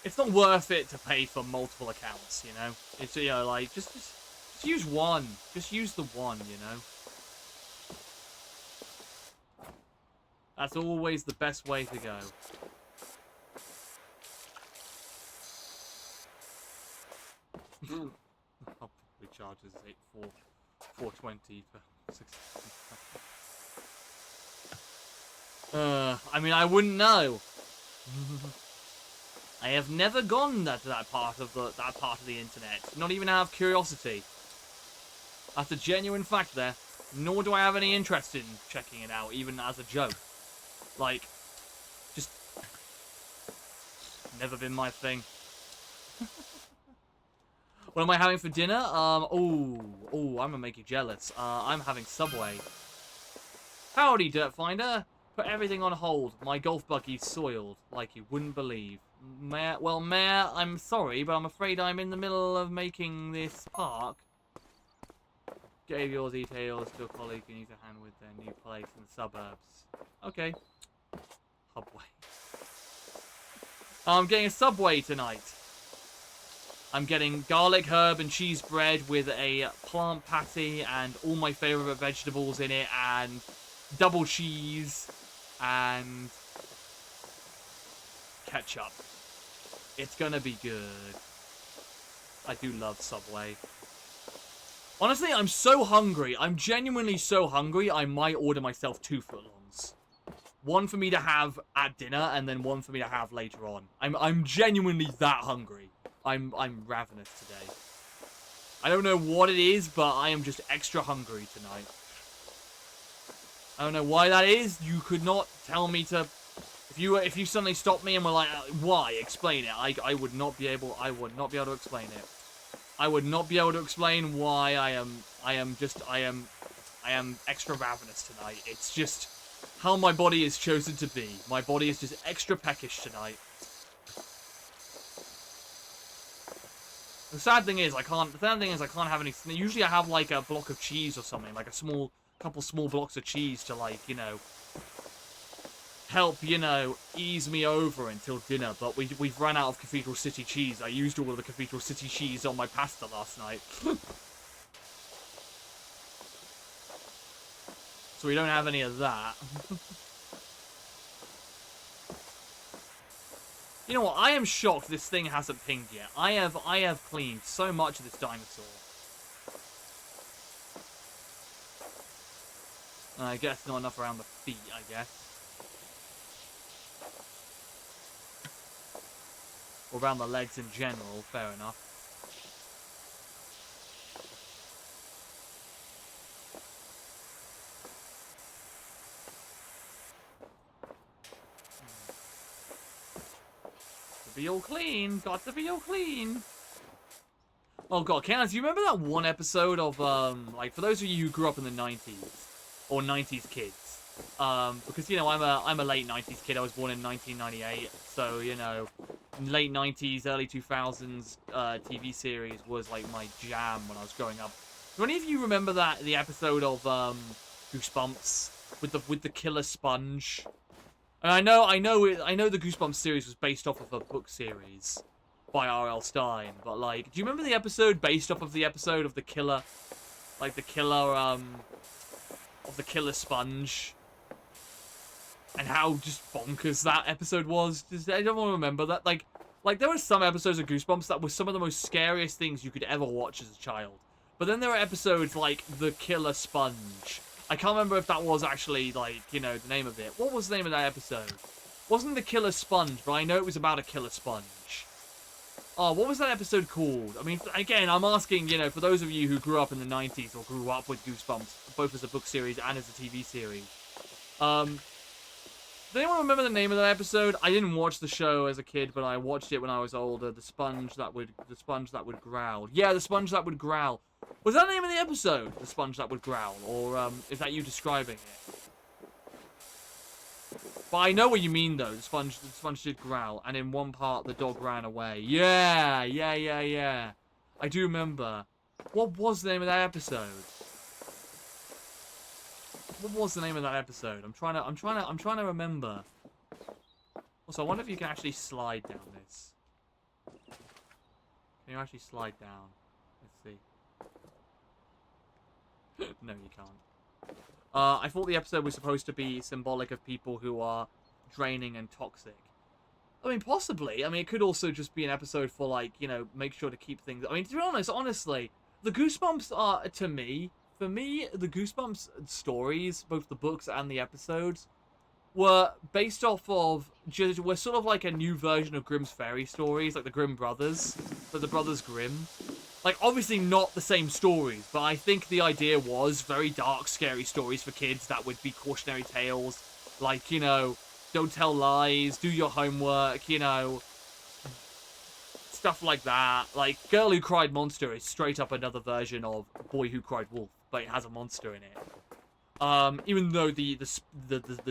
[SPEAKER 1] It's not worth it to pay for multiple accounts, you know? It's, you know, like, just use one. Just use the one, you know? That's always the best way to go. I'll probably charge this 420 for 60. I mean, I wouldn't know. I have never gone to that part of the internet. Not even out of curiosity. That's a genuine fact there. Nor do I have any interest in checking it out, even as a joke. Like, just never been my thing. What am I having for dinner? I'm gonna make you jealous. I'm having Subway. Howdy, Dirt Finder. Put everything on hold. My golf buggy's soiled, like you wouldn't believe. Mayor, I'm sorry, but I'm afraid I'm in the middle of making this park. Gave your details to a colleague who needs a hand with their new place in the suburbs. Okay. Subway. I'm getting a Subway tonight. I'm getting garlic, herb, and cheese bread with a plant patty and all my favourite vegetables in it, and double cheese and ketchup. It's gonna be good. I do love Subway. Honestly, I'm so hungry. I'm genuinely so hungry, I might order myself 2 footlongs. One for me to have at dinner, and then one for me to have later on. I'm genuinely that hungry. I'm ravenous today. I don't know what it is, but I am just extra hungry tonight. I don't know why that is. You could not tell me to... If you suddenly stopped me and were like, why? Explain it. I would not be able to explain it. I would not be able to explain why I am extra ravenous tonight. It's just how my body is chosen to be. My body is just extra peckish tonight. The sad thing is I can't have any. Usually I have like a block of cheese or something, like a couple small blocks of cheese to, like, you know, help, you know, ease me over until dinner. But we've run out of Cathedral City cheese. I used all of the Cathedral City cheese on my pasta last night. So we don't have any of that. You know what? I am shocked this thing hasn't pinged yet. I have cleaned so much of this dinosaur. I guess not enough around the feet, I guess. Or around the legs in general, fair enough. To be all clean. Got to be all clean. Oh god, Kenneth, do you remember that one episode of, like, for those of you who grew up in the 90s, or 90s kids, because, you know, I'm a late 90s kid. I was born in 1998, so, you know, late 90s, early 2000s TV series was, like, my jam when I was growing up. Do any of you remember the episode of Goosebumps with the killer sponge? And I know the Goosebumps series was based off of a book series by R.L. Stine, but, like, do you remember the episode based off of the episode of the killer, like, the killer, of the killer sponge? And how just bonkers that episode was? I don't want to remember that. Like, there were some episodes of Goosebumps that were some of the most scariest things you could ever watch as a child. But then there were episodes like The Killer Sponge. I can't remember if that was actually, like, you know, the name of it. What was the name of that episode? Wasn't The Killer Sponge, but I know it was about a killer sponge. Oh, what was that episode called? I mean, again, I'm asking, you know, for those of you who grew up in the 90s or grew up with Goosebumps, both as a book series and as a TV series. Does anyone remember the name of that episode? I didn't watch the show as a kid, but I watched it when I was older. The sponge that would growl. Yeah, the sponge that would growl. Was that the name of the episode? The sponge that would growl, or is that you describing it? But I know what you mean though. The sponge did growl, and in one part the dog ran away. Yeah. I do remember. What was the name of that episode? What was the name of that episode? I'm trying to remember. Also, I wonder if you can actually slide down this. Can you actually slide down? Let's see. No, you can't. I thought the episode was supposed to be symbolic of people who are draining and toxic. I mean, possibly. I mean, it could also just be an episode for, like, you know, make sure to keep things... I mean, to be honest, honestly, the Goosebumps are, for me, the Goosebumps stories, both the books and the episodes, were based off of, were sort of like a new version of Grimm's fairy stories, like the Grimm brothers, so the Brothers Grimm. Like, obviously not the same stories, but I think the idea was very dark, scary stories for kids that would be cautionary tales, like, you know, don't tell lies, do your homework, you know, stuff like that. Like, Girl Who Cried Monster is straight up another version of Boy Who Cried Wolf, but it has a monster in it. Even though the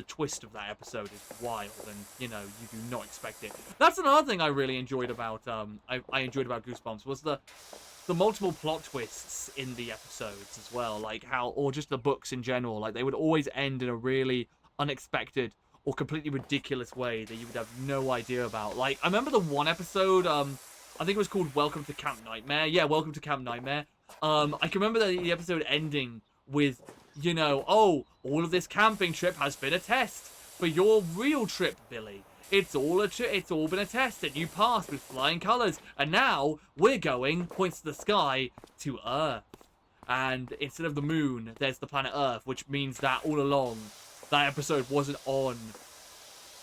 [SPEAKER 1] twist of that episode is wild and, you know, you do not expect it. That's another thing I really enjoyed about, I enjoyed about Goosebumps, was the multiple plot twists in the episodes as well. Like how, or just the books in general, like they would always end in a really unexpected or completely ridiculous way that you would have no idea about. Like, I remember the one episode, I think it was called Welcome to Camp Nightmare. Yeah, Welcome to Camp Nightmare. I can remember the episode ending with, you know, oh, all of this camping trip has been a test for your real trip, Billy. It's all been a test and you passed with flying colors. And now we're going, points to the sky, to Earth. And instead of the moon, there's the planet Earth, which means that all along, that episode wasn't on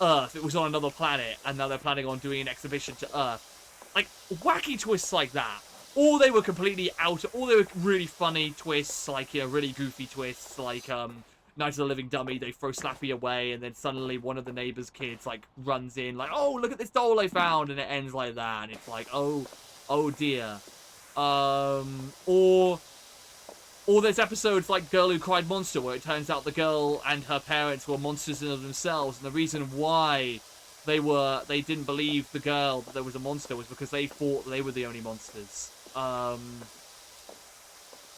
[SPEAKER 1] Earth. It was on another planet, and now they're planning on doing an exhibition to Earth. Like, wacky twists like that. Or they were completely or they were really funny twists, like, you know, really goofy twists, like, Night of the Living Dummy, they throw Slappy away, and then suddenly one of the neighbor's kids, like, runs in, like, oh, look at this doll I found, and it ends like that, and it's like, oh dear. Or there's episodes like Girl Who Cried Monster, where it turns out the girl and her parents were monsters in of themselves, and the reason why they didn't believe the girl that there was a monster was because they thought they were the only monsters.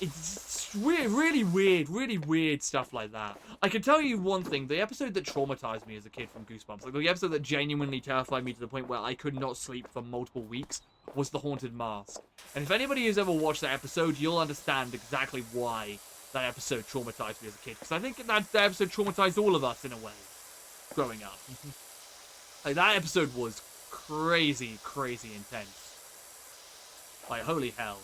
[SPEAKER 1] It's really weird stuff like that. I can tell you one thing, the episode that traumatized me as a kid from Goosebumps, like the episode that genuinely terrified me to the point where I could not sleep for multiple weeks, was The Haunted Mask. And if anybody has ever watched that episode, you'll understand exactly why that episode traumatized me as a kid. Because I think that episode traumatized all of us in a way, growing up. Like, that episode was crazy intense. Like, holy hell.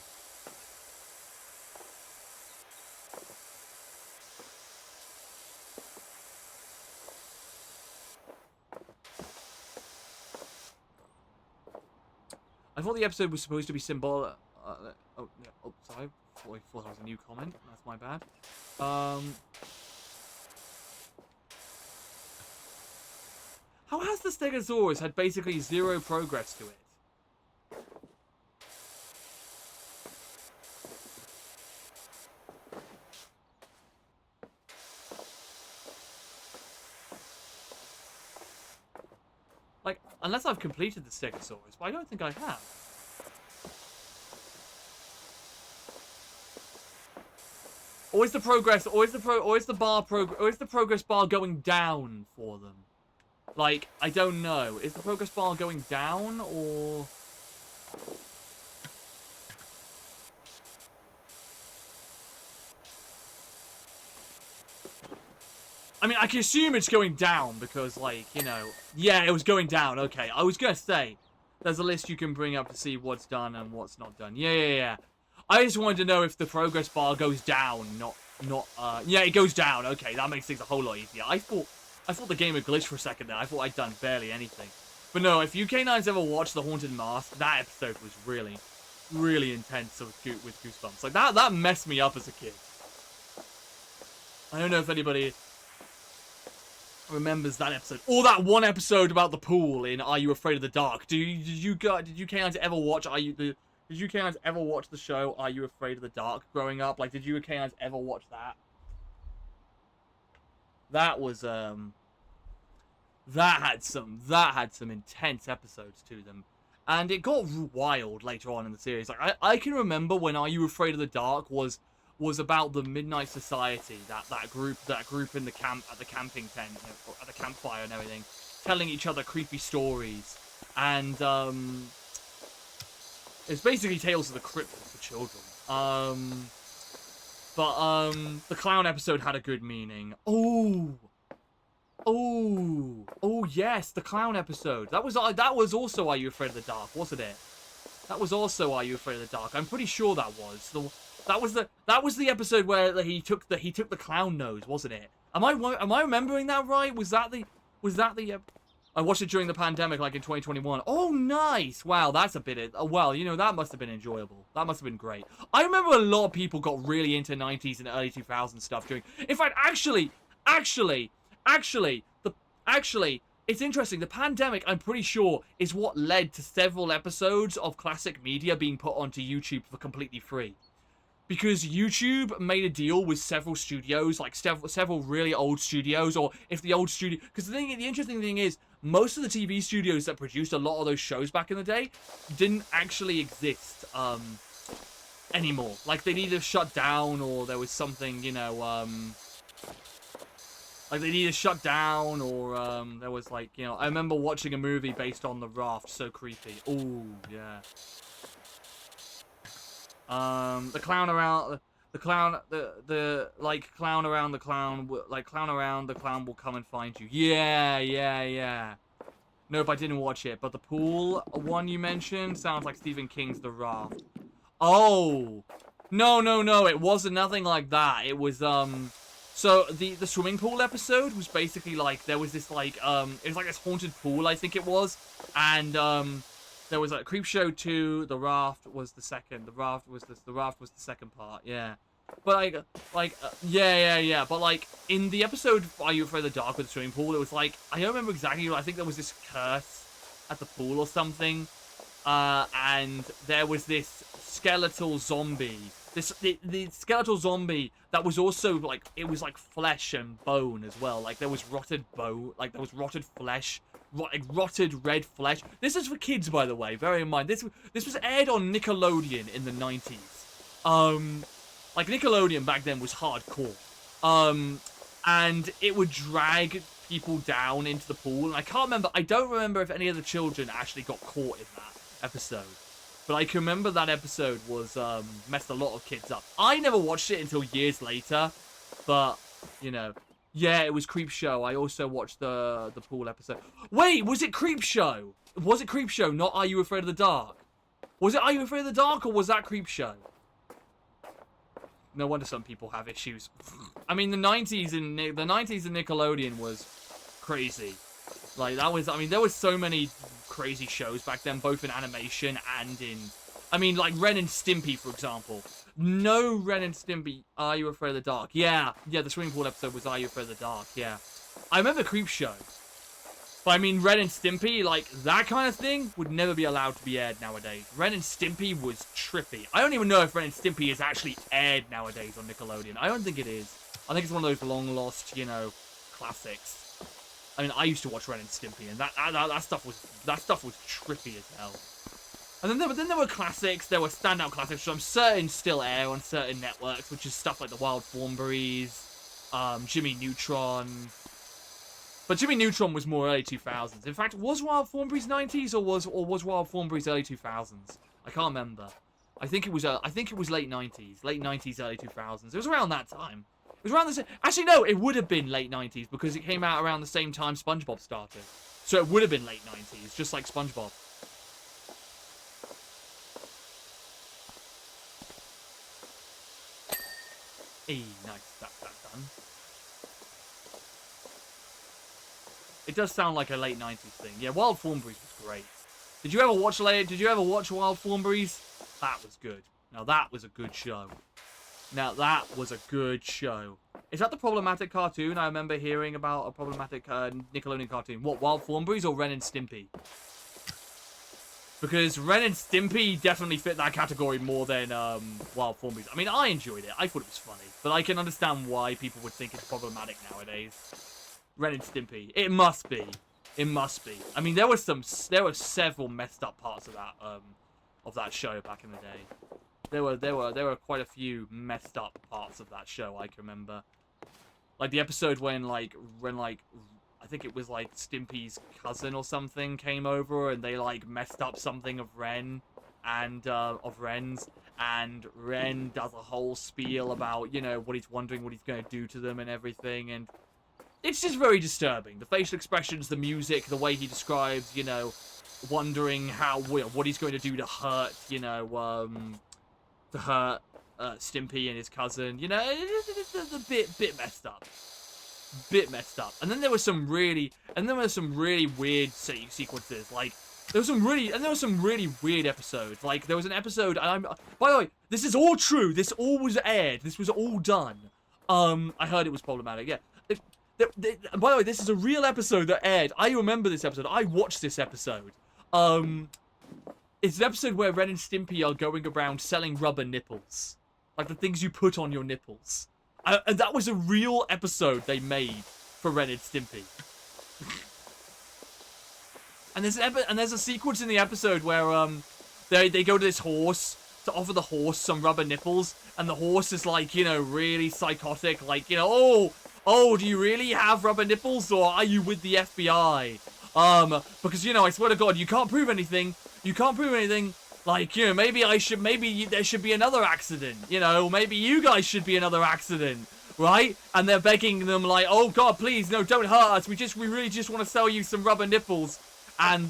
[SPEAKER 1] I thought the episode was supposed to be symbolic. Sorry. I thought that was a new comment. That's my bad. How has the Stegosaurus had basically zero progress to it? Like, unless I've completed the Stegosaurus, but I don't think I have. Or is the progress, or is the progress bar going down for them? Like, I don't know. Is the progress bar going down, or... I mean, I can assume it's going down because, like, you know... Yeah, it was going down. Okay, I was gonna say, there's a list you can bring up to see what's done and what's not done. Yeah. I just wanted to know if the progress bar goes down, yeah, it goes down. Okay, that makes things a whole lot easier. I thought the game had glitched for a second there. I thought I'd done barely anything. But no, if you K9s ever watched The Haunted Mask, that episode was really intense with Goosebumps. Like, that messed me up as a kid. I don't know if anybody remembers that episode. Or that one episode about the pool in Are You Afraid of the Dark. Did you K9s ever watch Did you K9s ever watch the show Are You Afraid of the Dark growing up? Like, did you K9s ever watch that? That was, that had some intense episodes to them. And it got wild later on in the series. Like, I can remember when Are You Afraid of the Dark was about the Midnight Society, that group in the camp, at the camping tent, you know, at the campfire and everything, telling each other creepy stories. And, it's basically Tales of the Crypt for children. But, the clown episode had a good meaning. Oh! Oh! Oh, yes, the clown episode. That was also Are You Afraid of the Dark, wasn't it? That was also Are You Afraid of the Dark. I'm pretty sure that was. That was the episode where he took the clown nose, wasn't it? Am I remembering that right? Was that the I watched it during the pandemic, like in 2021. Oh, nice! Wow, that's a bit of... well, you know, that must have been enjoyable. That must have been great. I remember a lot of people got really into 90s and early 2000s stuff during... In fact, actually, it's interesting. The pandemic, I'm pretty sure, is what led to several episodes of classic media being put onto YouTube for completely free. Because YouTube made a deal with several studios, like several really old studios, or if the old studio... Because the interesting thing is, most of the TV studios that produced a lot of those shows back in the day didn't actually exist anymore. Like, they'd either shut down, or there was something, you know, like, they'd either shut down, or there was, like, you know... I remember watching a movie based on The Raft, so creepy. Ooh, yeah. The clown around the clown like clown around the clown will come and find you. Yeah. Nope, I didn't watch it, but the pool one you mentioned sounds like Stephen King's The Raft. Oh. No, it wasn't nothing like that. It was so the swimming pool episode was basically like there was this like it was like this haunted pool, I think it was, and there was like Creepshow 2, The Raft was the second. The Raft was the second part, yeah. But yeah. But like in the episode Are You Afraid of the Dark with the swimming pool, it was like I don't remember exactly, but I think there was this curse at the pool or something. And there was this skeletal zombie. The skeletal zombie that was also like it was like flesh and bone as well. Like there was rotted bone, like there was rotted flesh. Rotted red flesh. This is for kids, by the way. Bear in mind, this was aired on Nickelodeon in the 90s. Like Nickelodeon back then was hardcore. And it would drag people down into the pool. And I can't remember. I don't remember if any of the children actually got caught in that episode. But I can remember that episode was messed a lot of kids up. I never watched it until years later, but you know. Yeah, it was Creepshow. I also watched the pool episode. Wait, was it Creepshow? Was it Creepshow, not Are You Afraid of the Dark? Was it Are You Afraid of the Dark, or was that Creepshow? No wonder some people have issues. I mean, the 90s and Nickelodeon was crazy. Like, that was... I mean, there was so many crazy shows back then, both in animation and in... I mean, like Ren and Stimpy, for example. No Ren and Stimpy, Are You Afraid of the Dark? Yeah, the swimming pool episode was Are You Afraid of the Dark? Yeah. I remember Creepshow. But I mean, Ren and Stimpy, like, that kind of thing would never be allowed to be aired nowadays. Ren and Stimpy was trippy. I don't even know if Ren and Stimpy is actually aired nowadays on Nickelodeon. I don't think it is. I think it's one of those long-lost, you know, classics. I mean, I used to watch Ren and Stimpy, and that stuff was trippy as hell. And then there were classics, there were standout classics, which I'm certain still air on certain networks, which is stuff like the Wild Thornberrys, Jimmy Neutron. But Jimmy Neutron was more early 2000s. In fact, was Wild Thornberrys 90s or was Wild Thornberrys early 2000s? I can't remember. I think it was late 90s, early 2000s. It was around that time. It was around the same... Actually, no, it would have been late 90s because it came out around the same time SpongeBob started. So it would have been late 90s, just like SpongeBob. Hey, nice. That's done. It does sound like a late 90s thing. Yeah, Wild Thornberrys was great. Did you ever watch Wild Thornberrys? That was good. Now that was a good show. Is that the problematic cartoon? I remember hearing about a problematic Nickelodeon cartoon. What, Wild Thornberrys or Ren and Stimpy? Because Ren and Stimpy definitely fit that category more than Wild Thornberrys. I mean, I enjoyed it. I thought it was funny. But I can understand why people would think it's problematic nowadays. Ren and Stimpy. It must be. It must be. I mean, there were several messed up parts of that show back in the day. There were quite a few messed up parts of that show I can remember. Like the episode when I think it was like Stimpy's cousin or something came over and they like messed up something of Ren and of Ren's, and Ren does a whole spiel about, you know, what he's wondering what he's going to do to them and everything, and it's just very disturbing. The facial expressions, the music, the way he describes, you know, wondering what he's going to do to hurt, you know, Stimpy and his cousin. You know, it's a bit messed up. And then there was some really weird sequences. Like, there were some really weird episodes. Like, there was an episode, and by the way, this is all true. This all was aired. This was all done. I heard it was problematic. Yeah. By the way, this is a real episode that aired. I remember this episode. I watched this episode. It's an episode where Ren and Stimpy are going around selling rubber nipples. Like the things you put on your nipples. And that was a real episode they made for Ren and Stimpy. And there's a sequence in the episode where they go to this horse to offer the horse some rubber nipples, and the horse is like, you know, really psychotic, like, you know, oh, do you really have rubber nipples, or are you with the FBI? Because, you know, I swear to God, you can't prove anything. Like, you know, maybe there should be another accident. You know, maybe you guys should be another accident, right? And they're begging them like, oh God, please, no, don't hurt us. We really just want to sell you some rubber nipples. And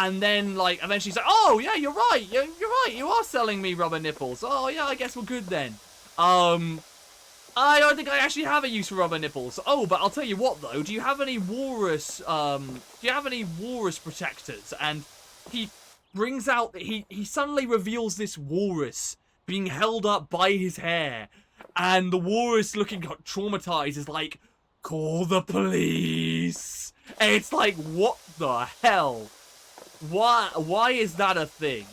[SPEAKER 1] and then, like, eventually she's like, oh, yeah, you're right. You're right. You are selling me rubber nipples. Oh, yeah, I guess we're good then. I don't think I actually have a use for rubber nipples. Oh, but I'll tell you what, though. Do you have any walrus protectors? And he brings out, he suddenly reveals this walrus being held up by his hair. And the walrus, looking traumatized, is like, call the police. And it's like, what the hell? Why is that a thing?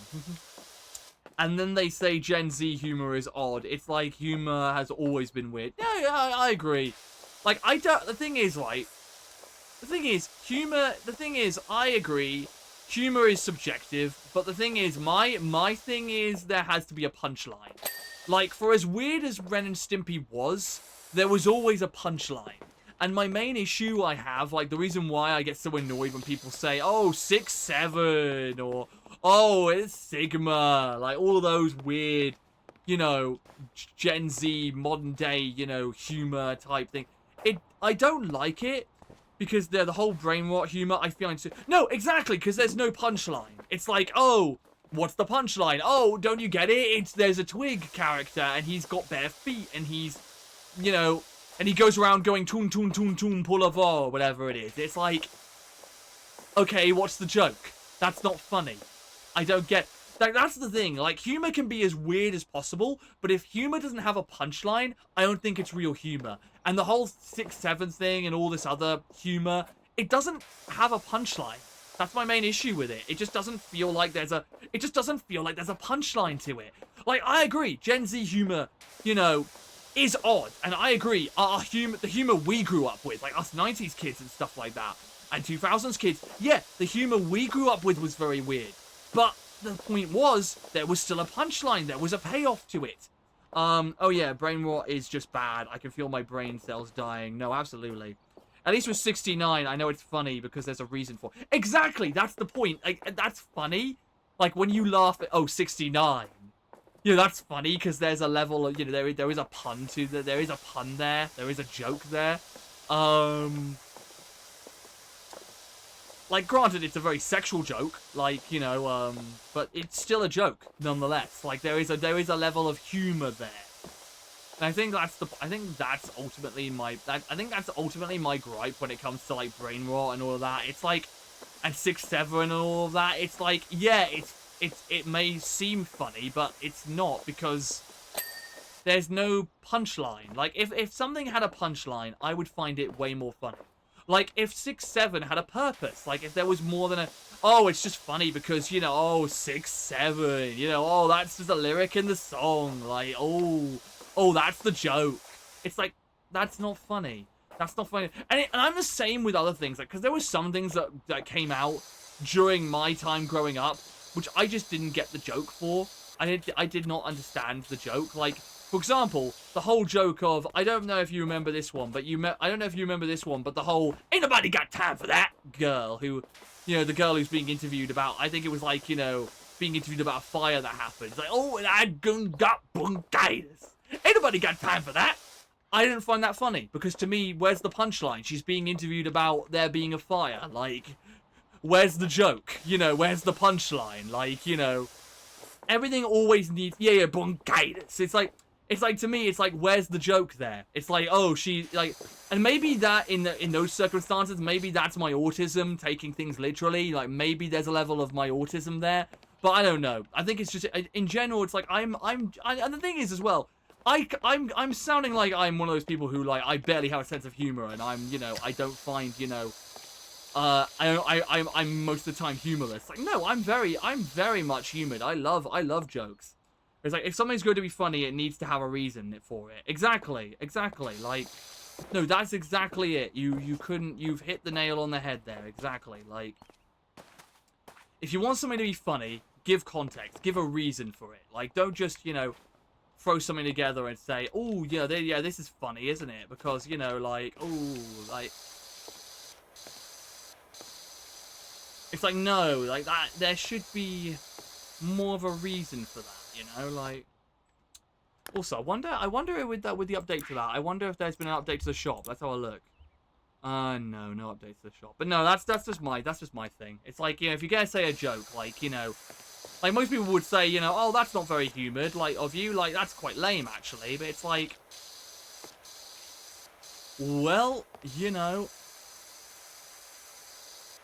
[SPEAKER 1] And then they say Gen Z humor is odd. It's like humor has always been weird. Yeah, I agree. Like, the thing is, I agree. Humor is subjective, but the thing is, my thing is there has to be a punchline. Like, for as weird as Ren and Stimpy was, there was always a punchline. And my main issue I have, like, the reason why I get so annoyed when people say, oh, 6'7", or, oh, it's Sigma, like, all of those weird, you know, Gen Z, modern day, you know, humor type thing. I don't like it, because the whole brain rot humor, I find so... No, exactly, because there's no punchline. It's like, oh, what's the punchline? Oh, don't you get it? There's a Twig character, and he's got bare feet, and he's, you know... And he goes around going, toon, toon, toon, toon, pour la voix, whatever it is. It's like, okay, what's the joke? That's not funny. I don't get... Like, that's the thing. Like, humor can be as weird as possible, but if humor doesn't have a punchline, I don't think it's real humor. And the whole 6'7" thing and all this other humor, it doesn't have a punchline. That's my main issue with it. It just doesn't feel like there's a... It just doesn't feel like there's a punchline to it. Like, I agree. Gen Z humor, you know... is odd, and I agree, the humor we grew up with, like us 90s kids and stuff like that, and 2000s kids, yeah, the humor we grew up with was very weird, but the point was, there was still a punchline, there was a payoff to it. Oh yeah, brain rot is just bad, I can feel my brain cells dying, no, absolutely. At least with 69, I know it's funny, because there's a reason for it. Exactly, that's the point, like, that's funny, like, when you laugh at, oh, 69. You know, that's funny because there's a level of, you know, there is a pun to that. There is a pun there. There is a joke there. Like, granted, it's a very sexual joke. Like, you know, but it's still a joke nonetheless. Like, there is a level of humor there. And I think that's ultimately my gripe when it comes to like brain rot and all of that. It's like, and 6'7" and all of that. It's like, yeah, it may seem funny, but it's not, because there's no punchline. Like, if something had a punchline, I would find it way more funny. Like, if 6'7" had a purpose, like, if there was more than a, oh, it's just funny because, you know, oh, 6'7", you know, oh, that's just a lyric in the song, like, oh, that's the joke. It's like, that's not funny. That's not funny. And I'm the same with other things, like, because there were some things that came out during my time growing up, which I just didn't get the joke for. I did not understand the joke. Like, for example, the whole joke of, I don't know if you remember this one, but I don't know if you remember this one, but the whole, ain't nobody got time for that girl who, you know, the girl who's being interviewed about, I think it was like, you know, being interviewed about a fire that happened. It's like, oh, and I got bronchitis. Ain't nobody got time for that. I didn't find that funny, because to me, where's the punchline? She's being interviewed about there being a fire. Like, where's the joke? You know, where's the punchline? Like, you know, everything always needs, yeah, bronchitis. It's like, to me, it's like, where's the joke there? It's like, oh, she, like, and maybe that, in those circumstances, maybe that's my autism, taking things literally. Like, maybe there's a level of my autism there. But I don't know. I think it's just, in general, it's like, and the thing is, as well, I'm sounding like I'm one of those people who, like, I barely have a sense of humor, and I'm, you know, I don't find, you know, I'm most of the time humorless. Like, no, I'm very much humored. I love jokes. It's like, if something's going to be funny, it needs to have a reason for it. Exactly. Like, no, that's exactly it. You've hit the nail on the head there. Exactly. Like, if you want something to be funny, give context, give a reason for it. Like, don't just, you know, throw something together and say, oh, yeah, this is funny, isn't it? Because, you know, like, oh, like, it's like, no, like, that, there should be more of a reason for that, you know, like. Also, I wonder with the update to that, I wonder if there's been an update to the shop. Let's have a look. No update to the shop. But no, that's just my thing. It's like, you know, if you're gonna say a joke, like, you know, like, most people would say, you know, oh, that's not very humoured, like, of you, like, that's quite lame, actually, but it's like, well, you know,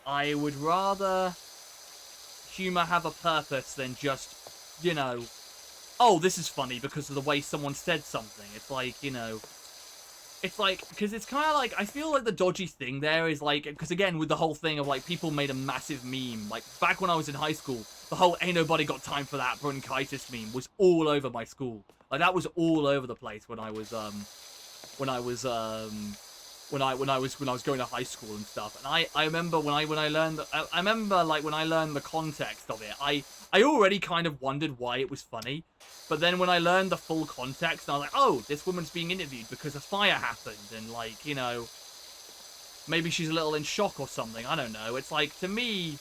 [SPEAKER 1] I would rather humour have a purpose than just, you know, oh, this is funny because of the way someone said something. It's like, you know, it's like, because it's kind of like, I feel like the dodgy thing there is like, because again, with the whole thing of like, people made a massive meme, like, back when I was in high school, the whole ain't nobody got time for that bronchitis meme was all over my school. Like, that was all over the place when I was going to high school and stuff. And I remember when I learned, I remember like when I learned the context of it, I already kind of wondered why it was funny. But then when I learned the full context, I was like, oh, this woman's being interviewed because a fire happened. And, like, you know, maybe she's a little in shock or something. I don't know. It's like, to me,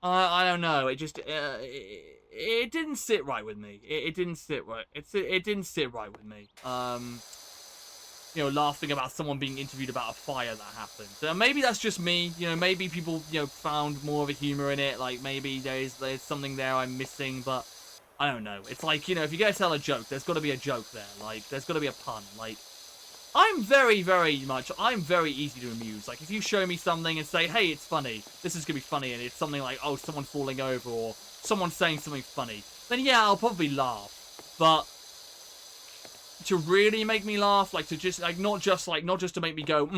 [SPEAKER 1] I don't know. It just, it didn't sit right with me. It didn't sit right. It didn't sit right with me. You know, laughing about someone being interviewed about a fire that happened. So maybe that's just me. You know, maybe people, you know, found more of a humor in it. Like, maybe there's something there I'm missing, but I don't know. It's like, you know, if you're going to tell a joke, there's got to be a joke there. Like, there's got to be a pun. Like, I'm very easy to amuse. Like, if you show me something and say, hey, it's funny, this is going to be funny, and it's something like, oh, someone falling over, or someone saying something funny, then yeah, I'll probably laugh. But to really make me laugh, like, to just, like, not just to make me go,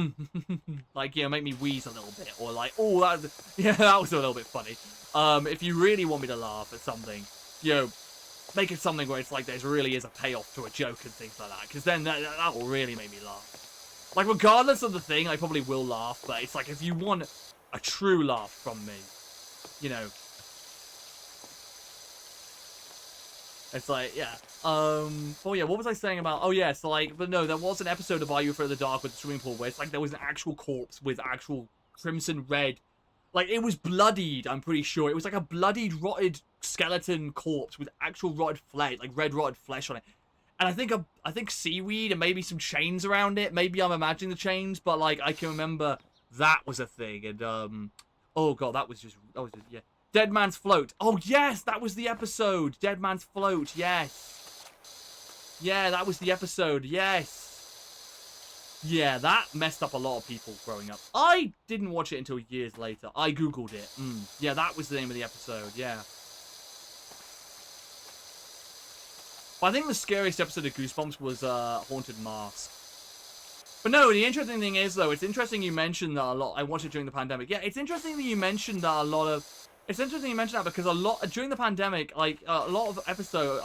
[SPEAKER 1] like, you know, make me wheeze a little bit, or like, oh, that was a little bit funny. If you really want me to laugh at something, you know, make it something where it's like there really is a payoff to a joke and things like that, because then that will really make me laugh. Like, regardless of the thing, I probably will laugh, but it's like, if you want a true laugh from me, you know, it's like, yeah. Oh yeah, what was I saying about, oh yeah, so like, but no, there was an episode of Are You Afraid of the Dark with the swimming pool where it's like there was an actual corpse with actual crimson red, like, it was bloodied, I'm pretty sure. It was like a bloodied, rotted skeleton corpse with actual rotted flesh, like red rotted flesh on it. And I think seaweed and maybe some chains around it. Maybe I'm imagining the chains, but like, I can remember that was a thing. And oh god, that was just yeah. Dead Man's Float. Oh yes, that was the episode. Dead Man's Float. Yes. Yeah, that was the episode. Yes. Yeah, that messed up a lot of people growing up. I didn't watch it until years later. I googled it. Yeah, that was the name of the episode. Yeah. But I think the scariest episode of Goosebumps was Haunted Mask. But no, the interesting thing is, though, it's interesting you mentioned that a lot. I watched it during the pandemic. Yeah, it's interesting that you mentioned that a lot of. It's interesting you mentioned that because a lot during the pandemic, like a lot of episodes,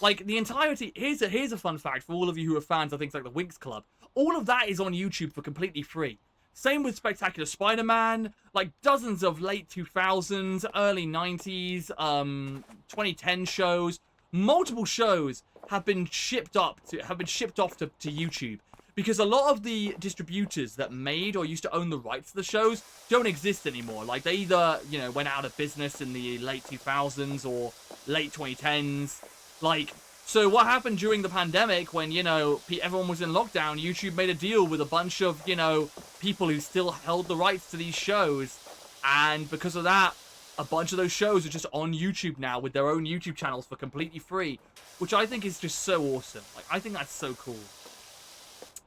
[SPEAKER 1] like the entirety. Here's a fun fact for all of you who are fans of things like the Winx Club. All of that is on YouTube for completely free. Same with Spectacular Spider-Man, like dozens of late 2000s, early 90s, 2010 shows. Multiple shows have been shipped off to YouTube Because a lot of the distributors that made or used to own the rights to the shows don't exist anymore. Like, they either, you know, went out of business in the late 2000s or late 2010s. Like, so what happened during the pandemic when, you know, everyone was in lockdown, YouTube made a deal with a bunch of, you know, people who still held the rights to these shows. And because of that, a bunch of those shows are just on YouTube now with their own YouTube channels for completely free. Which I think is just so awesome. Like, I think that's so cool.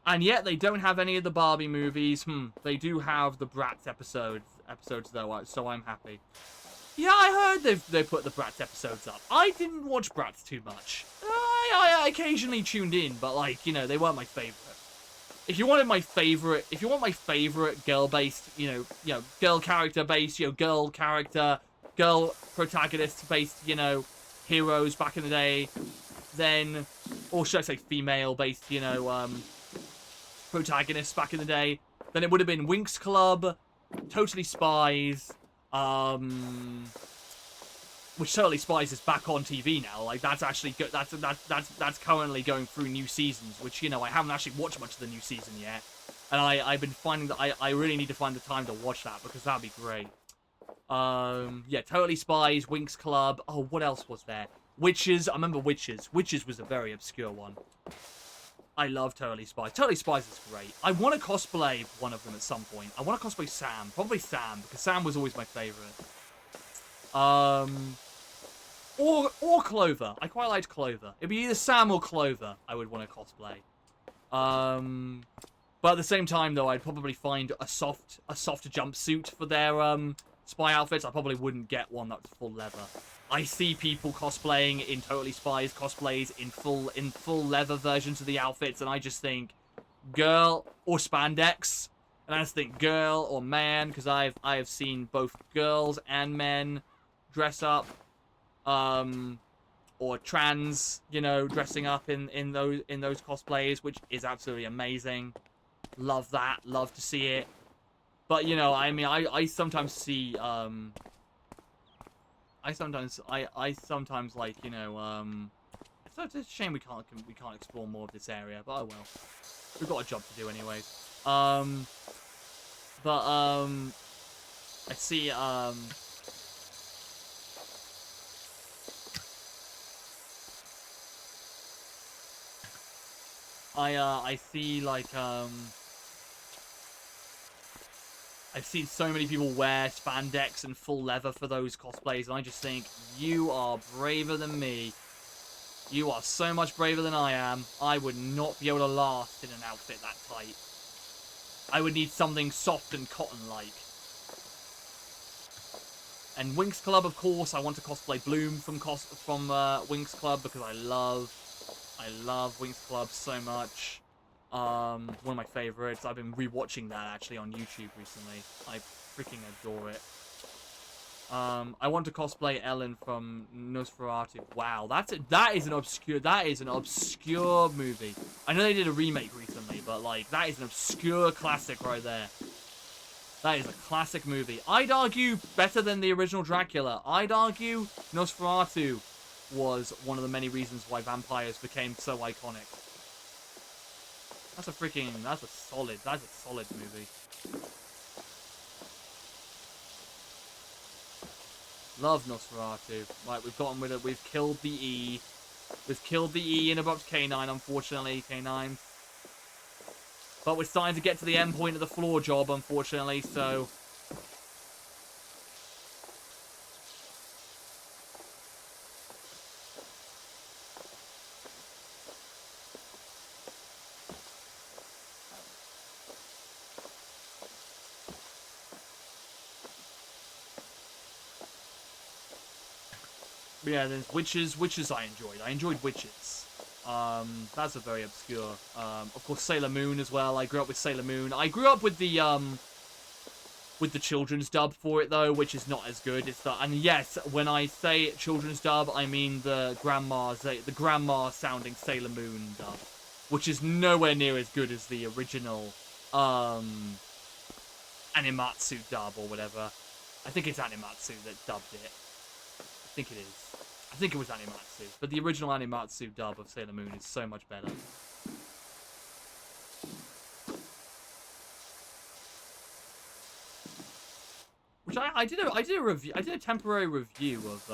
[SPEAKER 1] And yet, they don't have any of the Barbie movies. They do have the Bratz episodes though, so I'm happy. Yeah, I heard they put the Bratz episodes up. I didn't watch Bratz too much. I occasionally tuned in, but, like, you know, they weren't my favorite. If you want my favorite girl-based, you know, girl character-based, you know, girl protagonist-based, you know, heroes back in the day, then, or should I say female-based, you know, protagonists back in the day, then it would have been Winx Club, Totally Spies, which Totally Spies is back on TV now. Like, that's actually good. That's currently going through new seasons, which, you know, I haven't actually watched much of the new season yet, and I've been finding that I really need to find the time to watch that because that'd be great. Yeah, Totally Spies, Winx Club. Oh, what else was there? Witches. I remember Witches. Witches was a very obscure one. I love Totally Spies. Totally Spies is great. I want to cosplay one of them at some point. I want to cosplay Sam. Probably Sam, because Sam was always my favorite. Or Clover. I quite liked Clover. It'd be either Sam or Clover I would want to cosplay. But at the same time, though, I'd probably find a soft jumpsuit for their spy outfits. I probably wouldn't get one that's full leather. I see people cosplaying in Totally Spies cosplays in full leather versions of the outfits, and I just think girl or spandex, and I just think girl or man, because I have seen both girls and men dress up, or trans, you know, dressing up in those cosplays, which is absolutely amazing. Love that. Love to see it. But, you know, I mean, I sometimes see, I sometimes like, you know, it's a shame we can't explore more of this area, but oh well. We've got a job to do anyways. I see, I see, like, I've seen so many people wear spandex and full leather for those cosplays, and I just think, you are braver than me. You are so much braver than I am. I would not be able to last in an outfit that tight. I would need something soft and cotton-like. And Winx Club, of course, I want to cosplay Bloom from Winx Club, because I love Winx Club so much. One of my favorites. I've been rewatching that actually on YouTube recently. I freaking adore it. I want to cosplay Ellen from Nosferatu. Wow, that is an obscure movie. I know they did a remake recently, but like that is an obscure classic right there. That is a classic movie. I'd argue better than the original Dracula. I'd argue Nosferatu was one of the many reasons why vampires became so iconic. That's a solid movie. Love Nosferatu. Right, we've gotten rid of, we've killed the E. We've killed the E in about K9, unfortunately, K9. But we're starting to get to the end point of the floor job, unfortunately, so... Yeah, there's Witches. Witches I enjoyed. I enjoyed Witches. That's a very obscure. Of course, Sailor Moon as well. I grew up with Sailor Moon. I grew up with the children's dub for it, though, which is not as good. And yes, when I say children's dub, I mean the grandma sounding Sailor Moon dub, which is nowhere near as good as the original, Animatsu dub or whatever. I think it's Animatsu that dubbed it. I think it is. I think it was Animatsu. But the original Animatsu dub of Sailor Moon is so much better. Which I did a review. I did a temporary review of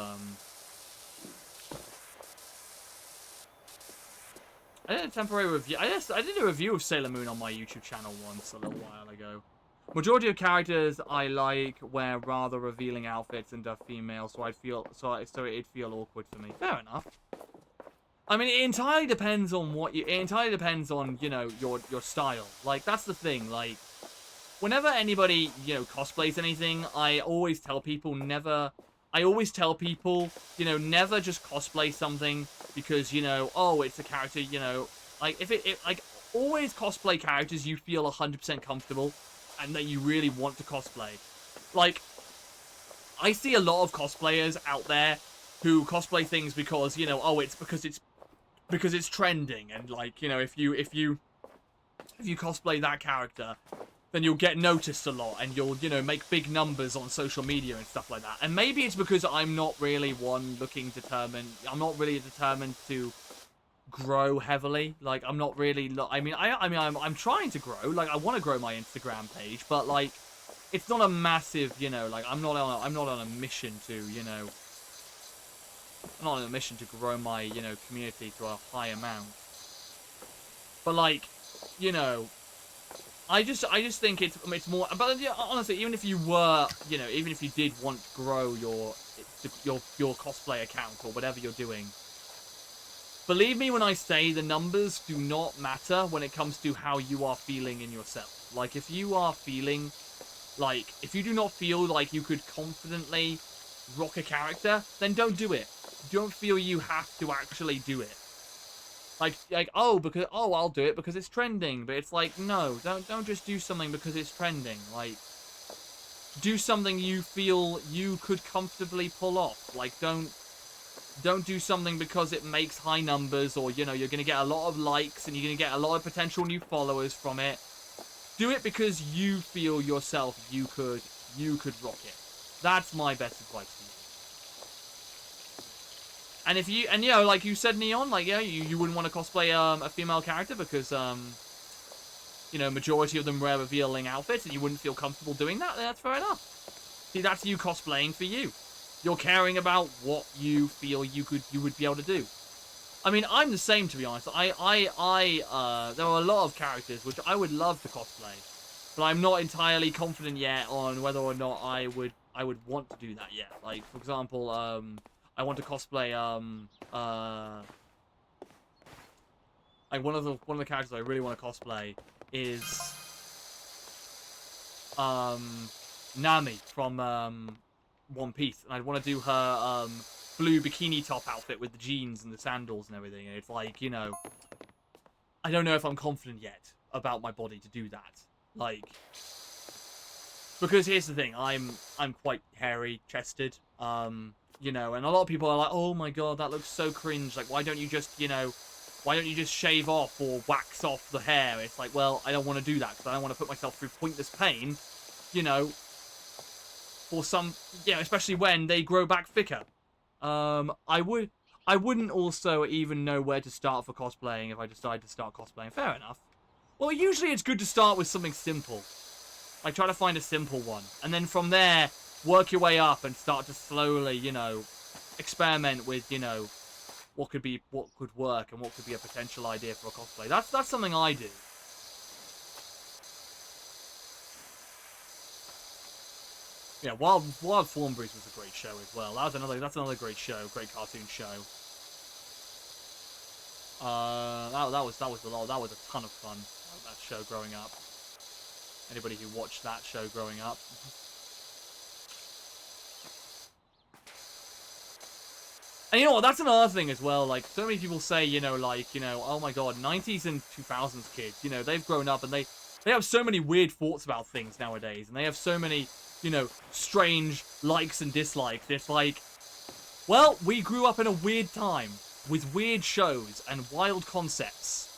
[SPEAKER 1] I did a temporary review. I did a review of Sailor Moon on my YouTube channel once a little while ago. Majority of characters I like wear rather revealing outfits and are female, so it'd feel awkward for me. Fair enough. I mean, it entirely depends on it entirely depends on, you know, your style. Like, that's the thing. Like, whenever anybody, you know, cosplays anything, I always tell people never just cosplay something because, you know, oh, it's a character, you know, like, like, always cosplay characters you feel 100% comfortable and that you really want to cosplay. Like, I see a lot of cosplayers out there who cosplay things because, you know, oh, it's because it's trending, and, like, you know, if you cosplay that character, then you'll get noticed a lot, and you'll, you know, make big numbers on social media and stuff like that. And maybe it's because I'm not really I'm not really determined to grow heavily. Like, I'm not really, I'm trying to grow. Like, I want to grow my Instagram page, but, like, it's not a massive, you know, like, I'm not on a mission to, you know, I'm not on a mission to grow my, you know, community to a high amount. But, like, you know, I just think it's more. But yeah, honestly, even if you were, you know, even if you did want to grow your cosplay account or whatever you're doing, believe me when I say the numbers do not matter when it comes to how you are feeling in yourself. Like, if you are feeling like, if you do not feel like you could confidently rock a character, then don't do it. Don't feel you have to actually do it. Like, oh, I'll do it because it's trending. But it's like, no, don't just do something because it's trending. Like, do something you feel you could comfortably pull off. Like, don't do something because it makes high numbers, or, you know, you're going to get a lot of likes and you're going to get a lot of potential new followers from it. Do it because you feel yourself you could rock it. That's my best advice to you. And if you, you know, like you said, Neon, like, yeah, you wouldn't want to cosplay a female character because, you know, majority of them wear revealing outfits and you wouldn't feel comfortable doing that, that's fair enough. See, that's you cosplaying for you. You're caring about what you feel you would be able to do. I mean, I'm the same, to be honest. There are a lot of characters which I would love to cosplay, but I'm not entirely confident yet on whether or not I would want to do that yet. Like, for example, I want to cosplay, like, one of the characters I really want to cosplay is, Nami from, One Piece. And I'd want to do her, blue bikini top outfit with the jeans and the sandals and everything. And it's like, you know, I don't know if I'm confident yet about my body to do that. Like, because here's the thing, I'm quite hairy-chested, you know, and a lot of people are like, oh my god, that looks so cringe, like, why don't you just, you know, why don't you just shave off or wax off the hair? It's like, well, I don't want to do that, because I don't want to put myself through pointless pain, you know, for some, yeah, especially when they grow back thicker. I wouldn't also even know where to start for cosplaying if I decided to start cosplaying. Fair enough. Well, usually it's good to start with something simple. Like, try to find a simple one. And then from there, work your way up and start to slowly, you know, experiment with, you know, what could work and what could be a potential idea for a cosplay. That's something I do. Yeah, Wild Thornberrys was a great show as well. That's another great show, great cartoon show. That was a ton of fun, that show growing up. Anybody who watched that show growing up. And you know what, that's another thing as well, like, so many people say, you know, like, you know, oh my god, 90s and 2000s kids, you know, they've grown up and they have so many weird thoughts about things nowadays, and they have so many, you know, strange likes and dislikes. It's like, well, we grew up in a weird time, with weird shows and wild concepts,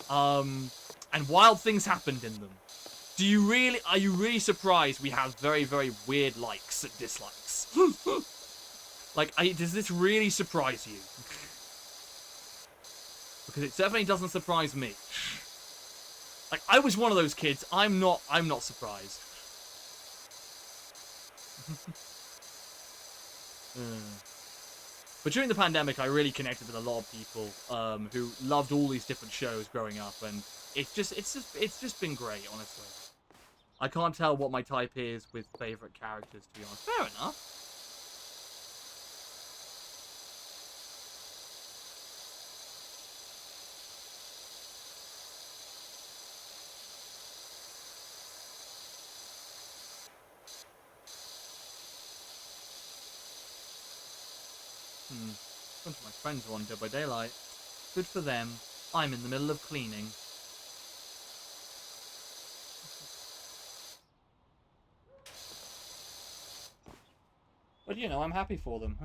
[SPEAKER 1] and wild things happened in them. Are you really surprised we have very, very weird likes and dislikes? Like, does this really surprise you? Because it definitely doesn't surprise me. Like, I was one of those kids. I'm not surprised. But during the pandemic, I really connected with a lot of people who loved all these different shows growing up, and it's just been great, honestly. I can't tell what my type is with favorite characters, to be honest. Fair enough. A bunch of my friends are on Dead by Daylight. Good for them. I'm in the middle of cleaning. But, you know, I'm happy for them.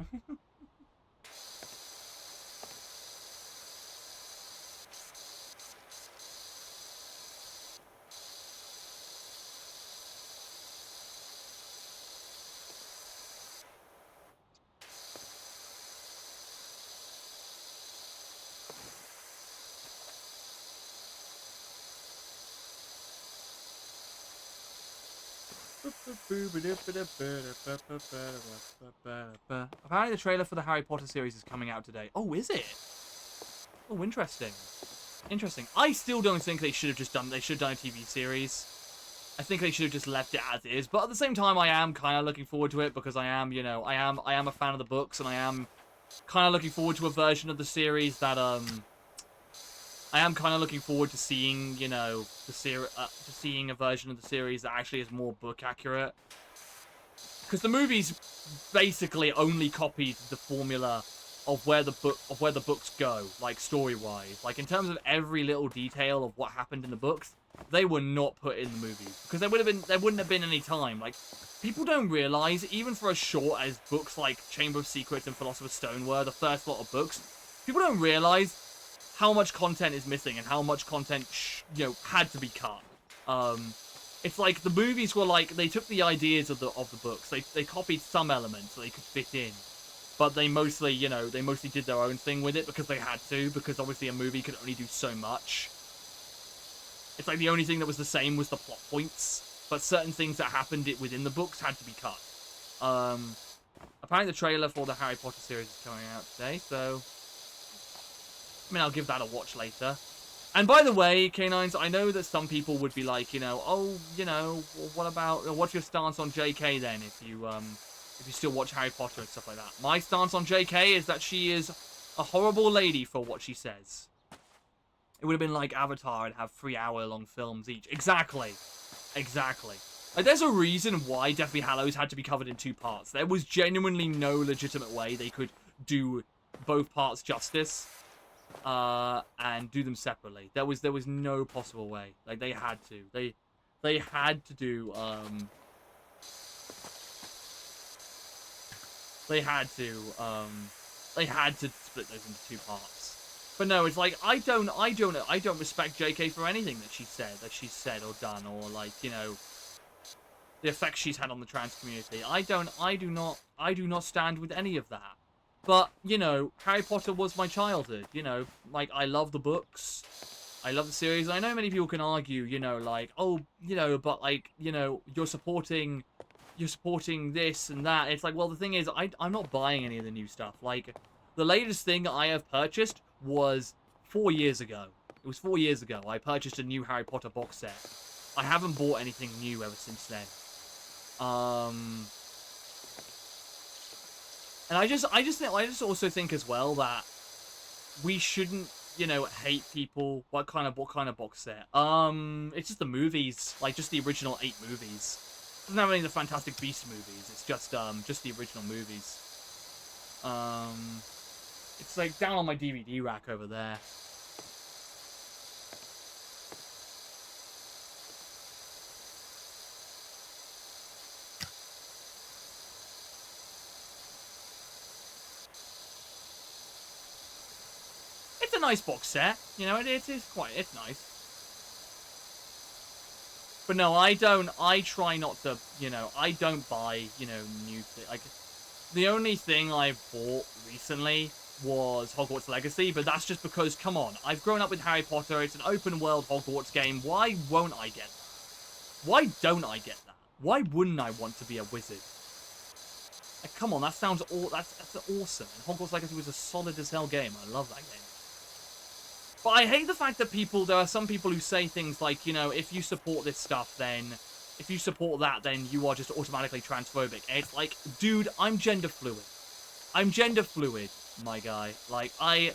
[SPEAKER 1] Apparently the trailer for the Harry Potter series is coming out today. Oh, is it? Oh, interesting. Interesting. I still don't think they should have just done... They should have done a TV series. I think they should have just left it as is. But at the same time, I am kind of looking forward to it because I am, you know, I am a fan of the books, and I am kind of looking forward to a version of the series that, I am kind of looking forward to seeing, you know, to seeing a version of the series that actually is more book accurate. Because the movies basically only copied the formula of where the books go, like story-wise. Like in terms of every little detail of what happened in the books, they were not put in the movies because there wouldn't have been any time. Like people don't realize, even for as short as books like Chamber of Secrets and Philosopher's Stone were, the first lot of books, people don't realize how much content is missing and how much content, you know, had to be cut. It's like the movies were like, they took the ideas of the books, they copied some elements so they could fit in, but they mostly, you know, they mostly did their own thing with it because they had to, because obviously a movie could only do so much. It's like the only thing that was the same was the plot points, but certain things that happened within the books had to be cut. Apparently the trailer for the Harry Potter series is coming out today, so I mean, I'll give that a watch later. And by the way, K9s, I know that some people would be like, you know, oh, you know, what about, what's your stance on JK then, if you still watch Harry Potter and stuff like that? My stance on JK is that she is a horrible lady for what she says. It would have been like Avatar and have 3-hour-long films each. Exactly. Exactly. Like, there's a reason why Deathly Hallows had to be covered in 2 parts. There was genuinely no legitimate way they could do both parts justice. And do them separately. There was no possible way. Like they had to. They had to do they had to split those into 2 parts. But no, it's like I don't respect JK for anything that she's said or done, or like, you know, the effects she's had on the trans community. I do not stand with any of that. But, you know, Harry Potter was my childhood, you know, like, I love the books, I love the series. I know many people can argue, you know, like, oh, you know, but, like, you know, you're supporting this and that. It's like, well, the thing is, I'm not buying any of the new stuff. Like, the latest thing I have purchased was 4 years ago. It was 4 years ago. I purchased a new Harry Potter box set. I haven't bought anything new ever since then. And I just also think as well that we shouldn't, you know, hate people. What kind of box set? It's just the movies, like just the original 8 movies. It doesn't have any of the Fantastic Beasts movies. It's just the original movies. It's like down on my DVD rack over there. It's a nice box set, you know, it's nice. But no, I try not to, you know, I don't buy, you know, new things. Like, the only thing I've bought recently was Hogwarts Legacy, but that's just because, come on, I've grown up with Harry Potter, it's an open world Hogwarts game, why won't I get that? Why don't I get that? Why wouldn't I want to be a wizard? Come on, that sounds that's awesome. And Hogwarts Legacy was a solid as hell game. I love that game. But I hate the fact that there are some people who say things like, you know, if you support this stuff, then, if you support that, then you are just automatically transphobic. And it's like, dude, I'm gender fluid. I'm gender fluid, my guy. Like, I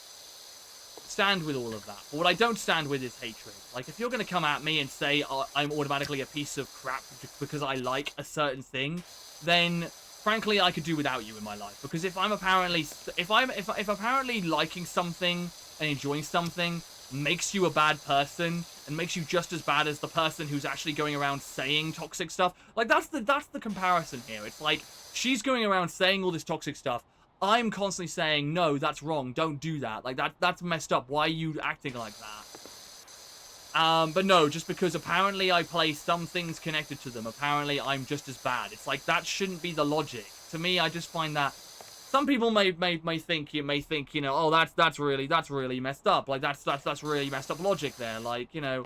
[SPEAKER 1] stand with all of that. But what I don't stand with is hatred. Like, if you're going to come at me and say I'm automatically a piece of crap because I like a certain thing, then, frankly, I could do without you in my life. Because if I'm apparently, if apparently liking something and enjoying something makes you a bad person and makes you just as bad as the person who's actually going around saying toxic stuff, like, that's the comparison here. It's like, she's going around saying all this toxic stuff. I'm constantly saying, no, that's wrong, don't do that. Like, that's messed up. Why are you acting like that? But no, just because apparently I play some things connected to them, apparently I'm just as bad. It's like, that shouldn't be the logic. To me, I just find that some people may think, you know, oh, that's really messed up. Like, that's really messed up logic there. Like, you know,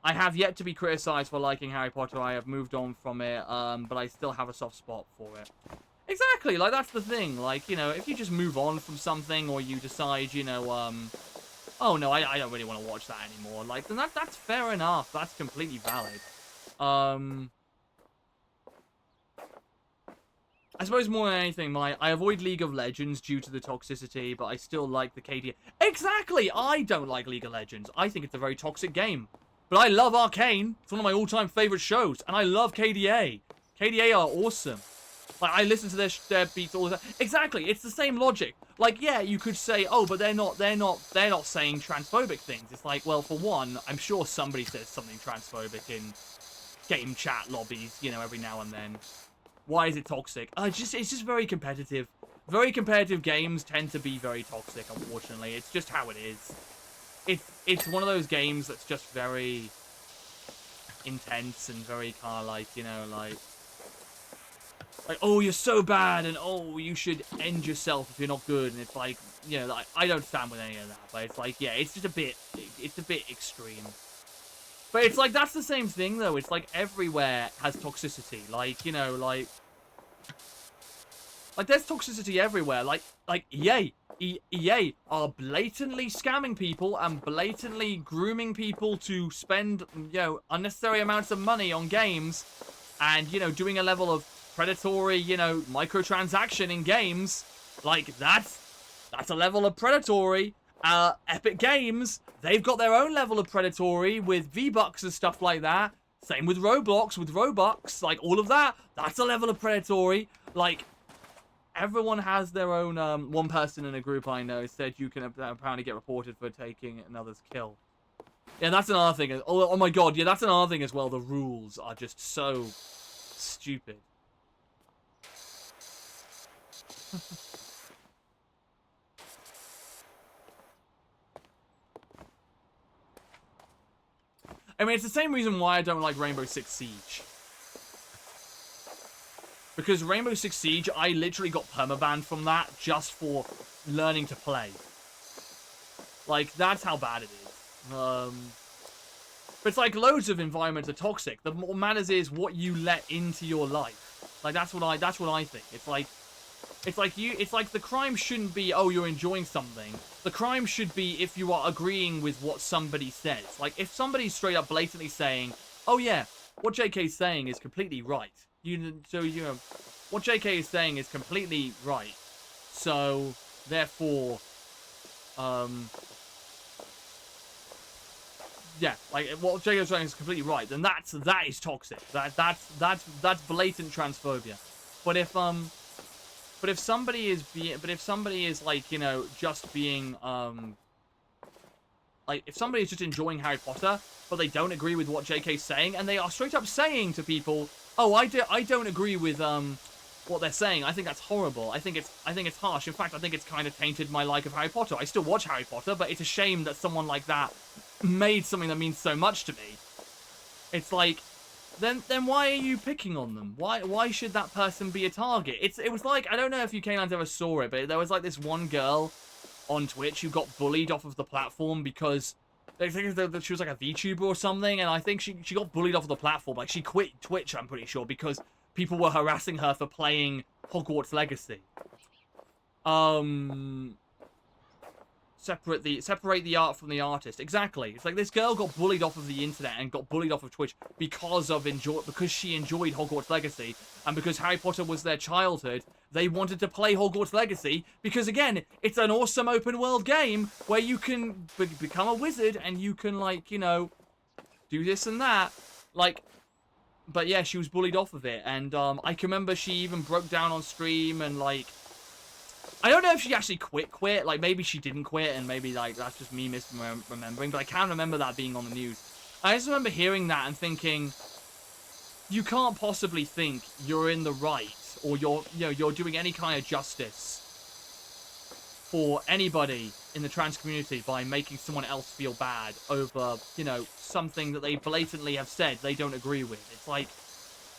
[SPEAKER 1] I have yet to be criticized for liking Harry Potter. I have moved on from it, but I still have a soft spot for it. Exactly, like, that's the thing. Like, you know, if you just move on from something, or you decide, you know, oh, no, I don't really want to watch that anymore. Like, then that's fair enough. That's completely valid. I suppose more than anything, I avoid League of Legends due to the toxicity, but I still like the KDA. Exactly! I don't like League of Legends. I think it's a very toxic game. But I love Arcane. It's one of my all-time favorite shows. And I love KDA. KDA are awesome. Like, I listen to their beats all the time. Exactly, it's the same logic. Like, yeah, you could say, oh, but they're not saying transphobic things. It's like, well, for one, I'm sure somebody says something transphobic in game chat lobbies, you know, every now and then. Why is it toxic? It's just very competitive. Very competitive games tend to be very toxic, unfortunately. It's just how it is. It's one of those games that's just very intense and very kind of like, you know, like, oh, you're so bad, and oh, you should end yourself if you're not good, and it's like, you know, like, I don't stand with any of that, but it's like, yeah, it's just a bit extreme. But it's like, that's the same thing, though. It's like, everywhere has toxicity. Like, you know, like, there's toxicity everywhere. Like EA are blatantly scamming people and blatantly grooming people to spend, you know, unnecessary amounts of money on games, and, you know, doing a level of predatory, you know, microtransaction in games. Like, that's a level of predatory. Epic Games, they've got their own level of predatory with V-Bucks and stuff like that. Same with Roblox, with Robux, like, all of that. That's a level of predatory. Like, everyone has their own, one person in a group I know said you can apparently get reported for taking another's kill. Yeah, that's another thing. Oh my god, yeah, that's another thing as well. The rules are just so stupid. I mean, it's the same reason why I don't like Rainbow Six Siege. Because Rainbow Six Siege, I literally got permabanned from that just for learning to play. Like, that's how bad it is. But it's like, loads of environments are toxic. The what matters is what you let into your life. Like, that's what I think. It's like the crime shouldn't be, oh, you're enjoying something. The crime should be if you are agreeing with what somebody says. Like, if somebody's straight up blatantly saying, oh yeah, what JK's saying is completely right. So, you know, what JK is saying is completely right. So, therefore, yeah, like, what JK is saying is completely right. Then that is toxic. That's blatant transphobia. But if somebody is like, you know, just being, like, if somebody is just enjoying Harry Potter, but they don't agree with what JK's saying, and they are straight up saying to people, oh, I don't agree with, what they're saying. I think that's horrible. I think it's harsh. In fact, I think it's kind of tainted my like of Harry Potter. I still watch Harry Potter, but it's a shame that someone like that made something that means so much to me. It's like, then why are you picking on them? Why should that person be a target? It was like, I don't know if you Canines ever saw it, but there was like this one girl on Twitch who got bullied off of the platform because they think that she was like a VTuber or something, and I think she got bullied off of the platform. Like, she quit Twitch, I'm pretty sure, because people were harassing her for playing Hogwarts Legacy. Separate the art from the artist. Exactly. It's like this girl got bullied off of the internet and got bullied off of Twitch because she enjoyed Hogwarts Legacy, and because Harry Potter was their childhood. They wanted to play Hogwarts Legacy because, again, it's an awesome open world game where you can become a wizard and you can, like, you know, do this and that. Like, but yeah, she was bullied off of it, and I can remember she even broke down on stream and, like, I don't know if she actually quit. Like, maybe she didn't quit, and maybe, like, that's just me misremembering, but I can't remember that being on the news. I just remember hearing that and thinking, you can't possibly think you're in the right, or you're doing any kind of justice for anybody in the trans community by making someone else feel bad over, you know, something that they blatantly have said they don't agree with. It's like,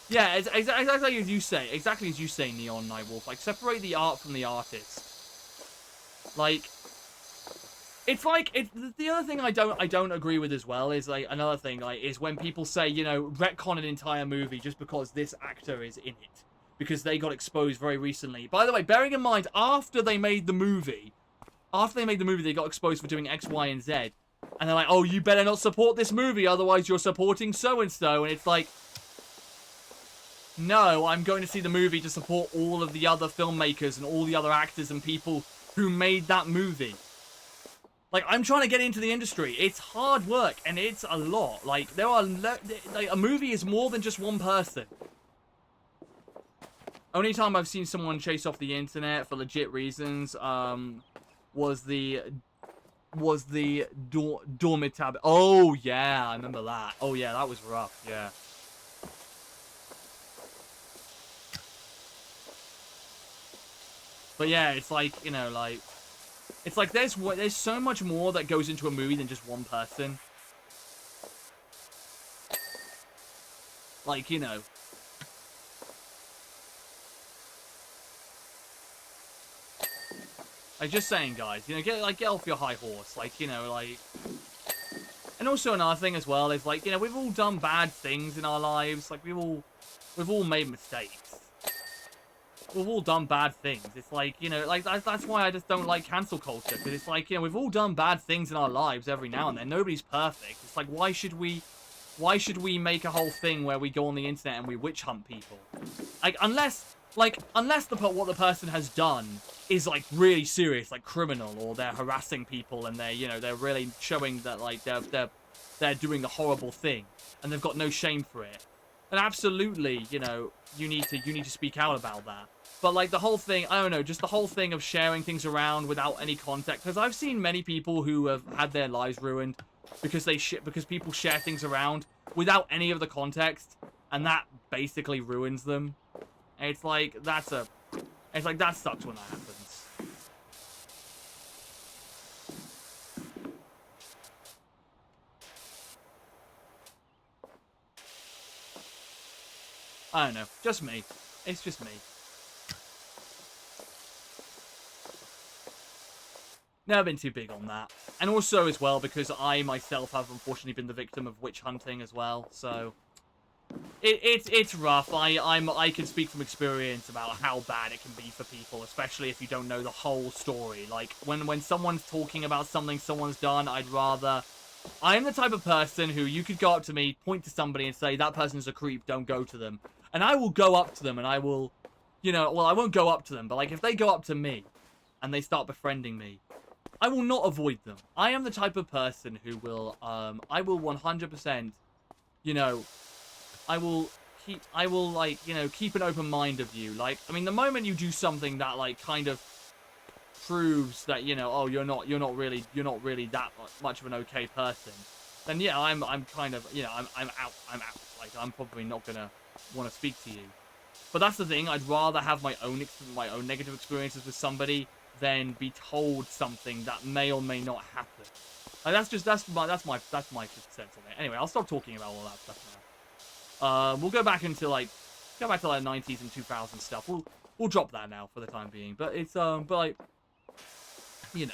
[SPEAKER 1] yeah, it's exactly as you say. Exactly as you say, Neon Nightwolf. Like, separate the art from the artist. Like, it's like the other thing I don't agree with as well is, like, another thing, like, is when people say, you know, retcon an entire movie just because this actor is in it because they got exposed very recently. By the way, bearing in mind, after they made the movie, they got exposed for doing X, Y, and Z, and they're like, oh, you better not support this movie, otherwise you're supporting so and so, and it's like, no, I'm going to see the movie to support all of the other filmmakers and all the other actors and people who made that movie. Like, I'm trying to get into the industry. It's hard work, and it's a lot. Like, like, a movie is more than just one person. Only time I've seen someone chase off the internet for legit reasons, was the Dormitab. Oh, yeah, I remember that. Oh, yeah, that was rough, yeah. But yeah, it's like, you know, like, it's like there's so much more that goes into a movie than just one person. Like, you know. Like, just saying, guys, you know, get off your high horse. Like, you know, like. And also another thing as well is, like, you know, we've all done bad things in our lives. Like, we've all made mistakes. We've all done bad things. It's like, you know, like, that's why I just don't like cancel culture. Because it's like, you know, we've all done bad things in our lives every now and then. Nobody's perfect. It's like, why should we make a whole thing where we go on the internet and we witch hunt people? Like, unless what the person has done is, like, really serious, like criminal, or they're harassing people and they're, you know, they're really showing that, like, they're doing a horrible thing and they've got no shame for it. And absolutely, you know, you need to speak out about that. But, like, the whole thing, I don't know, just the whole thing of sharing things around without any context. Because I've seen many people who have had their lives ruined because because people share things around without any of the context, and that basically ruins them. And it's like, that sucks when that happens. I don't know. Just me. It's just me. Never been too big on that. And also as well, because I myself have unfortunately been the victim of witch hunting as well, so it's rough. I can speak from experience about how bad it can be for people, especially if you don't know the whole story. Like, when someone's talking about something someone's done, I'm the type of person who you could go up to me, point to somebody and say, that person's a creep, don't go to them. And I will go up to them and I will, you know, well, I won't go up to them, but, like, if they go up to me and they start befriending me, I will not avoid them. I am the type of person who will, I will 100%, you know, I will, like, you know, keep an open mind of you. Like, I mean, the moment you do something that, like, kind of proves that, you know, oh, you're not really that much of an okay person, then yeah, I'm kind of, you know, I'm out. Like, I'm probably not gonna want to speak to you. But that's the thing. I'd rather have my own negative experiences with somebody than be told something that may or may not happen. Like, that's my 2 cents on it. Anyway, I'll stop talking about all that stuff now. We'll go back to like 90s and 2000s stuff. We'll drop that now for the time being. But it's but, like, you know,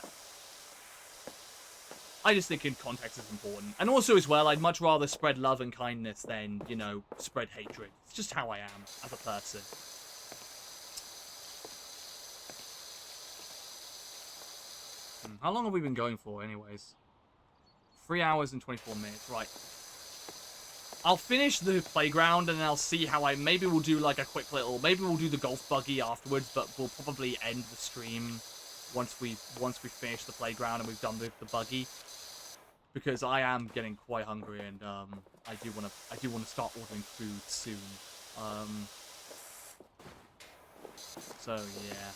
[SPEAKER 1] I just think in context is important. And also as well, I'd much rather spread love and kindness than, you know, spread hatred. It's just how I am as a person. How long have we been going for, anyways? 3 hours and 24 minutes. Right. I'll finish the playground and then I'll see how maybe we'll do like a quick little... Maybe we'll do the golf buggy afterwards, but we'll probably end the stream once we finish the playground and we've done the buggy. Because I am getting quite hungry and I do want to start ordering food soon. So yeah.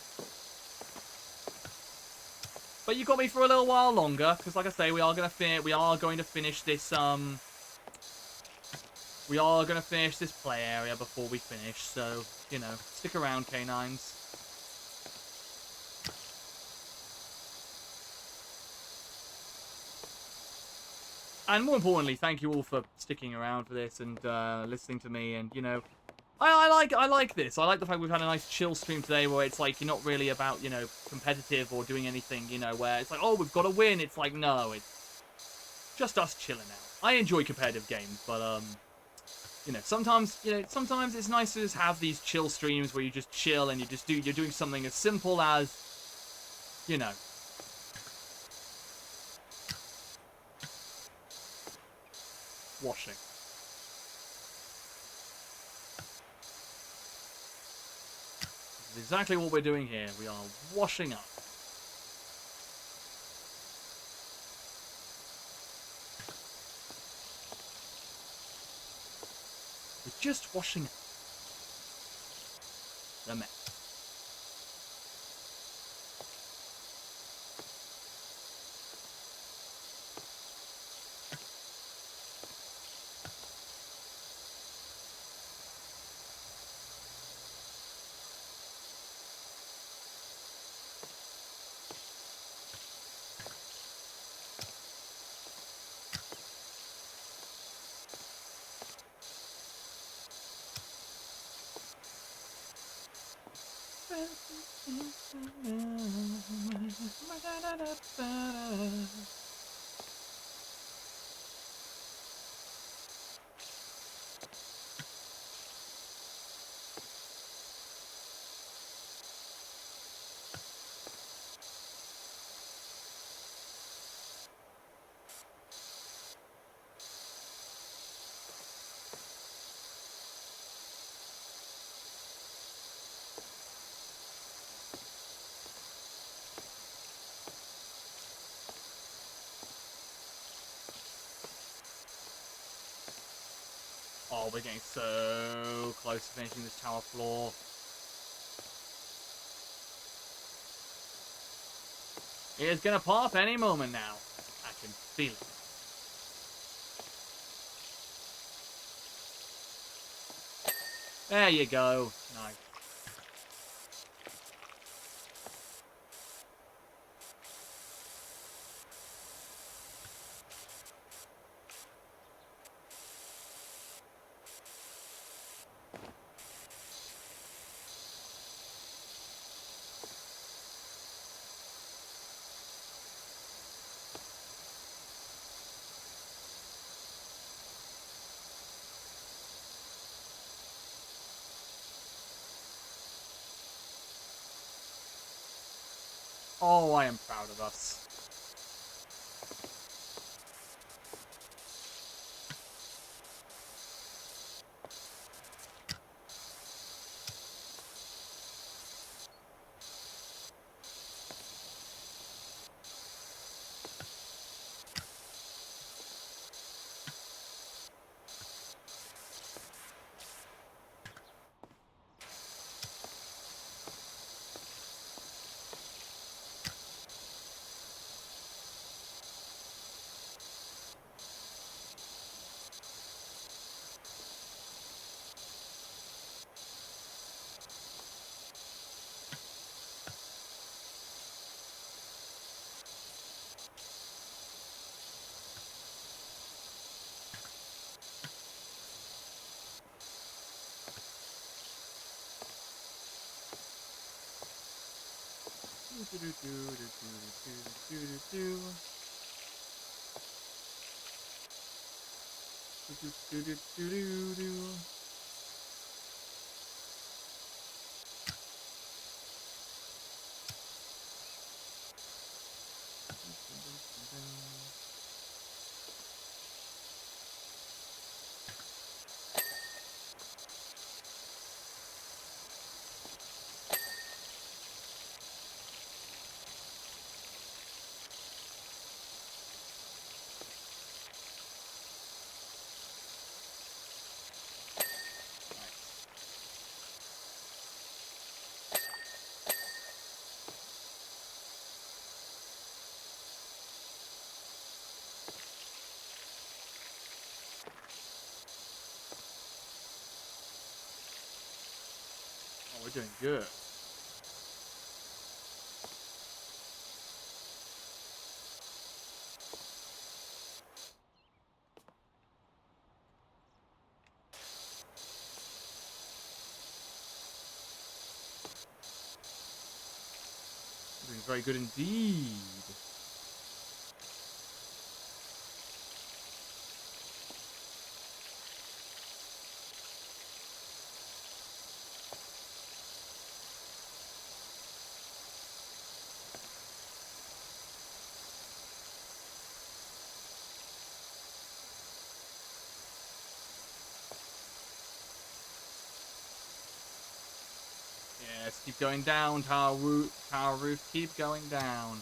[SPEAKER 1] But you got me for a little while longer, because like I say, we are going to finish this we are going to finish this play area before we finish, so, you know, stick around, canines. And more importantly, thank you all for sticking around for this and listening to me, and, you know, I like this. I like the fact we've had a nice chill stream today where it's like, you're not really about, you know, competitive or doing anything, you know, where it's like, oh, we've got to win. It's like, no, it's just us chilling out. I enjoy competitive games, but, you know, sometimes it's nice to just have these chill streams where you just chill and you're doing something as simple as, you know, washing. This is exactly what we're doing here. We are washing up. We're just washing up the mess. Oh, we're getting so close to finishing this tower floor. It's gonna pop any moment now. I can feel it. There you go. Nice. Oh, I am proud of us. we're doing good. We're doing very good indeed. Yes, keep going down, tower roof, keep going down.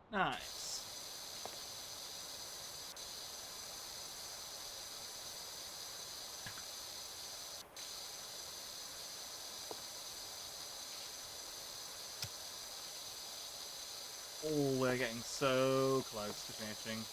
[SPEAKER 1] Nice. Oh, we're getting so close to finishing.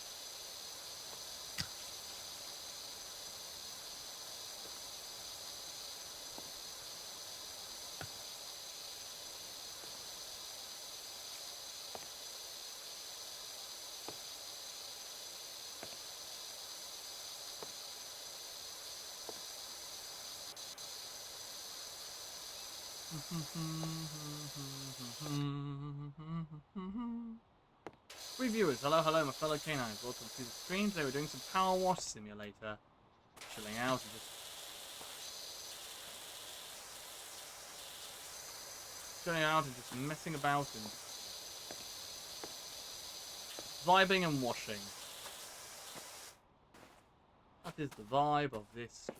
[SPEAKER 1] Reviewers, hello, my fellow canines. Welcome to the stream. Today we're doing some PowerWash Simulator. Chilling out and just messing about and vibing and washing. That is the vibe of this stream.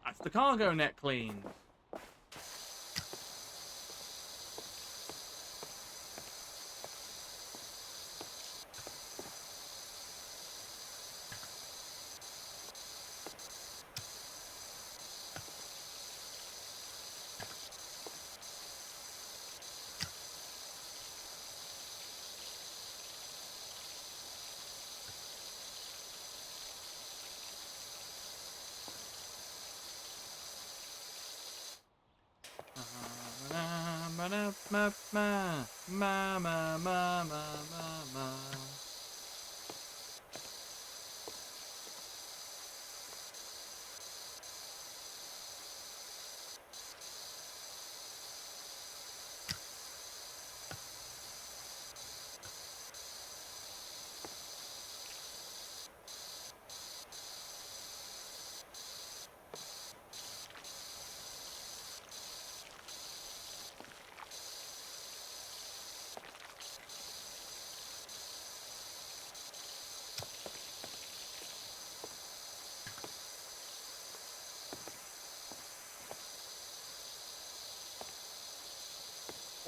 [SPEAKER 1] That's the cargo net cleaned.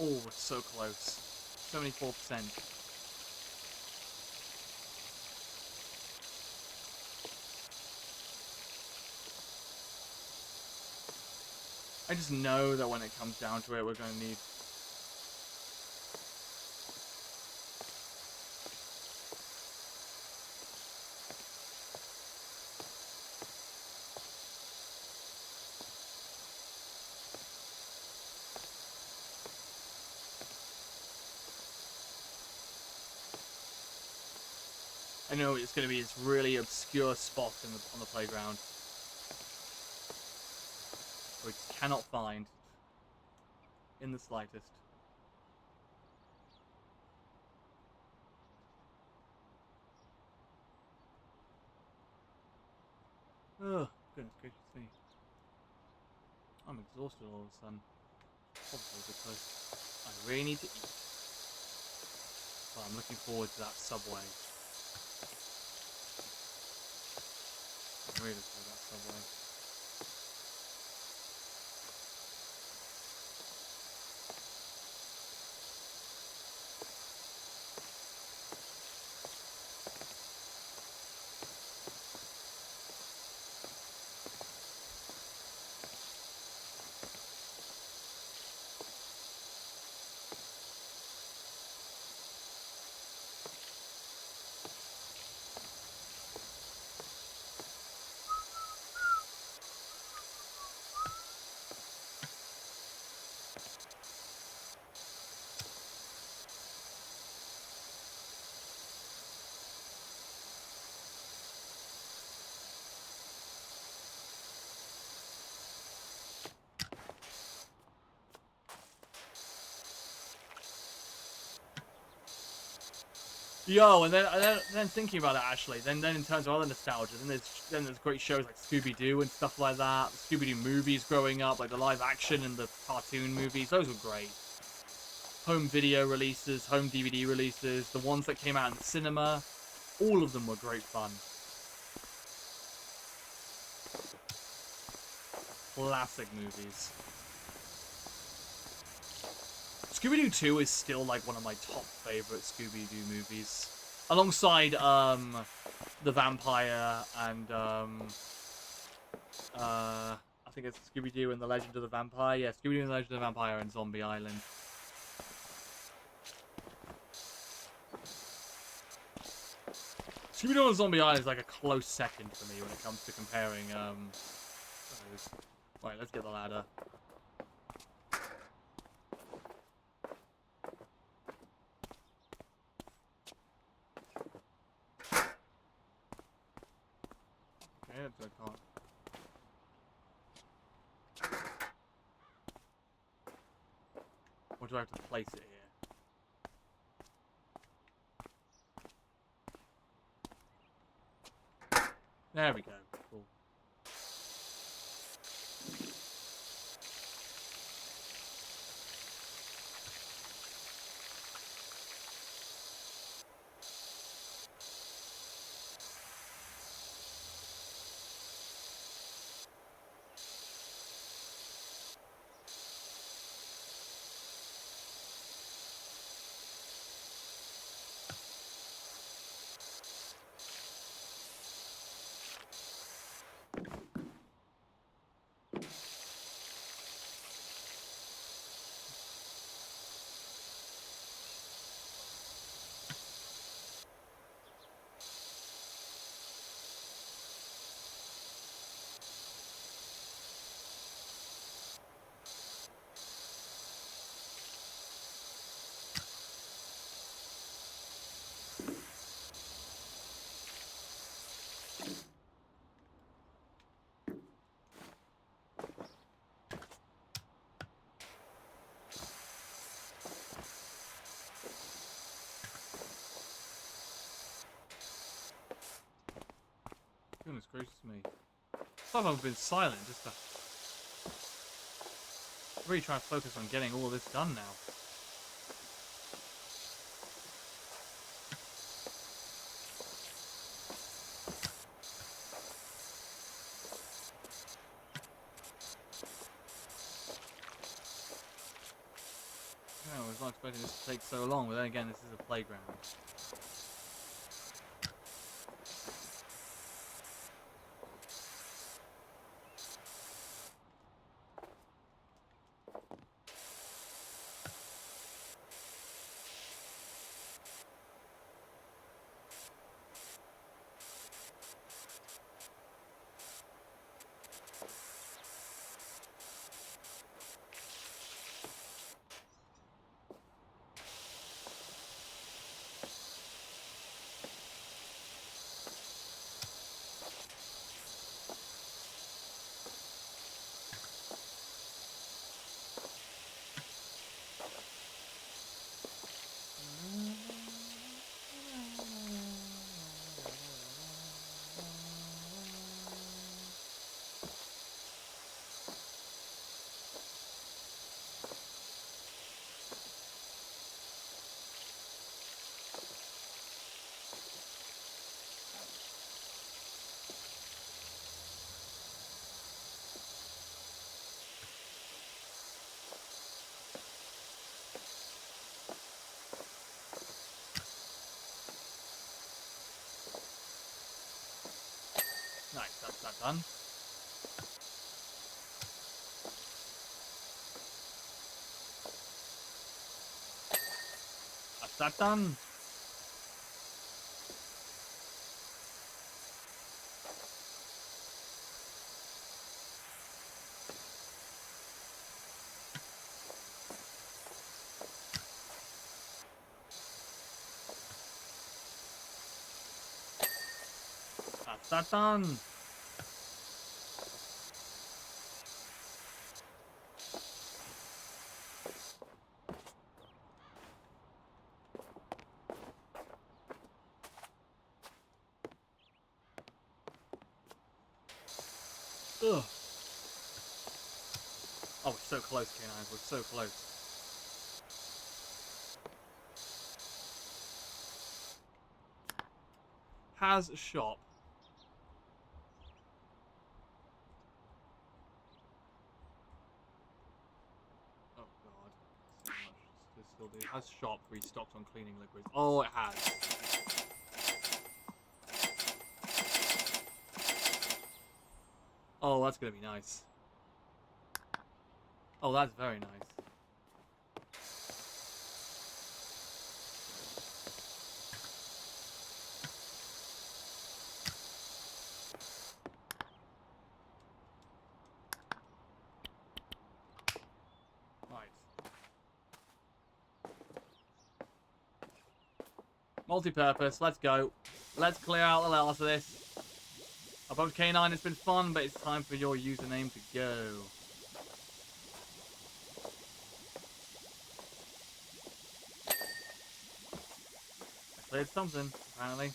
[SPEAKER 1] Oh, it's so close. 74%. I just know that when it comes down to it, we're going to need... I know it's going to be this really obscure spot on the playground. which cannot find in the slightest. Oh, goodness gracious me. I'm exhausted all of a sudden. Probably because I really need to eat. But I'm looking forward to that Subway. I'm really looking forward to that Subway. Yo, and then thinking about it actually, then in terms of other nostalgia, then there's great shows like Scooby Doo and stuff like that. Scooby Doo movies growing up, like the live action and the cartoon movies, those were great. Home video releases, home DVD releases, the ones that came out in the cinema, all of them were great fun. Classic movies. Scooby-Doo 2 is still like one of my top favorite Scooby-Doo movies. Alongside the Vampire and I think it's Scooby-Doo and the Legend of the Vampire. Yeah, Scooby-Doo and the Legend of the Vampire and Zombie Island. Scooby-Doo and Zombie Island is like a close second for me when it comes to comparing those. Right, let's get the ladder. Okay, I can't. Or do I have to place it here? There we go. Cool. Goodness gracious me. I've been silent just to really try to focus on getting all of this done now. I was not expecting this to take so long, but then again, this is a playground. That's that done. That's that done. That's that done. Ugh. Oh, we're so close, K9s. We're so close. Has shop. Oh god. So much to still do. Has shop restocked on cleaning liquids? Oh, it has. Oh, that's gonna be nice. Oh, that's very nice. Right. Multi-purpose, let's go. Let's clear out the last of this. Above K9, it's been fun, but it's time for your username to go. I cleared something, apparently.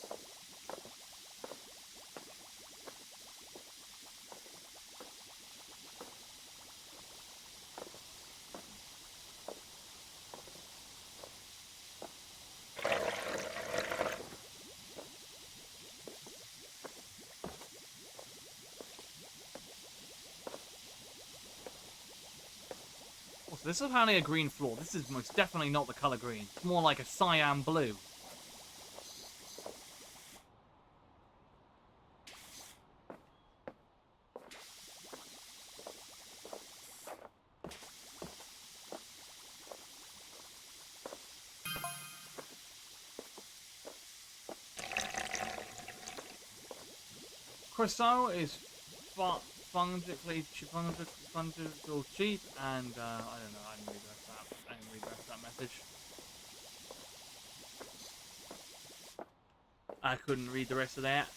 [SPEAKER 1] Oh, so this is apparently a green floor. This is most definitely not the color green. It's more like a cyan blue. Croissant is fungible cheap, and I don't know. I didn't read the rest of that. I didn't read the rest of that message. I couldn't read the rest of that.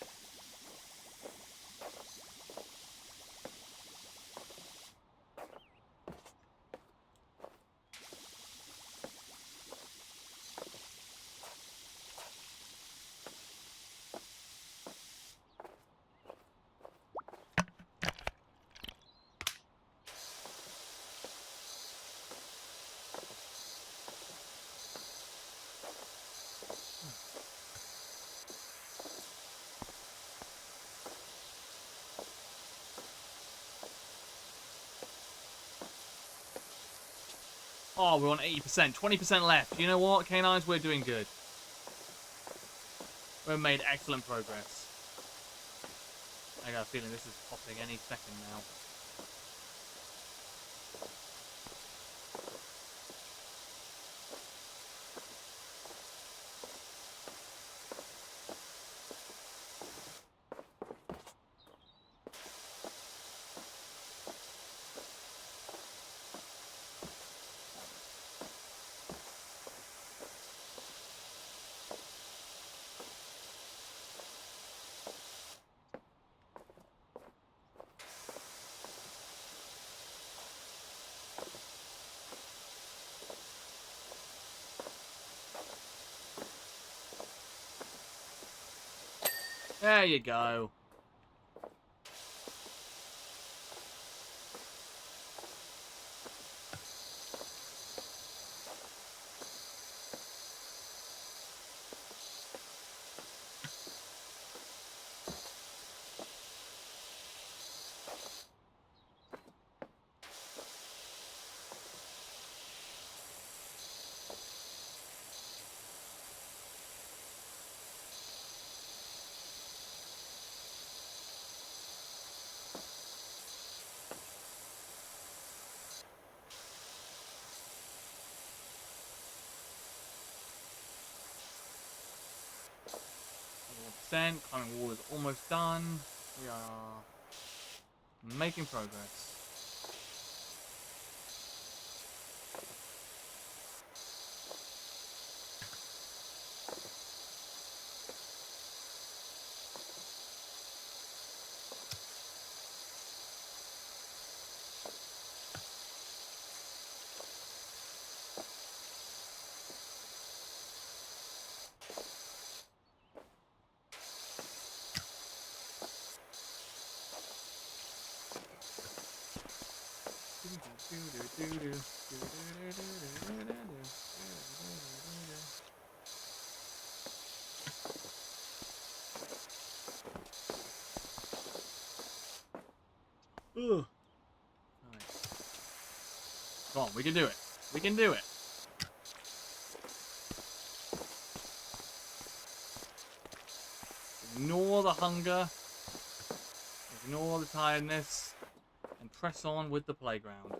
[SPEAKER 1] Oh, we're on 80%. 20% left. You know what, K9s? We're doing good. We've made excellent progress. I got a feeling this is popping any second now. There you go. 50%. Climbing wall is almost done. We are making progress. Ugh. Right. Come on, we can do it. We can do it. Ignore the hunger. Ignore the tiredness. And press on with the playground.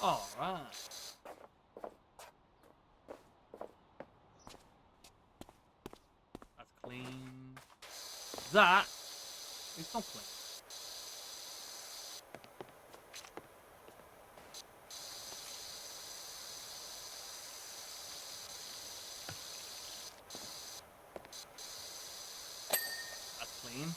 [SPEAKER 1] Alright. That's clean. That is not clean. That's clean.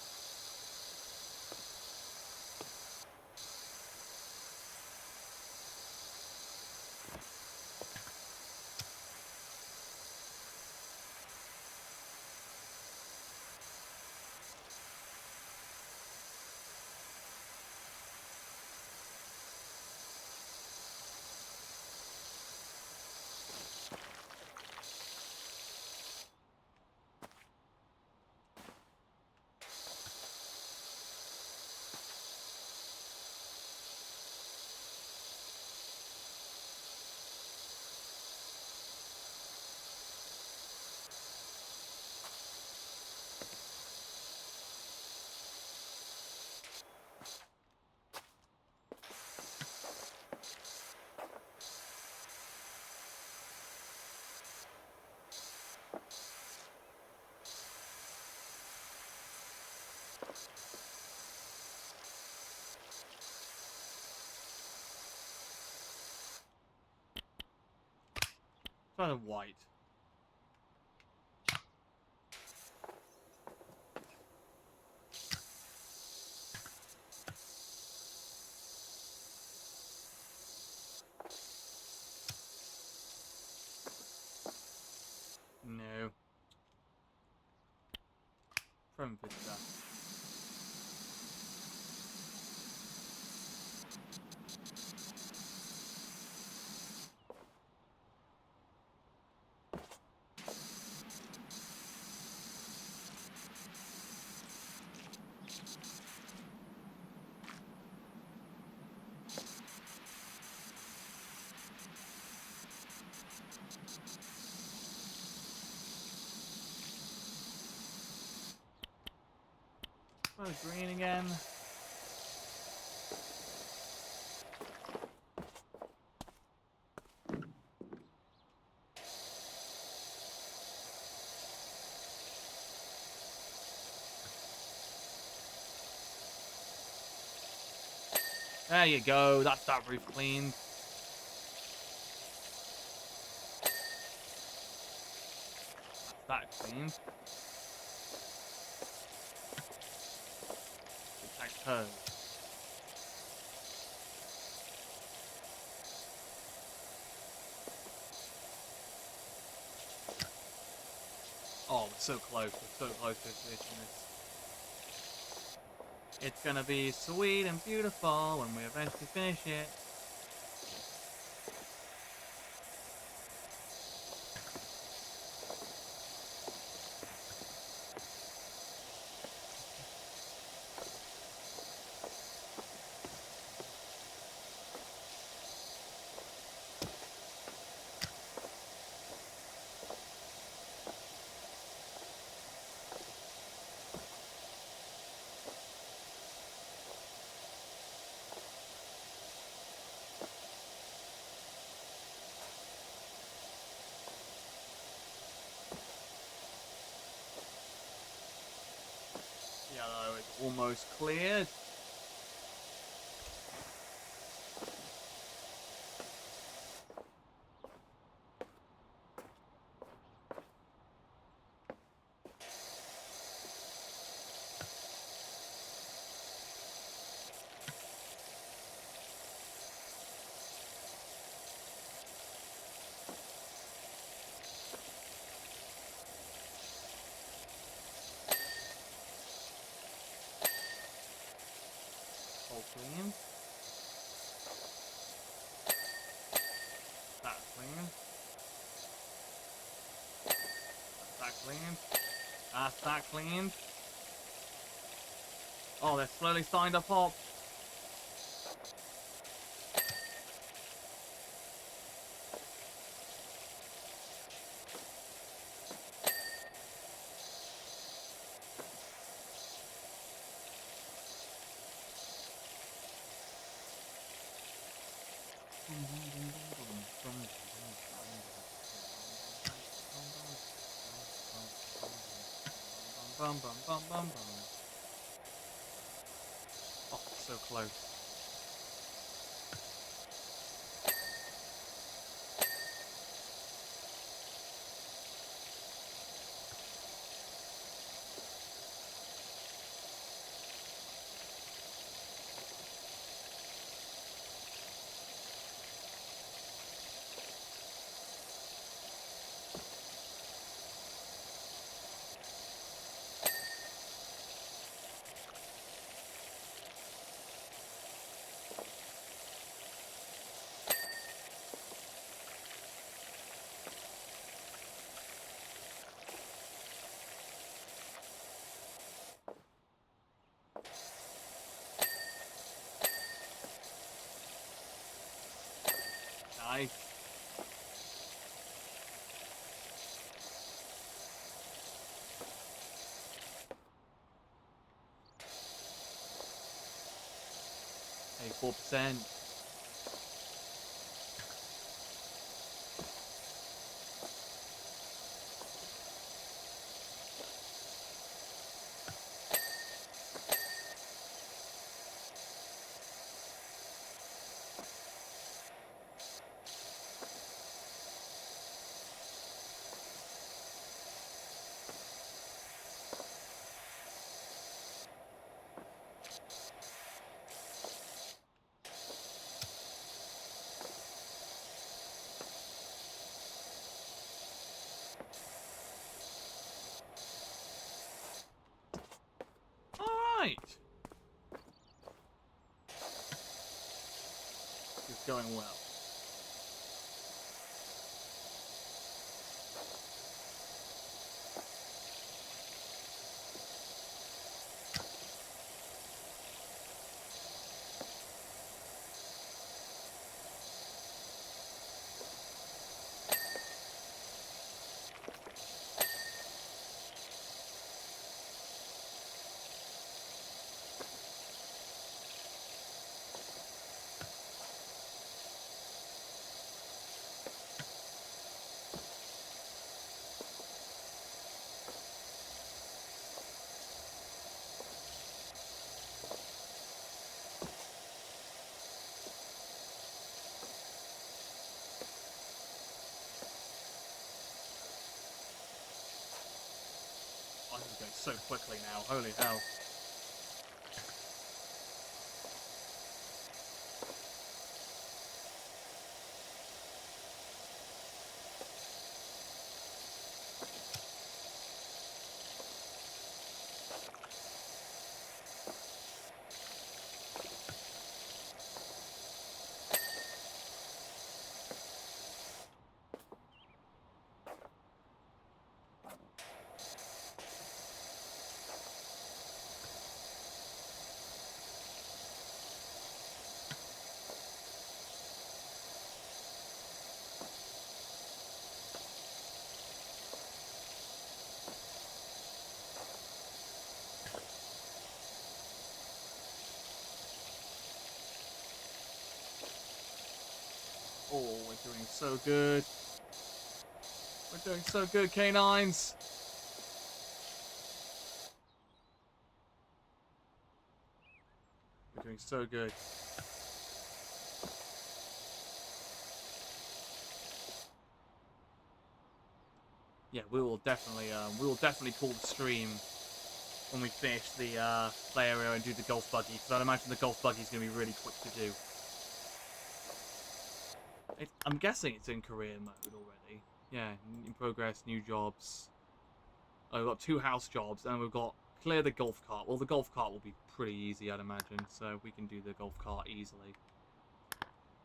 [SPEAKER 1] Try the white. No. From pizza. Try the green again. There you go. That's that roof cleaned. That's that cleaned. Protect her. Oh, we're so close. We're so close to finishing this. It's gonna be sweet and beautiful when we eventually finish it. almost cleared. All clean. That clean. That clean. That's that cleaned. Oh, they're slowly starting to pop. Bum bum bum bum bum. Oh, so close. Nice. Hey, 4%. Alright. It's going well. Oh, this is going so quickly now. Holy hell. Oh, we're doing so good. We're doing so good, canines. Doing so good. Yeah, we will definitely pull the stream when we finish the play area and do the golf buggy, because I'd imagine the golf buggy is going to be really quick to do. I'm guessing it's in career mode already. Yeah, in progress, new jobs. Oh, we've got 2 house jobs, and we've got clear the golf cart. Well, the golf cart will be pretty easy, I'd imagine, so we can do the golf cart easily.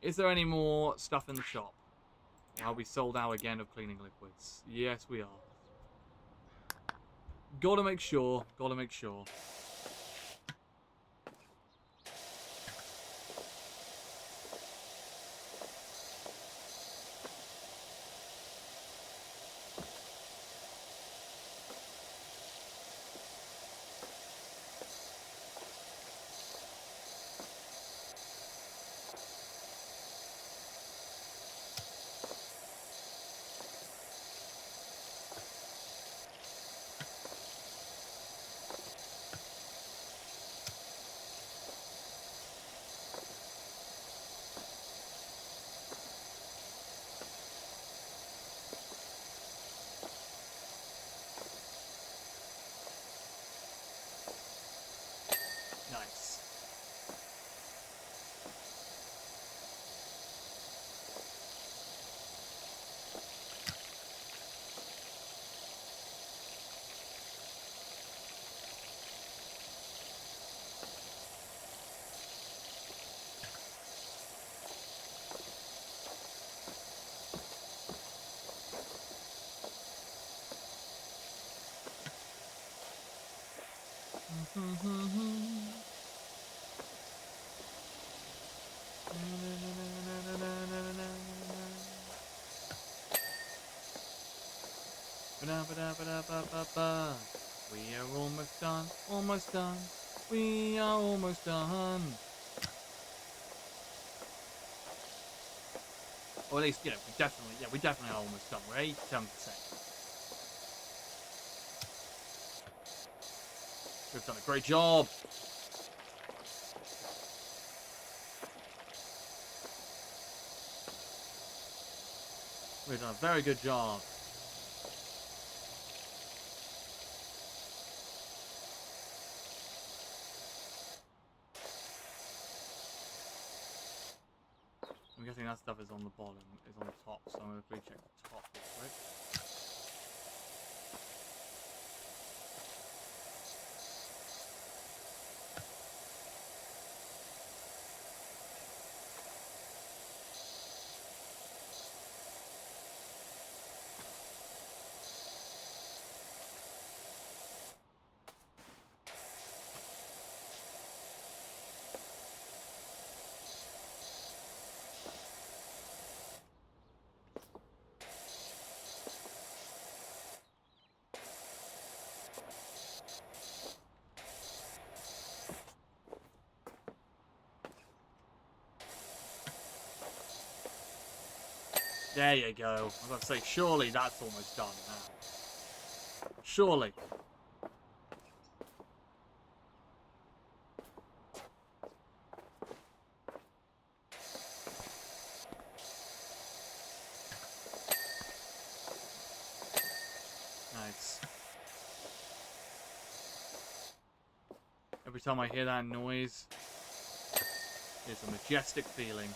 [SPEAKER 1] Is there any more stuff in the shop? Are we sold out again of cleaning liquids? Yes, we are. Gotta make sure. Gotta make sure. Nice. We are almost done. Almost done. We are almost done. Or at least, you know, we definitely are almost done. We're 87%. We've done a great job. We've done a very good job. I'm guessing that stuff is on the bottom, is on the top, so I'm going to check the top real quick. There you go. I was about to say, surely that's almost done now. Surely. Nice. Every time I hear that noise, it's a majestic feeling.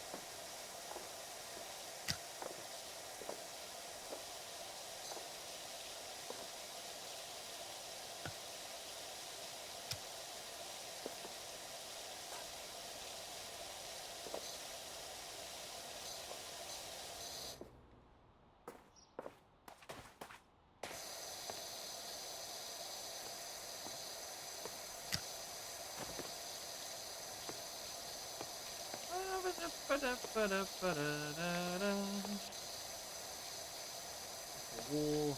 [SPEAKER 1] Wall.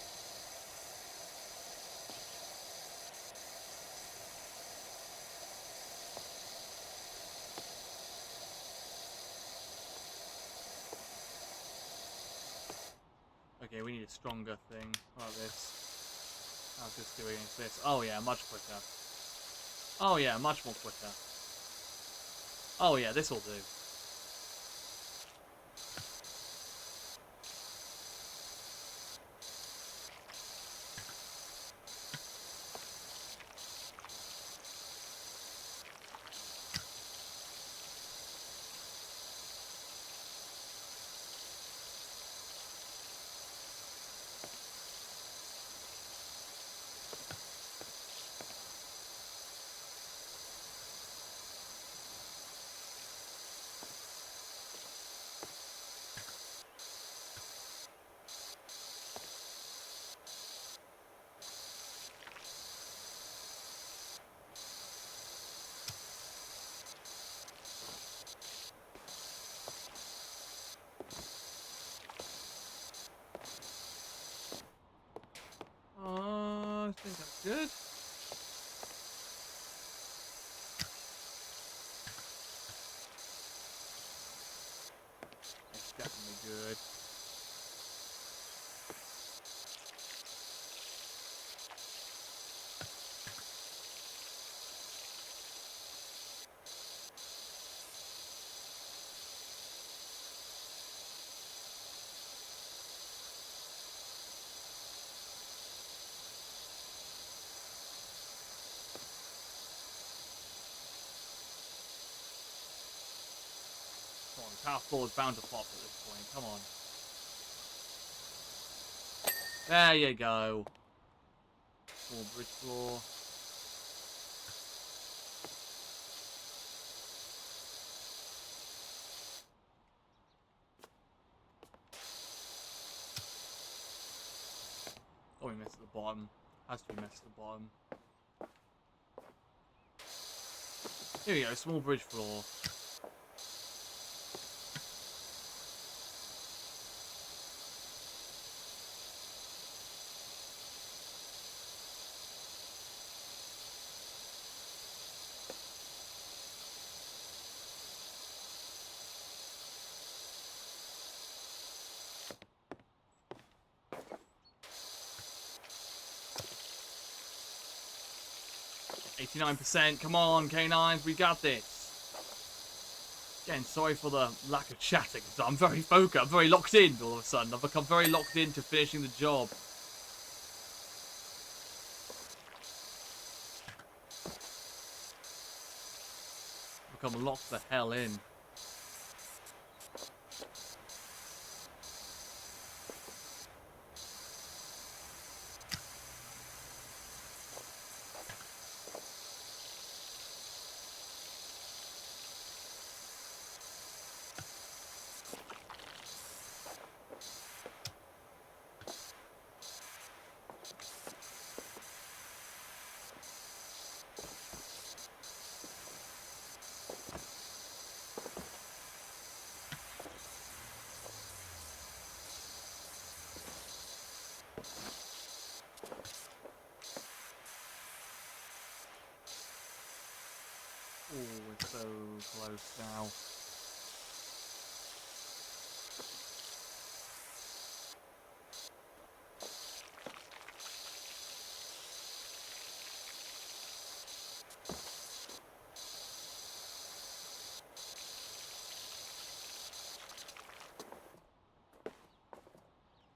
[SPEAKER 1] Okay, we need a stronger thing. What about this? How's this doing against this? Oh yeah, much quicker. Oh yeah, much more quicker. Oh yeah, this will do. I think that's good. It's definitely good. Come on, the power floor is bound to pop at this point. Come on. There you go. Small bridge floor. Oh, we missed the bottom. Has to be missed the bottom. Here we go, small bridge floor. %. Come on, K9s, we got this. Again, sorry for the lack of chatting. I'm very focused. I'm very locked in all of a sudden. I've become very locked into finishing the job. Become locked the hell in. Oh, we're so close now.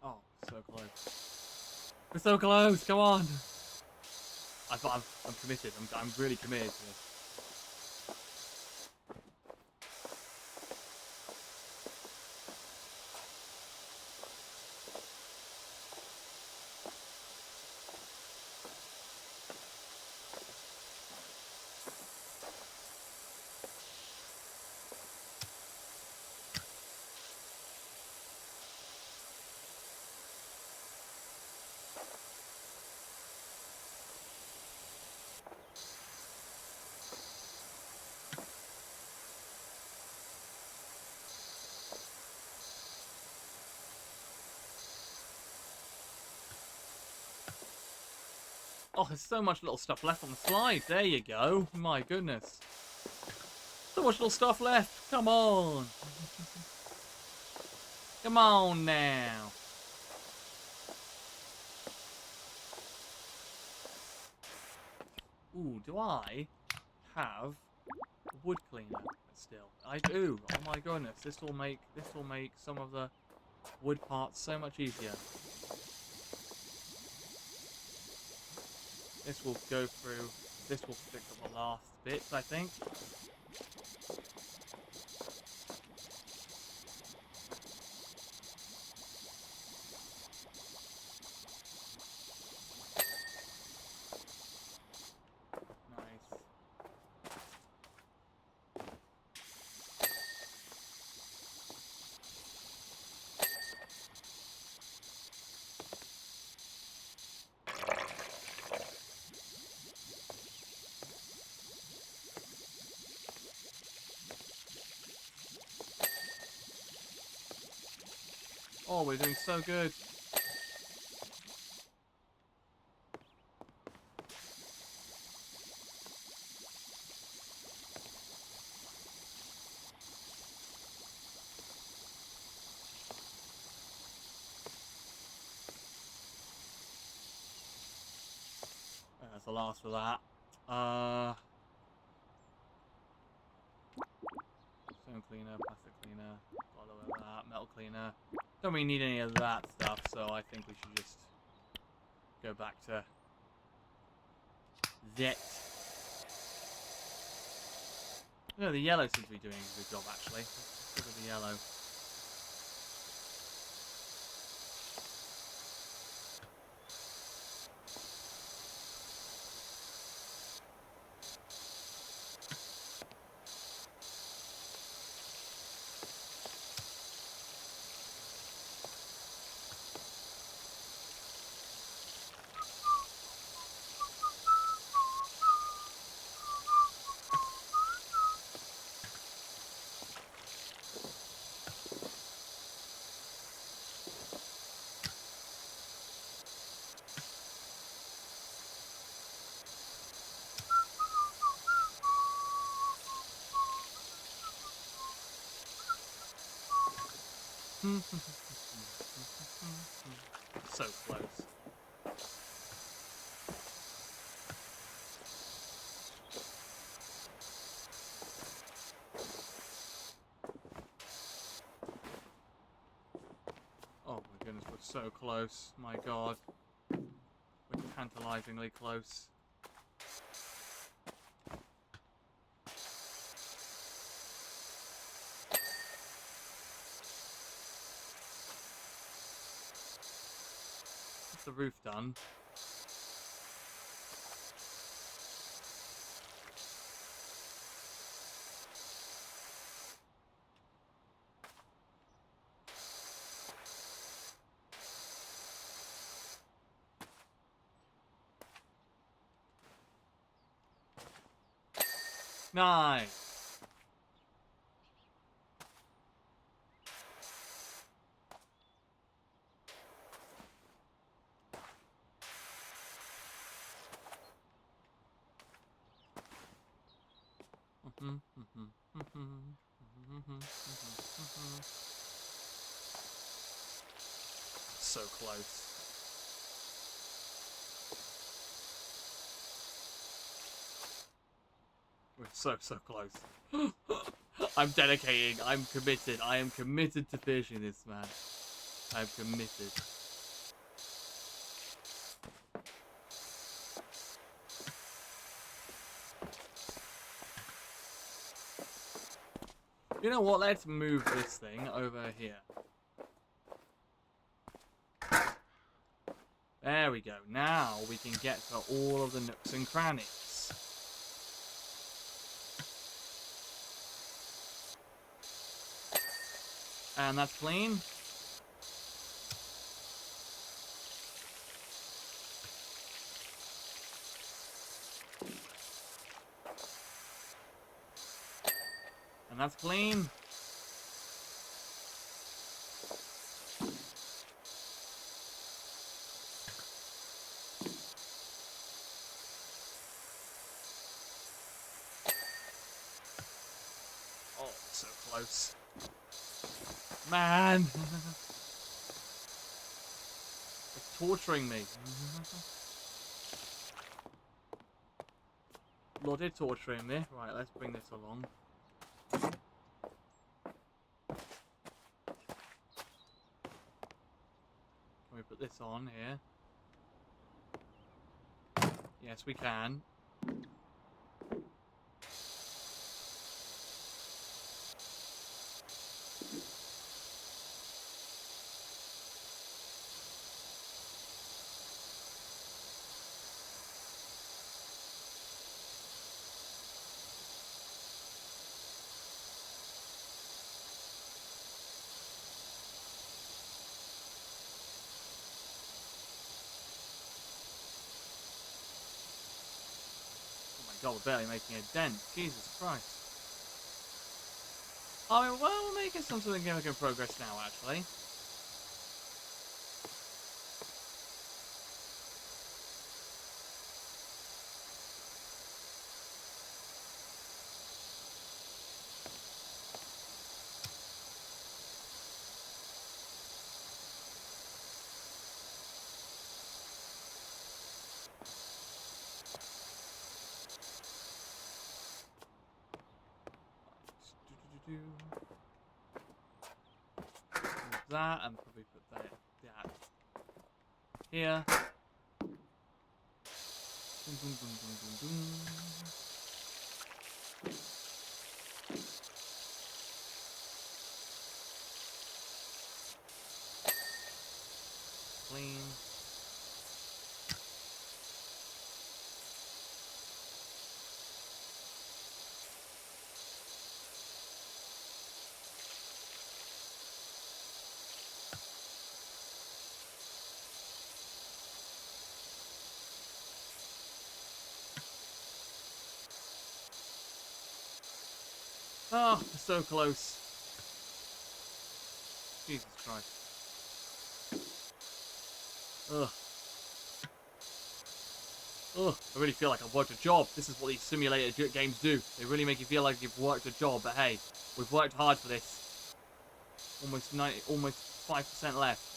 [SPEAKER 1] Oh, so close. We're so close. Come on. I'm committed. I'm really committed to this. Oh, there's so much little stuff left on the slide. There you go. My goodness. So much little stuff left. Come on. Come on now. Ooh, do I have a wood cleaner? still. I do. Oh my goodness, this will make some of the wood parts so much easier. This will go through. This will fix up the last bits, I think. Nice. Oh, we're doing so good. That's the last of that. Stone cleaner, plastic cleaner, bottle of that, metal cleaner. Don't really need any of that stuff, so I think we should just go back to that. No, the yellow seems to be doing a good job, actually. Let's look at the yellow. So close. Oh my goodness, we're so close. My god. We're tantalizingly close. The roof done. Nice. So close. We're so close. I'm dedicating. I'm committed. I am committed to finishing this, man. I'm committed. You know what? Let's move this thing over here. There we go. Now we can get to all of the nooks and crannies. And that's clean. And that's clean. Oh, so close. Man! It's torturing me. Lord, it's torturing me. Right, let's bring this along. on here. Yes, we can. God, we're barely making a dent. Jesus Christ. I mean, well, we're making some significant progress now, actually. That, and probably put that here. Dun, dun, dun, dun, dun, dun. Clean. Oh, we're so close. Jesus Christ. Ugh. Ugh, I really feel like I've worked a job. This is what these simulator games do. They really make you feel like you've worked a job, but hey, we've worked hard for this. Almost 5% left.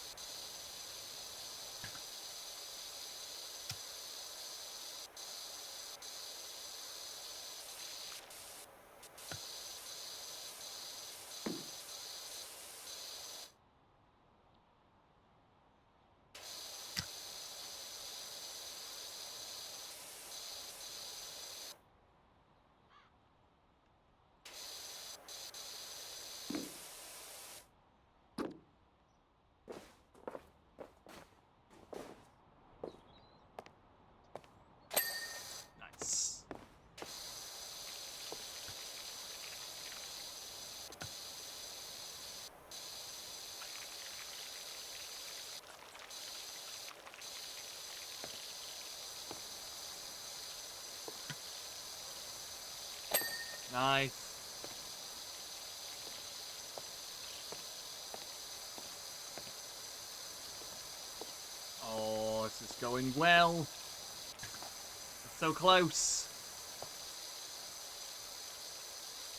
[SPEAKER 1] Nice. Nice. Oh, this is going well. It's so close.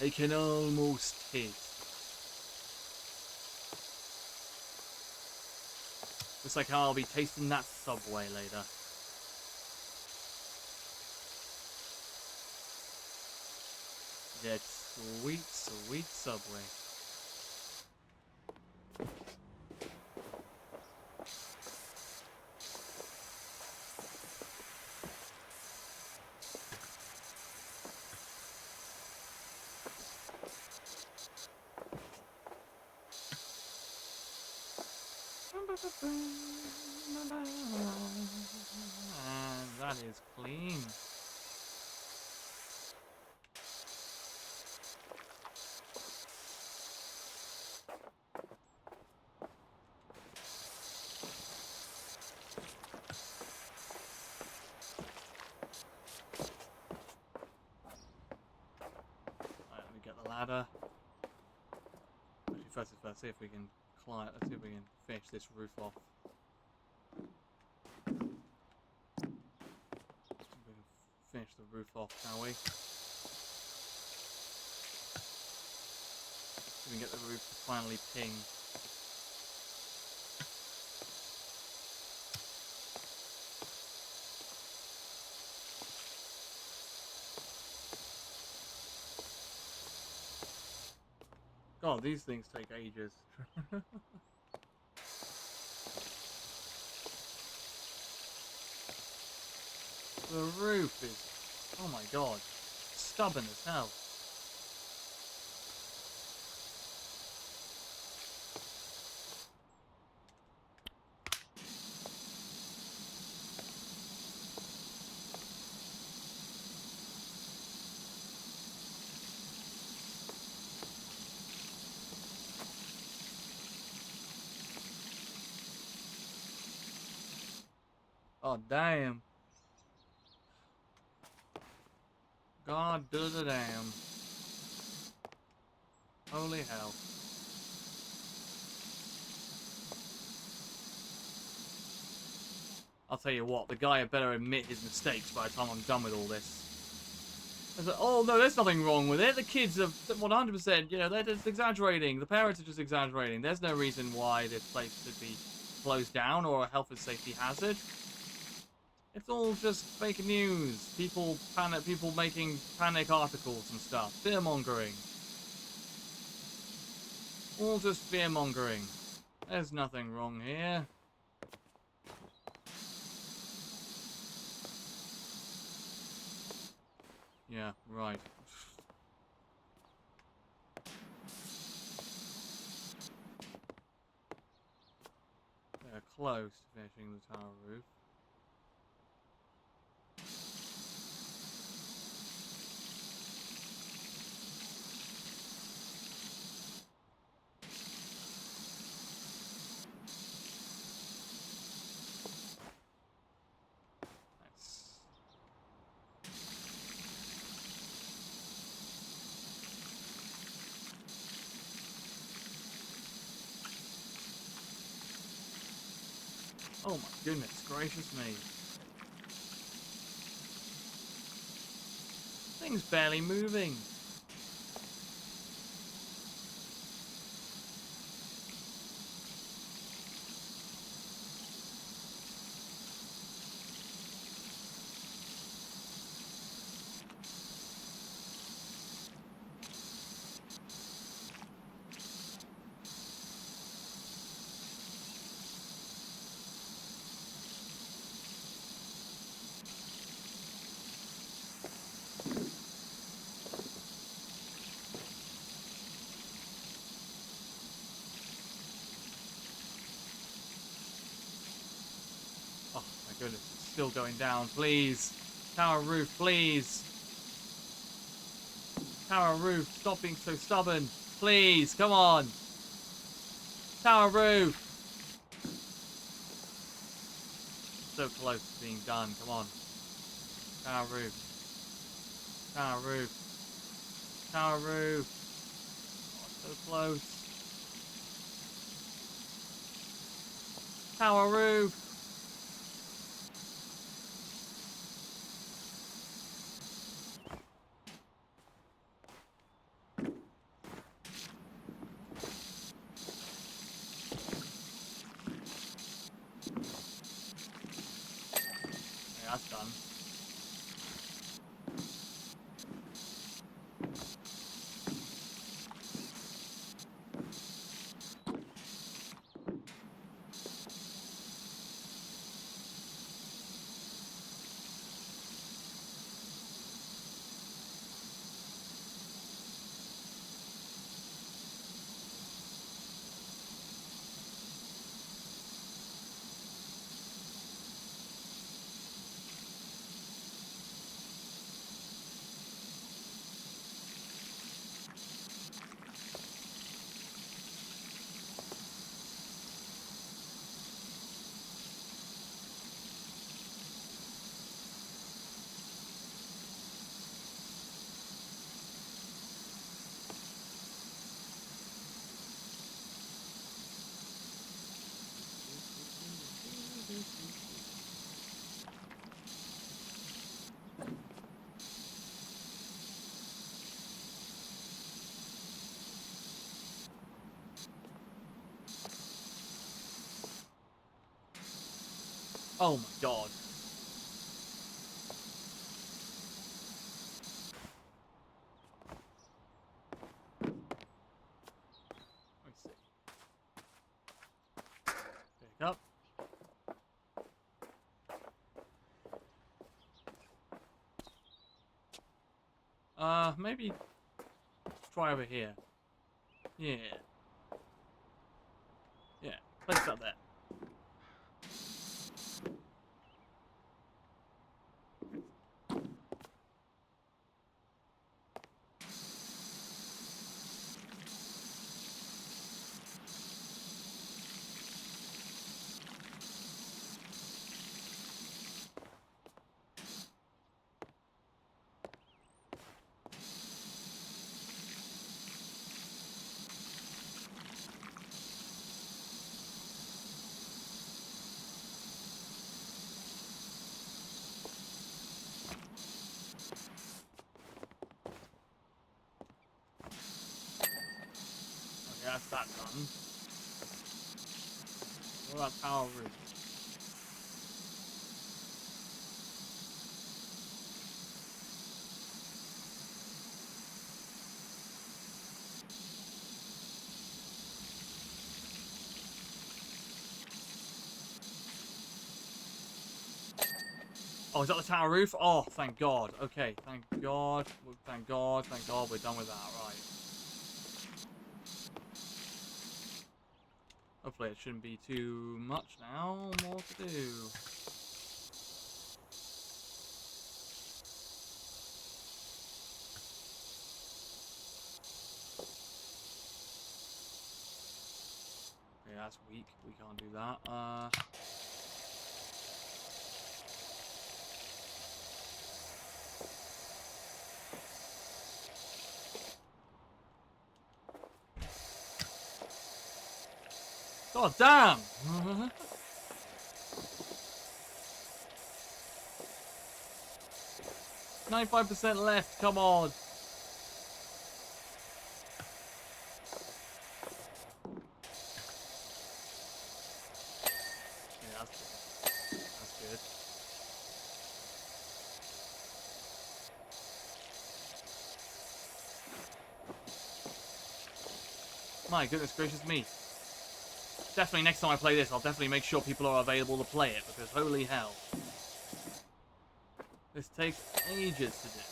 [SPEAKER 1] I can almost taste. Looks like I'll be tasting that Subway later. That sweet, sweet Subway. And that is clean. Right, let me get the ladder. Actually, first, see if we can climb. Let's see if we can finish this roof off. We can finish the roof off, shall we? So we can get the roof to finally ping. God, these things take ages. The roof is, oh my god, stubborn as hell. Oh, damn. God does a damn. Holy hell. I'll tell you what, the guy had better admit his mistakes by the time I'm done with all this. I said, oh no, there's nothing wrong with it. The kids are 100%, you know, they're just exaggerating. The parents are just exaggerating. There's no reason why this place should be closed down or a health and safety hazard. It's all just fake news. People making panic articles and stuff. Fear-mongering. All just fear-mongering. There's nothing wrong here. Yeah, right. They're close to finishing the tower roof. Nice. Oh my goodness gracious me. Thing's barely moving. Oh my goodness, it's still going down. Please. Tower roof, please. Tower roof, stop being so stubborn. Please, come on. Tower roof. So close to being done, come on. Tower roof. Tower roof. Tower roof. Oh, so close. Tower roof. Okay, that's done. Oh my god. Let me see. Pick up. Maybe try over here. Yeah. Yeah, place that there. Okay, that's that done. What about power roof? Oh, is that the tower roof? Oh, thank God. Okay, thank God. Thank God. Thank God we're done with that. Right. Hopefully it shouldn't be too much now. More to do. Okay, that's weak. We can't do that. God damn! 95% left, come on! Yeah, that's good. That's good. My goodness gracious me. Definitely next time I play this, I'll definitely make sure people are available to play it, because holy hell. This takes ages to do.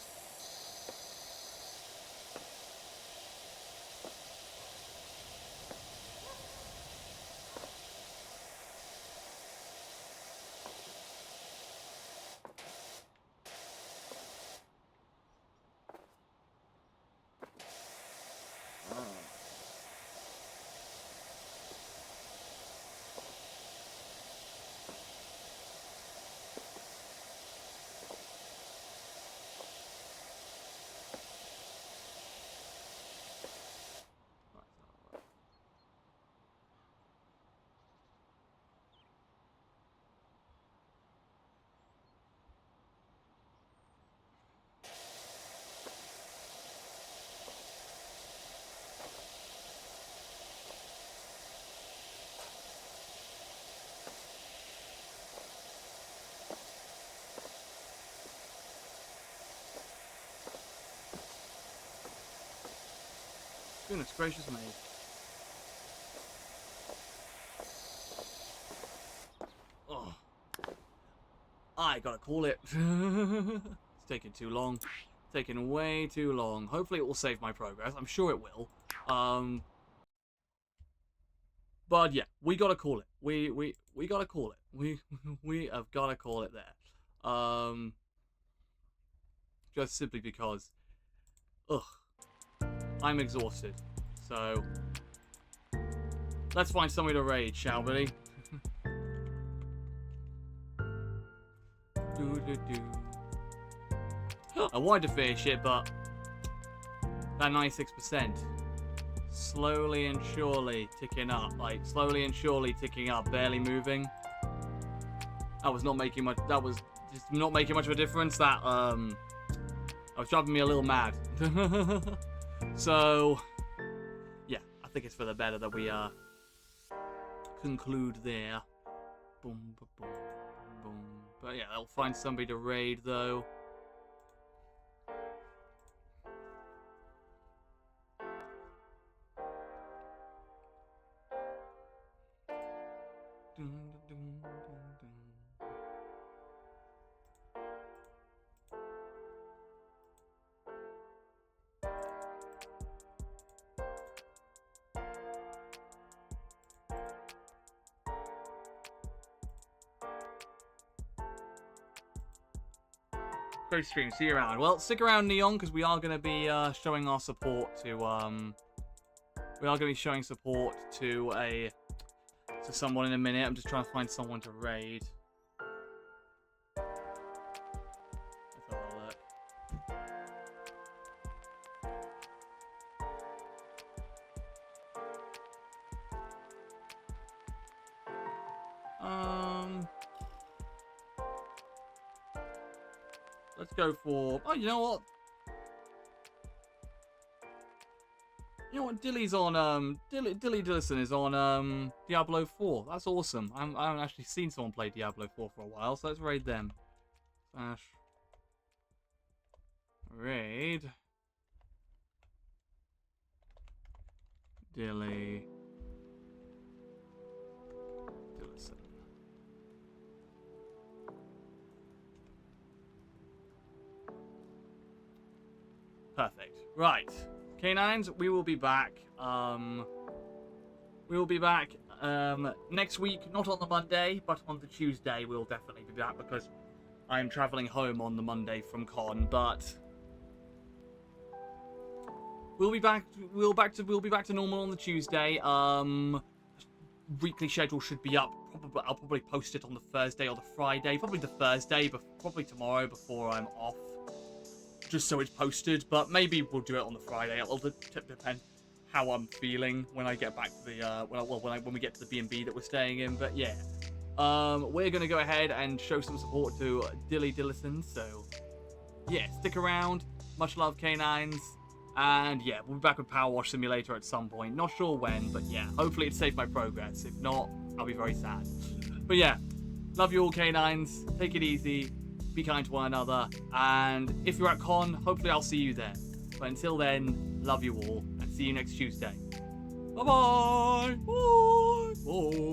[SPEAKER 1] Goodness gracious me. Oh. I gotta call it. It's taking too long. It's taking way too long. Hopefully it will save my progress. I'm sure it will. But yeah, we gotta call it. We gotta call it. We have gotta call it there. Just simply because, ugh, I'm exhausted. So let's find somewhere to raid, shall we? I wanted to finish it, but that 96%. Slowly and surely ticking up. Like, slowly and surely ticking up, barely moving. That was not making much, that was just not making much of a difference. That, was driving me a little mad. So, yeah, I think it's for the better that we, conclude there. Boom, boom, boom, boom. But yeah, I'll find somebody to raid, though. Great stream. See you around. Well, stick around, Neon, because we are going to be showing our support to we are going to be showing support to someone in a minute. I'm just trying to find someone to raid. Let's have a look. Let's go for... Oh, you know what? You know what? Dilly's on... Dilly Dillison is on Diablo 4. That's awesome. I haven't actually seen someone play Diablo 4 for a while, so let's raid them. Slash... Raid... Dilly... Dillison. Perfect. Right. Canines, we will be back. Next week, not on the Monday, but on the Tuesday we'll definitely be back because I'm traveling home on the Monday from con, but we'll be back to normal on the Tuesday. Weekly schedule should be up. I'll probably post it on the Thursday or the Friday. Probably the Thursday, but probably tomorrow before I'm off. Just so it's posted, but maybe we'll do it on the Friday. It'll depend how I'm feeling when I get back to the when we get to the B&B that we're staying in. But yeah, we're gonna go ahead and show some support to Dilly Dillison. So yeah, stick around. Much love, Canines, and yeah, we'll be back with PowerWash Simulator at some point. Not sure when, but yeah, hopefully it saved my progress. If not, I'll be very sad. But yeah, love you all, Canines. Take it easy. Be kind to one another, and if you're at con, hopefully I'll see you there. But until then, love you all, and see you next Tuesday. Bye-bye! Bye! Bye!